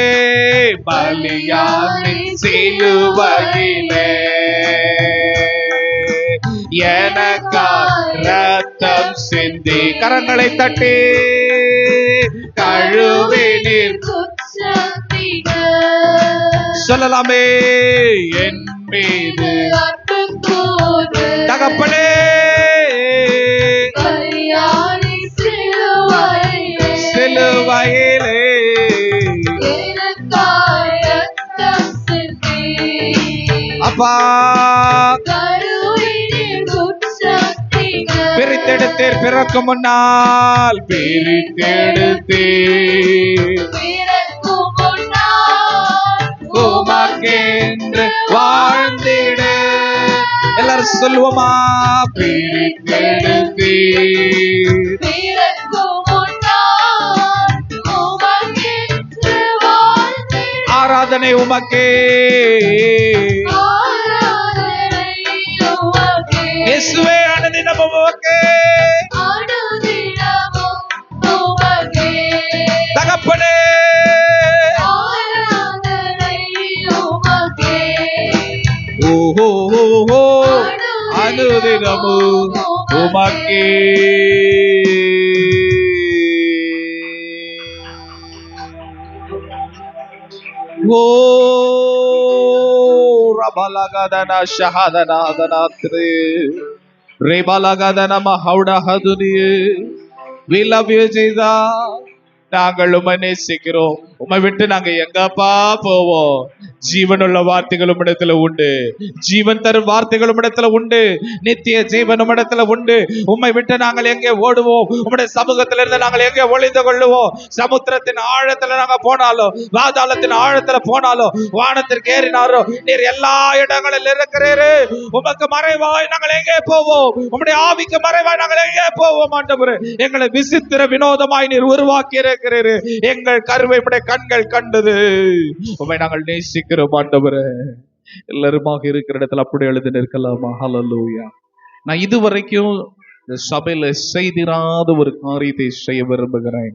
பலியானீர் சிலுவையிலே எனக்கா ரத்தம் சிந்தி கரங்களை தட்டி கழுவினீர். சொல்லலாமே, என் மீது தகப்பனே சிலுவையிலே அப்பா பிரித்தெடுத்தீர், பிறக்கும் முன்னால் பிரித்தெடுத்தீர், உமக்கென்று வாழ்ந்திட. எல்லாரும் சொல்லுவோமா? பிரித்தெடுத்தீர், ஆராதனை உமக்கே, இயேசுவே அனுதினமும் உமக்கே, தகப்பனே ஓஹோ அனுதினமும் உமக்கே. ஓ ரபா பலகதன ஷஹதனாதனாத்ரே ரேபலகதன மஹௌடஹதுனியே. We love you, Jesus. நாங்கள் உம்மை நேசிக்கிறோம். உம்மை விட்டு நாங்க எங்கப்பா போவோம்? ஜீவனுள்ள வார்த்தைகள் உம்மிடத்துல உண்டு, ஜீவன் தரும் வார்த்தைகள் உம்மிடத்துல உண்டு, நித்திய ஜீவன் உம்மிடத்துல உண்டு. உம்மை விட்டு நாங்கள் எங்கே ஓடுவோம்? உம்முடைய சமூகத்துல இருந்து நாங்கள் எங்கே ஒளிந்து கொள்ளுவோம்? சமுத்திரத்தின் ஆழத்துல நாங்க போனாலும், பாதாளத்தின் ஆழத்துல போனாலும், வானத்திற்கு ஏறினாரோ, நீர் எல்லா இடங்களில் இருக்கிறீரு. உமக்கு மறைவாய் நாங்கள் எங்கே போவோம்? உம்முடைய ஆவிக்கு மறைவாய் நாங்கள் எங்கே போவோம்? ஆண்டவரே, எங்களை விசித்திர வினோதமாய் நீர் உருவாக்கி இருக்கிறீரு. எங்கள் கருவை உம்முடைய கண்கள் கண்டது. உம்மை நாங்கள் நேசிக்கிறோம் ஆண்டவரே. எல்லாருமாக இருக்கிற இடத்துல அப்படி எழுதி நிற்கலாமா? ஹல்லேலூயா. நான் இதுவரைக்கும் இந்த சபையில செய்திராத ஒரு காரியத்தை செய்ய விரும்புகிறேன்.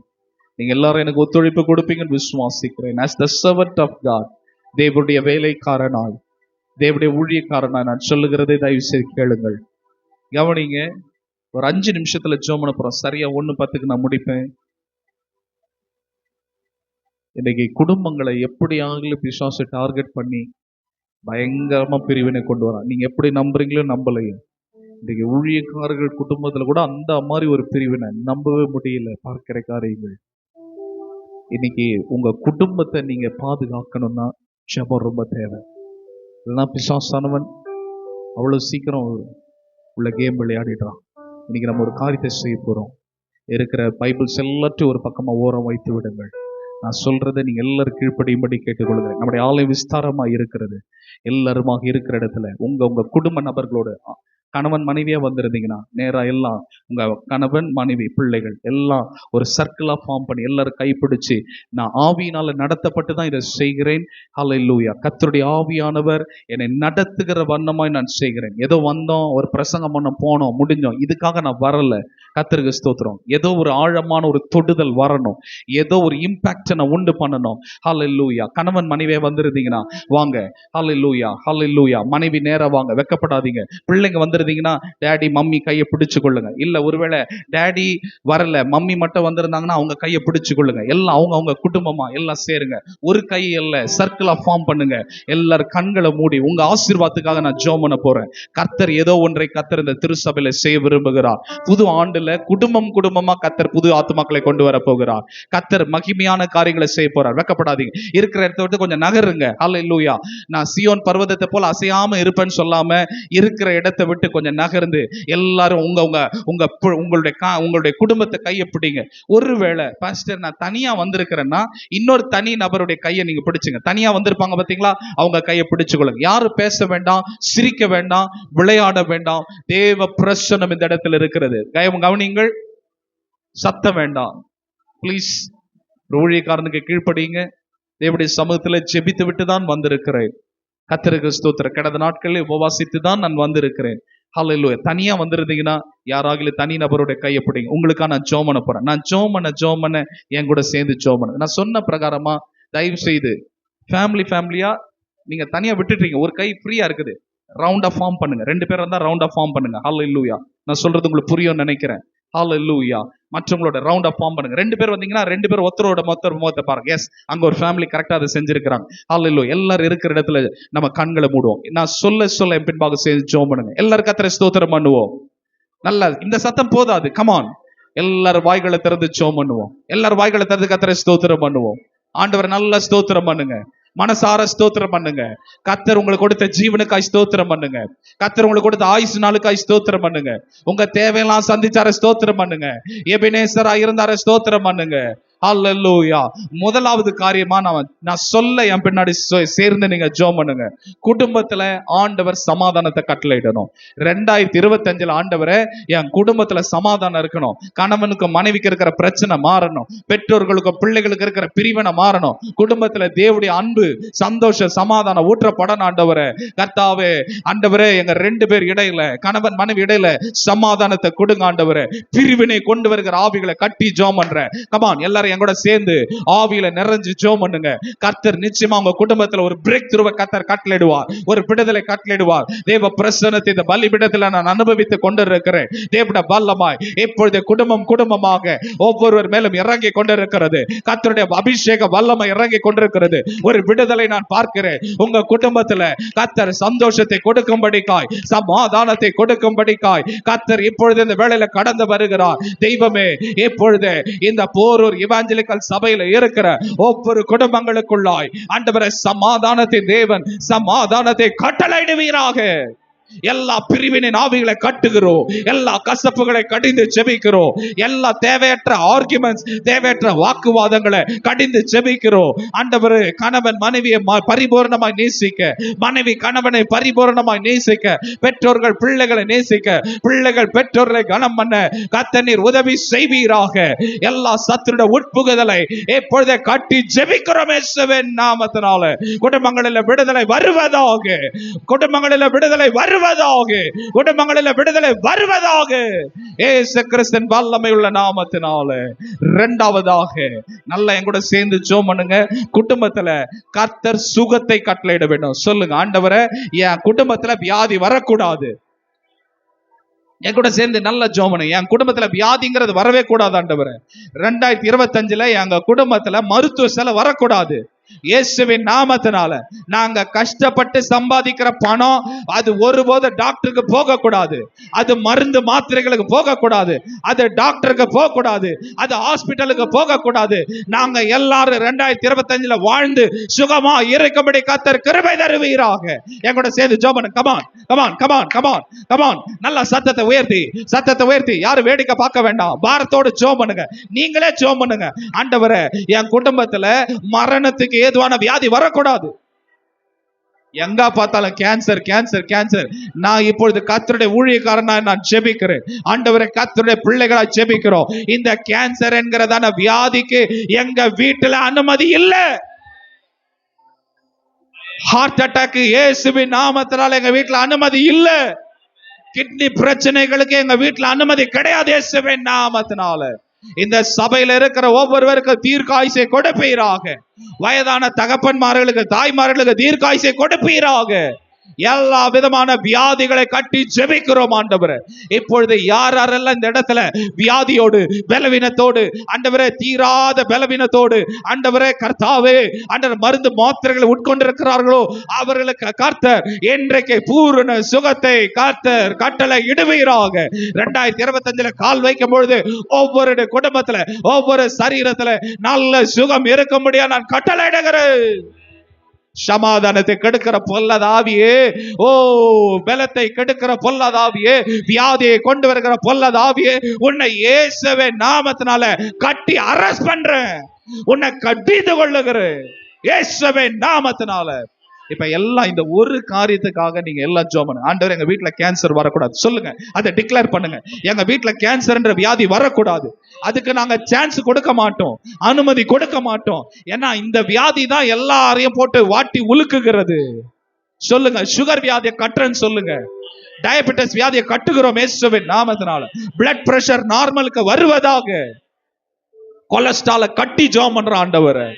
நீங்க எல்லாரும் எனக்கு ஒத்துழைப்பு கொடுப்பீங்கன்னு விசுவாசிக்கிறேன். As the servant of God, தேவனுடைய வேலைக்காரனாய், தேவனுடைய ஊழியக்காரனாய் நான் சொல்லுகிறதை தயவு செய்து கேளுங்கள், கவனிங்க. ஒரு 5 நிமிஷத்துல ஜெபம் பண்ண போறோம். சரியா 1:10 நான் முடிப்பேன். இன்னைக்கு குடும்பங்களை எப்படி ஆகிலும் பிசாசு டார்கெட் பண்ணி பயங்கரமா பிரிவினை கொண்டு வரான். நீங்க எப்படி நம்புறீங்களோ நம்பலையோ, இன்னைக்கு ஊழியக்காரர்கள் குடும்பத்துல கூட அந்த மாதிரி ஒரு பிரிவினை நம்பவே முடியல. பார்க்கிற காரியங்கள். இன்னைக்கு உங்க குடும்பத்தை நீங்க பாதுகாக்கணும்னா ஜெபம் ரொம்ப தேவை. இல்லைன்னா பிசாசானவன் அவ்வளவு சீக்கிரம் உள்ள கேம் விளையாடிடுறான். இன்னைக்கு நம்ம ஒரு காரியத்தை செய்ய போறோம். இருக்கிற பைபிள்ஸ் எல்லாத்தையும் ஒரு பக்கமா ஓரம் வைத்து விடுங்கள். நான் சொல்றதை நீங்க எல்லாரும் கீழ்ப்படியும்படி கேட்டுக்கொள்கிறேன். நம்முடைய ஆலயம் விஸ்தாரமா இருக்கிறது. எல்லாருமாக இருக்கிற இடத்துல உங்க குடும்ப நபர்களோட கணவன் மனைவியா வந்திருந்தீங்கன்னா நேரா எல்லாம் உங்க கணவன் மனைவி பிள்ளைகள் எல்லாம் ஒரு சர்க்கிளா ஃபார்ம் பண்ணி எல்லாரும் கைப்பிடிச்சு, நான் ஆவியினால நடத்தப்பட்டு தான் இதை செய்கிறேன். ஹல்லேலூயா. கர்த்தருடைய ஆவியானவர் என்னை நடத்துகிற வண்ணமாய் நான் செய்கிறேன். ஏதோ வந்தோம், ஒரு பிரசங்கம் பண்ண போனோம், முடிஞ்சோம், இதுக்காக நான் வரல. கர்த்தருக்கு ஸ்தோத்திரம். ஏதோ ஒரு ஆழமான ஒரு தொடுதல் வரணும், ஏதோ ஒரு இம்பாக்ட் நான் உண்டு பண்ணணும். ஹல்லேலூயா. கணவன் மனைவியா வந்திருந்தீங்கன்னா வாங்க. ஹல்லேலூயா, ஹல்லேலூயா. மனைவி நேரா வாங்க, வெக்கப்படாதீங்க. பிள்ளைங்க வந்திருந்தீங்கன்னா டேடி மம்மி கையை பிடிச்சு கொள்ளுங்க. இல்ல ஒருவேளை டேடி வரல, மம்மி மட்டும் வந்திருந்தாங்கன்னா அவங்க கையை பிடிச்சு கொள்ளுங்க. எல்லாம் அவங்க குடும்பமா எல்லாம் சேருங்க. ஒரு கை இல்ல, சர்க்கிளா ஃபார்ம் பண்ணுங்க. எல்லாரும் கண்களை மூடி உங்க ஆசீர்வாதத்துக்காக நான் ஜெபம் பண்ண போறேன். கர்த்தர் ஏதோ ஒன்றை கர்த்தர் இந்த திருச்சபையில செய்ய விரும்புகிறார். புது ஆண்டுல குடும்பமா கர்த்தர் புது ஆத்துமாக்களை கொண்டு வர போகிறார். கர்த்தர் மகிமையான காரியங்களை செய்ய போறார். வெக்கப்படாதீங்க. இருக்கிற இடத்தை விட்டு கொஞ்சம் நகருங்க. ஹல்லேலூயா. நான் சியோன் பர்வதத்தை போல அசையாம இருப்பேன்னு சொல்லாம இருக்கிற இடத்தை விட்டு கொஞ்சம் நகர்ந்து எல்லாரும் உங்களுடைய குடும்பத்தை கையை பிடிங்க. ஒருவேளை பாஸ்டர் நான் தனியா வந்திருக்கிறேன்னா இன்னொரு தனி நபருடைய கையை நீங்க பிடிச்சுங்க. தனியா வந்திருப்பாங்க பாத்தீங்களா, அவங்க கையை பிடிச்சுக்கொள்ளுங்க. யாரும் பேச வேண்டாம், சிரிக்க வேண்டாம், விளையாட வேண்டாம். தேவ பிரசன்னம் இந்த இடத்துல இருக்கிறது. கவனிங்கள், சத்தம் வேண்டாம் பிளீஸ். ஊழியக்காரனுக்கு கீழ்ப்படிங்க. தேவனுடைய சமூகத்துல ஜெபித்து விட்டு தான் வந்திருக்கிறேன். கர்த்தருக்கு ஸ்தோத்திரம். கடந்த நாட்களில் உபவாசித்து தான் நான் வந்திருக்கிறேன். ஹல்லேலூயா. தனியா வந்திருந்தீங்கன்னா யாராகிலும் தனி நபருடைய கையை பிடிங்க. உங்களுக்காக நான் ஜெபம் பண்ண போறேன். நான் ஜெபம் பண்ண என் கூட சேர்ந்து ஜெபம் பண்ண. நான் சொன்ன பிரகாரமா தயவு செய்து ஃபேமிலியா நீங்க தனியா விட்டுட்டீங்க, ஒரு கை ஃப்ரீயா இருக்குது, ரவுண்டா ஃபார்ம் பண்ணுங்க. 2 பேர் இருந்தா ரவுண்டா ஃபார்ம் பண்ணுங்க. ஹல்லேலூயா. நான் சொல்றது உங்களுக்கு புரியும் நினைக்கிறேன். ஹல்லேலூயா. மற்றவங்களோட ரவுண்டா ஃபார்ம் பண்ணுங்க. 2 பேர் வந்தீங்கன்னா 2 பேர் ஒருத்தரோட முகத்தை பாருங்க. எஸ், அங்க ஒரு ஃபேமிலி கரெக்டா அதை செஞ்சிருக்கிறாங்க. ஹல்லேலூயா. எல்லாரும் இருக்கிற இடத்துல நம்ம கண்களை மூடுவோம். நான் சொல்ல என் பின்பாக சேர்ந்து ஜெபம் பண்ணுங்க. எல்லாரும் கர்த்தரை ஸ்தோத்திரம் பண்ணுவோம். நல்லா இந்த சத்தம் போதாது. கமான், எல்லாரும் வாய்களை திறந்து ஜெபம் பண்ணுவோம். எல்லாரும் வாய்களை திறந்து கர்த்தரை ஸ்தோத்திரம் பண்ணுவோம். ஆண்டவர் நல்லா ஸ்தோத்திரம் பண்ணுங்க. மனசார ஸ்தோத்திரம் பண்ணுங்க. கர்த்தர் உங்களுக்கு கொடுத்த ஜீவனுக்காய் ஸ்தோத்திரம் பண்ணுங்க. கர்த்தர் உங்களுக்கு கொடுத்த ஆயுசு நாளுக்காய் ஸ்தோத்திரம் பண்ணுங்க. உங்க தேவையெல்லாம் சந்திச்சார ஸ்தோத்திரம் பண்ணுங்க. எபினேசரா இருந்தார ஸ்தோத்திரம் பண்ணுங்க. ஹல்லேலூயா. முதலாவது காரியமா நான் சொல்ல என் பின்னாடி சேர்ந்து நீங்க ஜெபம் பண்ணுங்க. குடும்பத்துல ஆண்டவர் சமாதானத்தை கட்டளையிடணும். 2025 ஆண்டவரே என் குடும்பத்துல சமாதானம் இருக்கணும். கணவனுக்கும் மனைவிக்கு இருக்கிற பிரச்சனை மாறணும். பெற்றோர்களுக்கும் பிள்ளைகளுக்கு இருக்கிற பிரிவினை மாறணும். குடும்பத்துல தேவனுடைய அன்பு, சந்தோஷ, சமாதானம் ஊற்றப்படணும். ஆண்டவரே, கர்த்தாவே, ஆண்டவரே, எங்க 2 பேர் இடையில, கணவன் மனைவி இடையில சமாதானத்தை கொடுங்க. ஆண்டவரே, பிரிவினை கொண்டு வருகிற ஆவிகளை கட்டி ஜெபம் பண்றேன். கமான், எல்லாரும் எல்லாரும் என் கூட சேர்ந்து ஆவியில நிறைஞ்சு ஜெபம் பண்ணுங்க. கர்த்தர் நிச்சயமா உங்க குடும்பத்துல ஒரு பிரேக் த்ரூவை கர்த்தர் கட்டளையிடுவார், ஒரு விடுதலை கட்டளையிடுவார். தேவ பிரசன்னத்தை இந்த பலிபீடத்துல நான் அனுபவித்துக் கொண்டிருக்கிறேன். தேவனுடைய வல்லமாய் இப்பொழுது குடும்பமாக ஒவ்வொருவர் மேலும் இறங்கி கொண்டிருக்கிறது. கர்த்தருடைய அபிஷேக வல்லமை இறங்கி கொண்டிருக்கிறது. ஒரு விடுதலை நான் பார்க்கிறேன் உங்க குடும்பத்துல. கர்த்தர் சந்தோஷத்தை கொடுக்கும்படிக்காய், சமாதானத்தை கொடுக்கும்படிக்காய் கர்த்தர் இப்பொழுது இந்த வேளையில கடந்து வருகிறார். தெய்வமே, இப்பொழுது இந்த போரூர் இவாஞ்சலிக்கல் சபையில இருக்கிற ஒவ்வொரு குடும்பங்களுக்குள்ளாய் ஆண்டவரே சமாதானத்தின் தேவன் சமாதானத்தை கட்டளையிடுவீராக. எல்லா பிரிவினை ஆவிகளை கட்டுகிறோம், எல்லா கசப்புகளை கடிந்து செபிக்கிறோம், எல்லா தேவையற்ற ஆர்குமெண்ட்ஸ், தேவையற்ற வாக்குவாதங்களை கடிந்து செபிக்கிறோம். ஆண்டவரே, கணவன் மனைவியை பரிபூர்ணமாய் நேசிக்க, மனைவி கணவனை பரிபூர்ணமாய் நேசிக்க, பெற்றோர்கள் பிள்ளைகளை நேசிக்க, பிள்ளைகள் பெற்றோர்களை கனம் பண்ண கர்த்தர் உதவி செய்வீராக. எல்லா சத்துருடைய உட்புகுதலை இப்பொழுதே கட்டி ஜெபிக்கிறோம் இயேசுவின் நாமத்தினால. குடும்பங்களில் விடுதலை வருவதாக, குடும்பங்களில் விடுதலை வருவதாக, குடும்பங்களில் விடுதலை வருவதாக இயேசு கிறிஸ்துவின் வல்லமை உள்ள நாமத்தினால. இரண்டாவதாக நல்லா என் கூட சேர்ந்து ஜெபம் பண்ணுங்க. குடும்பத்துல கர்த்தர் சுகத்தை கட்டளையிட வேண்டும். சொல்லுங்க, ஆண்டவரே என் குடும்பத்துல வியாதி வரக்கூடாது. என் கூட சேர்ந்து நல்ல ஜெபம் பண்ணுங்க. என் குடும்பத்துல வியாதிங்கிறது வரவே கூடாது ஆண்டவரே. 2025 எங்க குடும்பத்துல மருத்துவ செலவு வரக்கூடாது. இயேசுவின் நாமத்தினால நாங்க கஷ்டப்பட்டு சம்பாதிக்கிற பணம் அது ஒருபோது டாக்டருக்கு போக கூடாது, அது மருந்து மாத்திரைகளுக்கு போக கூடாது, அது டாக்டருக்கு போக கூடாது, அது ஹாஸ்பிட்டலுக்கு போக கூடாது. நாங்க எல்லாரும் 2025 வாழ்ந்து சுகமா இருக்கும்படி கர்த்தர் கிருபை தருவீராக. எங்கூட சேர்ந்து ஜெபம் பண்ணுங்க. Come on come on come on come on come on. நல்ல சத்தத்தை உயர்த்தி யாரும் வேடிக்கை பார்க்க வேண்டாம். பாரத்தோடு ஜெபம் பண்ணுங்க. நீங்களே ஜெபம் பண்ணுங்க. ஆண்டவரே, என் குடும்பத்துல மரணத்துக்கு ஏதுவான வியாதி வரக்கூடாது. எங்க பார்த்தாலும் கேன்சர் கேன்சர் கேன்சர். நான் இப்பொழுது கர்த்தருடைய ஊழியக்காரனா நான் ஜெபிக்கிறேன். ஆண்டவரே, கர்த்தருடைய பிள்ளைகளா ஜெபிக்கிறோம். இந்த கேன்சர் என்கிறதான வியாதிக்கு எங்க வீட்டுல அனுமதி இல்ல. ஹார்ட் அட்டாக் இயேசுவின் நாமத்தினால எங்க வீட்டுல அனுமதி இல்ல. கிட்னி பிரச்சனைகளுக்கு எங்க வீட்டுல அனுமதி கிடையாது இயேசுவின் நாமத்தினால. இந்த சபையில இருக்கிற ஒவ்வொருவருக்கும் தீர்க்காயுசை கொடுப்பீராக. வயதான தகப்பன்மார்களுக்கு தாய்மார்களுக்கு தீர்க்காயுசை கொடுப்பீராக. எல்லா விதமான வியாதிகளை கட்டி ஜெபிக்கிறோம் ஆண்டவரே. இப்பொழுது யாரெல்லாம் இந்த இடத்துல வியாதியோடு பலவீனத்தோடு, ஆண்டவரே தீராத பலவீனத்தோடு, ஆண்டவரே கர்த்தாவே ஆண்டவர் மருந்து மாத்திரைகளை உட்கொண்டிருக்கிறார்களோ அவர்களுக்கு கர்த்தர் இன்றைக்கு பூரண சுகத்தை கர்த்தர் கட்டளை இடுவீராக. 2025 கால் வைக்கும் பொழுது ஒவ்வொரு குடும்பத்துல ஒவ்வொரு சரீரத்துல நல்ல சுகம் இருக்கும்படியா நான் கட்டளை இடுகிறேன். சமாதானத்தை கெடுக்கிற பொல்லதாவியே, ஓ பலத்தை கெடுக்கிற பொல்லதாவியே, வியாதியை கொண்டு வருகிற பொல்லதாவியே, உன்னை இயேசுவின் நாமத்தினால கட்டி அரெஸ்ட் பண்றேன். உன்னை கடிந்து கொள்ளுகிறேன் இயேசுவின் நாமத்தினால. இப்ப எல்லாம் இந்த ஒரு காரியத்துக்காக நீங்க எல்லாம் ஜெபம் பண்ணுங்க. ஆண்டவரே, எங்க வீட்டுல கேன்சர் வரக்கூடாது. சொல்லுங்க, அதை டிக்ளேர் பண்ணுங்க. எங்க வீட்டுல கேன்சர்ன்ற வியாதி வரக்கூடாது. அதுக்கு நாங்க சான்ஸ் கொடுக்க மாட்டோம், அனுமதி கொடுக்க மாட்டோம். ஏன்னா இந்த வியாதி தான் எல்லாரையும் போட்டு வாட்டி உலுக்குகிறது. சொல்லுங்க, சுகர் வியாதியை கட்டுறேன்னு சொல்லுங்க. டயபெட்டிஸ் வியாதியை கட்டுகிறோம் இயேசுவின் நாமத்தினால. பிளட் பிரஷர் நார்மலுக்கு வருவதாக. கொலஸ்ட்ரால கட்டி ஜெபம் பண்ற ஆண்டவரே,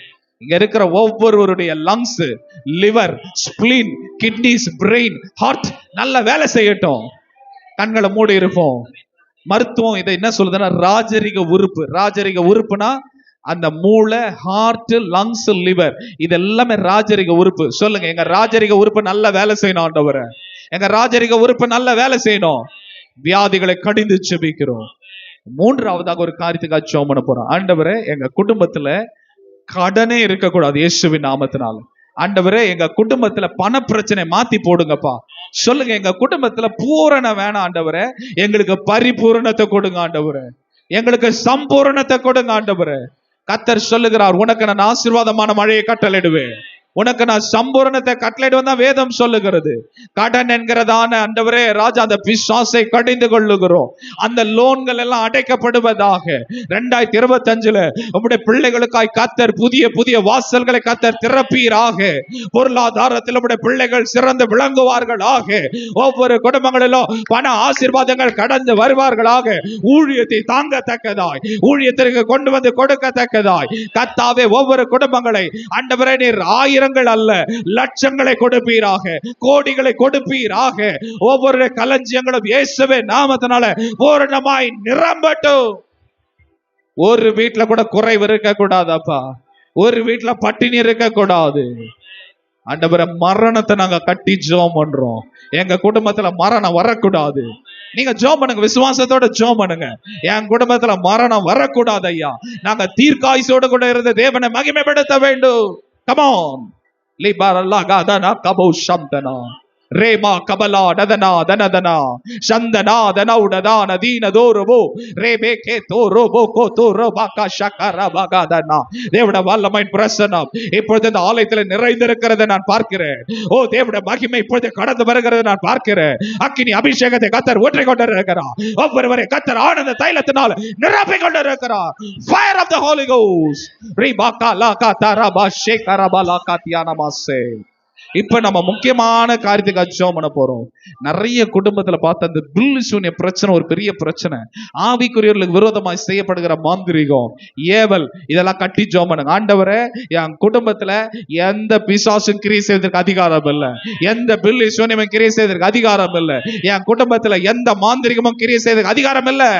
இங்க இருக்கிற ஒவ்வொருவருடைய lungs, liver, spleen, kidneys, brain, heart நல்ல வேலை செய்யட்டும். கண்களை மூடி இருப்போம். மருத்துவம் இதை என்ன சொல்லுதுன்னா ராஜரிக உறுப்பு. ராஜரிக உறுப்புனா அந்த மூளை, ஹார்ட், லங்ஸ், லிவர், இது எல்லாமே ராஜரிக உறுப்பு. சொல்லுங்க, எங்க ராஜரிக உறுப்பு நல்ல வேலை செய்யணும் ஆண்டவரே. எங்க ராஜரிக உறுப்பு நல்ல வேலை செய்யணும். வியாதிகளை கடிந்து செபிக்கிறோம். மூன்றாவதாக ஒரு காரியத்துக்காக ஜெபம் பண்ண போறோம். ஆண்டவரே, எங்க குடும்பத்துல கடனே இருக்கக்கூடாது இயேசுவின் நாமத்தினால. ஆண்டவரே, எங்க குடும்பத்துல பண பிரச்சனை மாத்தி போடுங்கப்பா. சொல்லுங்க, எங்க குடும்பத்துல பூரண வேணாம் ஆண்டவரே, எங்களுக்கு பரிபூரணத்தை கொடுங்க ஆண்டவரே, எங்களுக்கு சம்பூரணத்தை கொடுங்க ஆண்டவரே. கர்த்தர் சொல்லுகிறார், உனக்கு நான் ஆசீர்வாதமான மழையை கட்டளையிடுவேன். உனக்கு நான் சம்பூரணத்தை கட்டளையிடுவேன் தான் வேதம் சொல்லுகிறது. கடன் என்கிறதான ஆண்டவரே ராஜா அந்த பிசாசை கடிந்து கொள்ளுகிறோம். அந்த லோன்கள் எல்லாம் அடைக்கப்படுவதாக. 2025 உம்முடைய பிள்ளைகளுக்காய் கர்த்தர் புதிய புதிய வாசல்களை கர்த்தர் திறப்பீராக. பொருளாதாரத்தில் உம்முடைய பிள்ளைகள் சிறந்து விளங்குவார்களாக. ஒவ்வொரு குடும்பங்களிலும் பண ஆசீர்வாதங்கள் கடந்து வருவார்களாக. ஊழியத்தை தாங்கத்தக்கதாய், ஊழியத்திற்கு கொண்டு வந்து கொடுக்கத்தக்கதாய் கர்த்தாவே ஒவ்வொரு குடும்பங்களை ஆண்டவரே நீர் ஆயிரங்கள் அல்ல லட்சங்களை கொடுப்பீராக, கோடிகளை கொடுப்பீராக. ஒவ்வொரு களஞ்சியங்களும் இயேசுவே நாமத்தினால பூரணமாய் நிரம்பட்டும். ஒரு வீட்டுல கூட குறைவு இருக்க கூடாதப்பா. ஒரு வீட்டுல பட்டினி இருக்க கூடாது. ஆண்டவரே மரணத்தை நாங்க கட்டி ஜெபம் பண்றோம். எங்க குடும்பத்துல மரணம் வரக்கூடாது. நீங்க ஜெபம் பண்ணுங்க, விசுவாசத்தோட ஜெபம் பண்ணுங்க. என் குடும்பத்துல மரணம் வரக்கூடாது ஐயா. நாங்க தீர்க்காயுசோட கூட இருந்த தேவனை மகிமைப்படுத்த வேண்டும். Come on. Libaralla gadana kabo shamdana. Rema kabala dadana danadana shandana danauda nadina dorobo rebeke torobo kotorobaka shakara bagadana. தேவனுடைய வல்லமை பிரசன்னம் இப்பொழுது இந்த ஆலயத்தில் நிறைந்திருக்கிறதை நான் பார்க்கிறேன். ஓ தேவனுடைய மகிமை இப்பொழுது கடந்து வருகிறதை நான் பார்க்கிறேன். அக்கினி அபிஷேகத்தை கர்த்தர் ஊற்றிக் கொண்டிருக்கிறார். ஒவ்வொருவரை கர்த்தர் ஆனந்த தைலத்தினால் நிரப்பிக் கொண்டிருக்கிறார். Fire of the Holy Ghost. Ribaka laka taraba shekara laka tianamase. இப்ப நம்ம முக்கியமான காரியத்துக்கு ஜெபம் பண்ண போறோம். நிறைய குடும்பத்துல பார்த்த அந்த பில்லு சூனிய பிரச்சனை ஒரு பெரிய பிரச்சனை. ஆவிக்குரியவர்களுக்கு விரோதமாய் செய்யப்படுகிற மாந்திரீகம், ஏவல், இதெல்லாம் கட்டி ஜெபம் பண்ணுங்க. ஆண்டவரே என் குடும்பத்துல எந்த பிசாசும் கிரியை செய்வதற்கு அதிகாரம் இல்லை, எந்த பில்லு சூனியமும் கிரியை செய்வதற்கு அதிகாரம் இல்லை, என் குடும்பத்துல எந்த மாந்திரிகமும் கிரியை செய்வதற்கு அதிகாரம் இல்லை.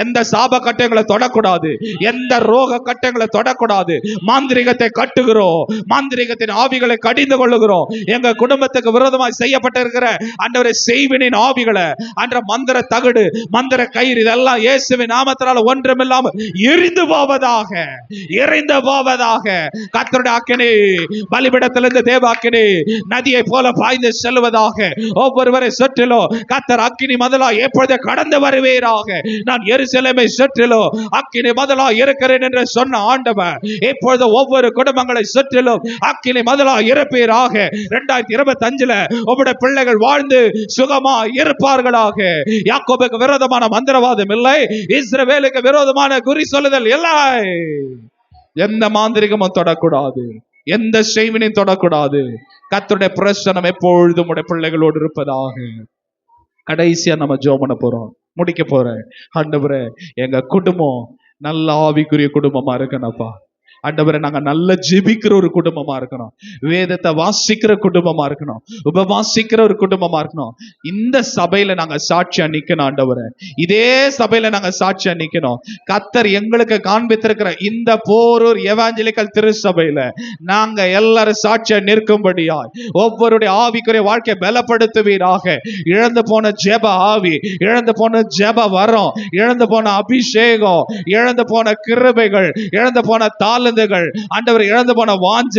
எந்த சாப கட்டங்களை தொடக்கூடாது, எந்த ரோக கட்டங்களை தொடக்கூடாது. மாந்திரிகத்தை கட்டுகிறோம், மாந்திரிகத்தின் ஆவிகளை கடிந்து கொள்ளுகிறோம். எங்க குடும்பத்துக்கு விரோதமாய் செய்யப்பட்டிருக்கிற ஆண்டவரே செய்வினின் ஆவிகளை, அன்ற மந்திர தகடு, மந்திர கயிறு, இதெல்லாம் இயேசுவின் நாமத்தினால ஒன்றுமில்லாமல் எரிந்து போவதாக, எரிந்து போவதாக. கர்த்தருடைய அக்கினி பலிபீடத்திலிருந்து தேவ அக்கினி நதியை போல பாய்ந்து செல்வதாக. ஒவ்வொருவரை சுற்றிலும் கர்த்தர் அக்கினி மதலா எப்பொழுது கடந்து வருவீராக. நான் எருசலேமை சுற்றிலும் அக்கினி மதலா இருக்கிறேன் என்று சொன்ன ஆண்டவர் இப்பொழுது ஒவ்வொரு குடும்பங்களை சுற்றிலும் அக்கினி மதலா இருப்பீராக. 2025 உம்முடைய பிள்ளைகள் வாழ்ந்து சுகமா இருப்பார்களாக. யாக்கோபுக்கு விரோதமான மந்திரவாதம் இல்லை, இஸ்ரவேலுக்கு விரோதமான குறி சொல்லுதல் இல்லை. எந்த மாந்திரிகமும் தொடக்கூடாது, எந்த செய்வினையும் தொடக்கூடாது. கர்த்தருடைய பிரசன்னம் எப்பொழுதும் உடைய பிள்ளைகளோடு இருப்பதாக. கடைசியா நம்ம ஜெபம் பண்ண போறோம், முடிக்க போறேன். ஆண்டவரே எங்க குடும்பம் நல்ல ஆவிக்குரிய குடும்பமா இருக்கணும்ப்பா. ஆண்டவரே நாங்க நல்ல ஜெபிக்கிற ஒரு குடும்பமா இருக்கணும், வேதத்தை வாசிக்கிற குடும்பமா இருக்கணும், உபவாசிக்கிற ஒரு குடும்பமா இருக்கணும். இந்த சபையில நாங்க சாட்சியா நிக்கணும். ஆண்டவரே இதே சபையில நாங்க சாட்சியா நிக்கணும். கர்த்தர் எங்களுக்கு காண்பித்திருக்கிற இந்த போரூர் எவாஞ்சலிக்கல் திருச்சபையில நாங்க எல்லாரும் சாட்சியா நிற்கும்படியாய் ஒவ்வொருடைய ஆவிக்குரிய வாழ்க்கையை பலப்படுத்துவீராக. இழந்து போன ஜெப ஆவி, இழந்து போன ஜெப வரம், இழந்து போன அபிஷேகம், இழந்து போன கிருபைகள், இழந்து போன தாள ஆண்டவர் இழந்து போன வாஞ்ச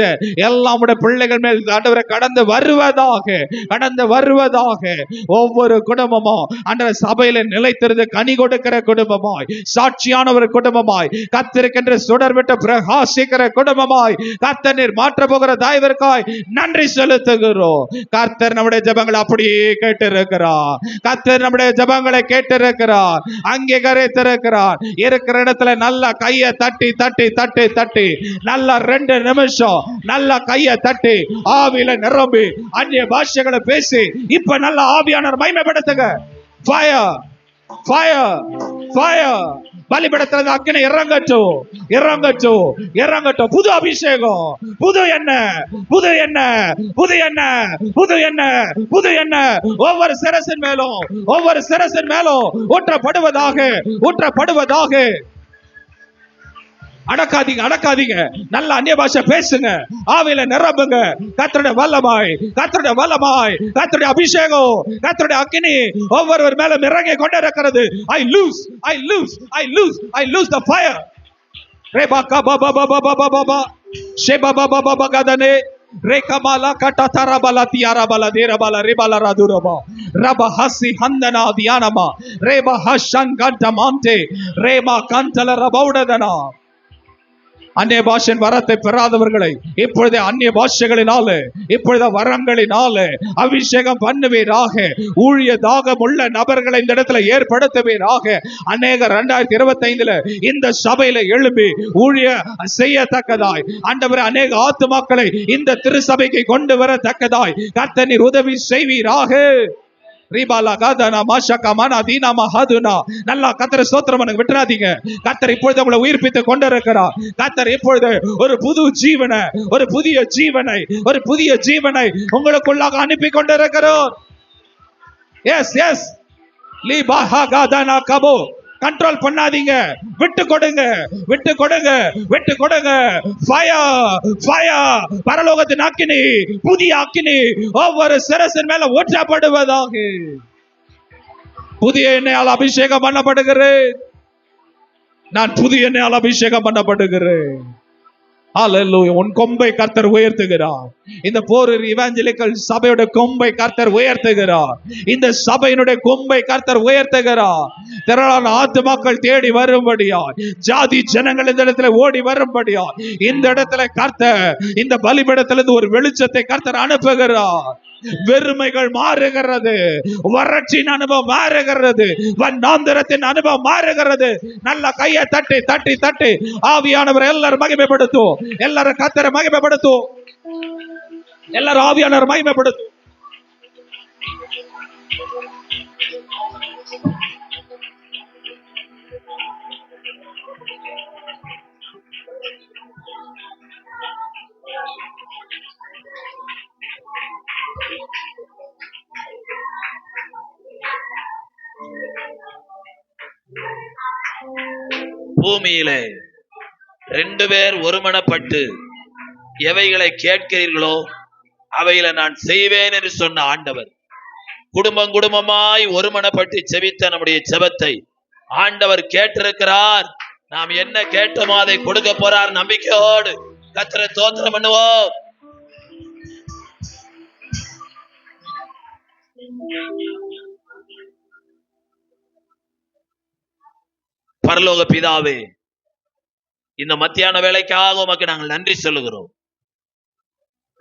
எல்லாம் உடைய பிள்ளைகள் மேல் ஆண்டவரை கடந்து வருவதாக, கடந்து வருவதாக. ஒவ்வொரு குடும்பமும் ஆண்டவர் சபையில நிலைத்திருந்து கனி கொடுக்கிற குடும்பமாய், சாட்சியான ஒரு குடும்பமாய், கர்த்தருக்கென்று சுடர் விட்டு பிரகாசிக்கிற குடும்பமாய் கர்த்தர் நீர் மாற்ற போகிற தயவிற்காய் நன்றி செலுத்துகிறோம். கர்த்தர் நம்முடைய ஜெபங்களை அப்படியே கேட்டிருக்கிறார். கர்த்தர் நம்முடைய ஜெபங்களை கேட்டிருக்கிறார், அங்கீகரித்திருக்கிறார். இருக்கிற இடத்துல நல்ல கையை தட்டி தட்டி தட்டி தட்டி நல்ல 2 நிமிஷம் நல்ல கையை தட்டி ஆவியில நிரம்பி அந்நிய பாஷைகளை பேசி இப்ப நல்ல ஆவியானவர் மகிமைப்படுத்துங்க. Fire fire fire. பலிபீடத்திலிருந்து அக்கினி இறங்கட்டும், இறங்கட்டும், இறங்கட்டும். புது அபிஷேகம், புது எண்ணெய், புது எண்ணெய், புது எண்ணெய், புது எண்ணெய், புது எண்ணெய் ஒவ்வொரு சிரசின் மேலும், ஒவ்வொரு சிரசின் மேலும் ஊற்றப்படுவதாக, ஊற்றப்படுவதாக. அடக்காதீங்க, அடக்காதீங்க. நல்ல அந்நிய பாஷை பேசுங்க, ஆவியில நிரம்புங்க. கர்த்தருடைய வல்லமாய், கர்த்தருடைய வல்லமாய், கர்த்தருடைய அபிஷேகம், கர்த்தருடைய அக்கினி ஒவ்வொருவர் மேல இறங்கி கொண்டே இருக்கிறது. I lose, I lose, I lose, I lose the fire. Rebaka baba baba baba baba sheba baba baba gadane rekamala katatara balatiara baladera balaribala raduraba raba hasi handana dianama reba hashanganta monte rema kantala rabaudadana. அந்நிய பாஷையின் வரத்தை பெறாதவர்களை இப்பொழுதே அந்நிய பாஷைகளினால இப்பொழுது வரங்களினால அபிஷேகம் பண்ணுவீராக. ஊழிய தாகம் உள்ள நபர்களை இந்த இடத்துல ஏற்படுத்துவீராக. அநேக 2025 இந்த சபையில எழுப்பி ஊழிய செய்யத்தக்கதாய் ஆண்டவரே அநேக ஆத்துமாக்களை இந்த திருச்சபைக்கு கொண்டு வரத்தக்கதாய் கர்த்தர் நீர் உதவி செய்வீராக. நல்லா கர்த்தரை ஸ்தோத்திரம் பண்ணுங்க, விட்டுறாதீங்க. கர்த்தர் இப்பொழுது உங்களை உயிர்ப்பித்துக் கொண்டிருக்கிறார். கர்த்தர் இப்பொழுது ஒரு புது ஜீவனை, ஒரு புதிய ஜீவனை, ஒரு புதிய ஜீவனை உங்களுக்குள்ளாக அனுப்பி கொண்டிருக்கிறார். எஸ் எஸ் கண்ட்ரோல் பண்ணாதீங்க, விட்டு கொடுங்க, விட்டு கொடுங்க, விட்டு கொடுங்க. ஃபயர் ஃபயர், பரலோகத்தின் அக்கினி, புதிய அக்கினி ஒவ்வொரு சிரசின் மேல ஊற்றப்படுவதாக. புதிய எண்ணெயால் அபிஷேகம் பண்ணப்படுகிறேன். நான் புதிய எண்ணெயால் அபிஷேகம் பண்ணப்படுகிறேன். ஹல்லேலூயா. உன் கொம்பை கர்த்தர் உயர்த்துகிறார். இந்த போரூர் இவாஞ்சலிக்கல் சபையோட கொம்பை கர்த்தர் உயர்த்துகிறார். இந்த சபையினுடைய கொம்பை கர்த்தர் உயர்த்துகிறார். திரளான ஆத்துமாக்கள் தேடி வரும்படியா, ஜாதி ஜனங்கள் இந்த இடத்துல ஓடி வரும்படியா இந்த இடத்துல கர்த்தர் இந்த பலிபீடத்திலிருந்து ஒரு வெளிச்சத்தை கர்த்தர் அனுப்புகிறார். வெறுமைகள் மாறுகிறது, வறட்சியின் அனுபவம் மாறுகிறது, வண்ணாந்திரத்தின் அனுபவம் மாறுகிறது. நல்ல கையை தட்டி தட்டி தட்டி ஆவியானவர் எல்லாரும் மகிமைப்படுத்தும். எல்லாரும் கர்த்தரை மகிமைப்படுத்தும். எல்லாரும் ஆவியானவர் மகிமைப்படுத்தும். பூமியிலே 2 பேர் ஒருமனப்பட்டு எவைகளை கேட்கிறீர்களோ அவைகளை நான் செய்வேன் என்று சொன்ன ஆண்டவர், குடும்பம் குடும்பமாய் ஒருமனப்பட்டு செபித்த நம்முடைய செபத்தை ஆண்டவர் கேட்டிருக்கிறார். நாம் என்ன கேட்டோமோ அதை கொடுக்க போறார். நம்பிக்கையோடு கர்த்தரை ஸ்தோத்திரம் பண்ணுவோம். பரலோக பிதாவே, இந்த மத்தியான வேளைக்காக உமக்கு நாங்கள் நன்றி சொல்லுகிறோம்.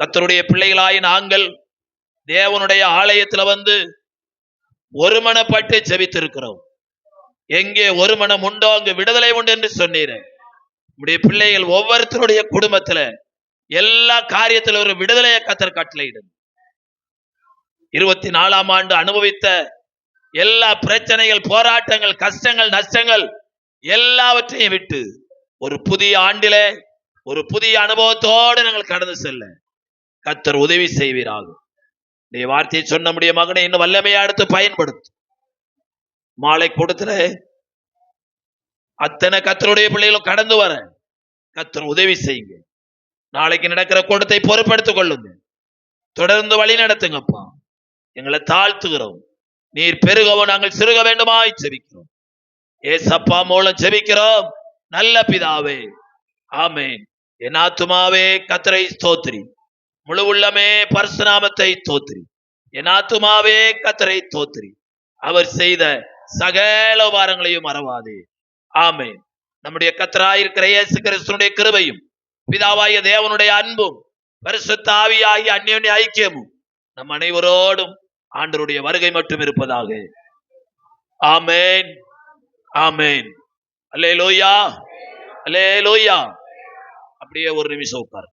கர்த்தருடைய பிள்ளைகளாய் நாங்கள் தேவனுடைய ஆலயத்தில் வந்து ஒருமனப்பட்டு ஜெபித்திருக்கிறோம். எங்கே ஒரு மனம் உண்டோ அங்கு விடுதலை உண்டு என்று சொன்னீர். நம்முடைய பிள்ளைகள் ஒவ்வொருத்தருடைய குடும்பத்துல எல்லா காரியத்திலும் ஒரு விடுதலையை கர்த்தர் கட்டளையிடும். 24ஆம் ஆண்டு அனுபவித்த எல்லா பிரச்சனைகள், போராட்டங்கள், கஷ்டங்கள், நஷ்டங்கள் எல்லாவற்றையும் விட்டு ஒரு புதிய ஆண்டிலே ஒரு புதிய அனுபவத்தோடு நாங்கள் கடந்து செல்ல கர்த்தர் உதவி செய்வீராக. நீ வார்த்தையை சொன்ன நம்முடைய மகனை இன்னும் வல்லமையா எடுத்து பயன்படுத்து. மாலை கூட்டத்துல அத்தனை கர்த்தருடைய பிள்ளைகளும் கடந்து வர கர்த்தர் உதவி செய்யுங்க. நாளைக்கு நடக்கிற கூட்டத்தை பொறுப்படுத்திக் கொள்ளுங்க. தொடர்ந்து வழி நடத்துங்கப்பா. எங்களை தாழ்த்துகிறோம். நீர் பெருகவும் நாங்கள் சிறுக வேண்டுமாய் ஜெபிக்கிறோம். ஏசப்பா மூலம் ஜெபிக்கிறோம் நல்ல பிதாவே, ஆமென். என் ஆத்துமாவே கர்த்தரை ஸ்தோத்திரி, முழு உள்ளமே பரிசுத்த நாமத்தை ஸ்தோத்திரி. என் ஆத்துமாவே கர்த்தரை ஸ்தோத்திரி, அவர் செய்த சகல உபகாரங்களையும் மறவாதே. ஆமென். நம்முடைய கர்த்தராயிருக்கிற இயேசு கிறிஸ்துவினுடைய கிருபையும் பிதாவாகிய தேவனுடைய அன்பும் பரிசுத்த ஆவியாகிய அந்யோன்ய ஐக்கியமும் நம் அனைவரோடும் ஆண்டவருடைய வருகை மட்டும் இருப்பதாக. ஆமென், ஆமென். அல்லேலூயா, அல்லேலூயா. அப்படியே ஒரு நிமிஷம் உட்கார்.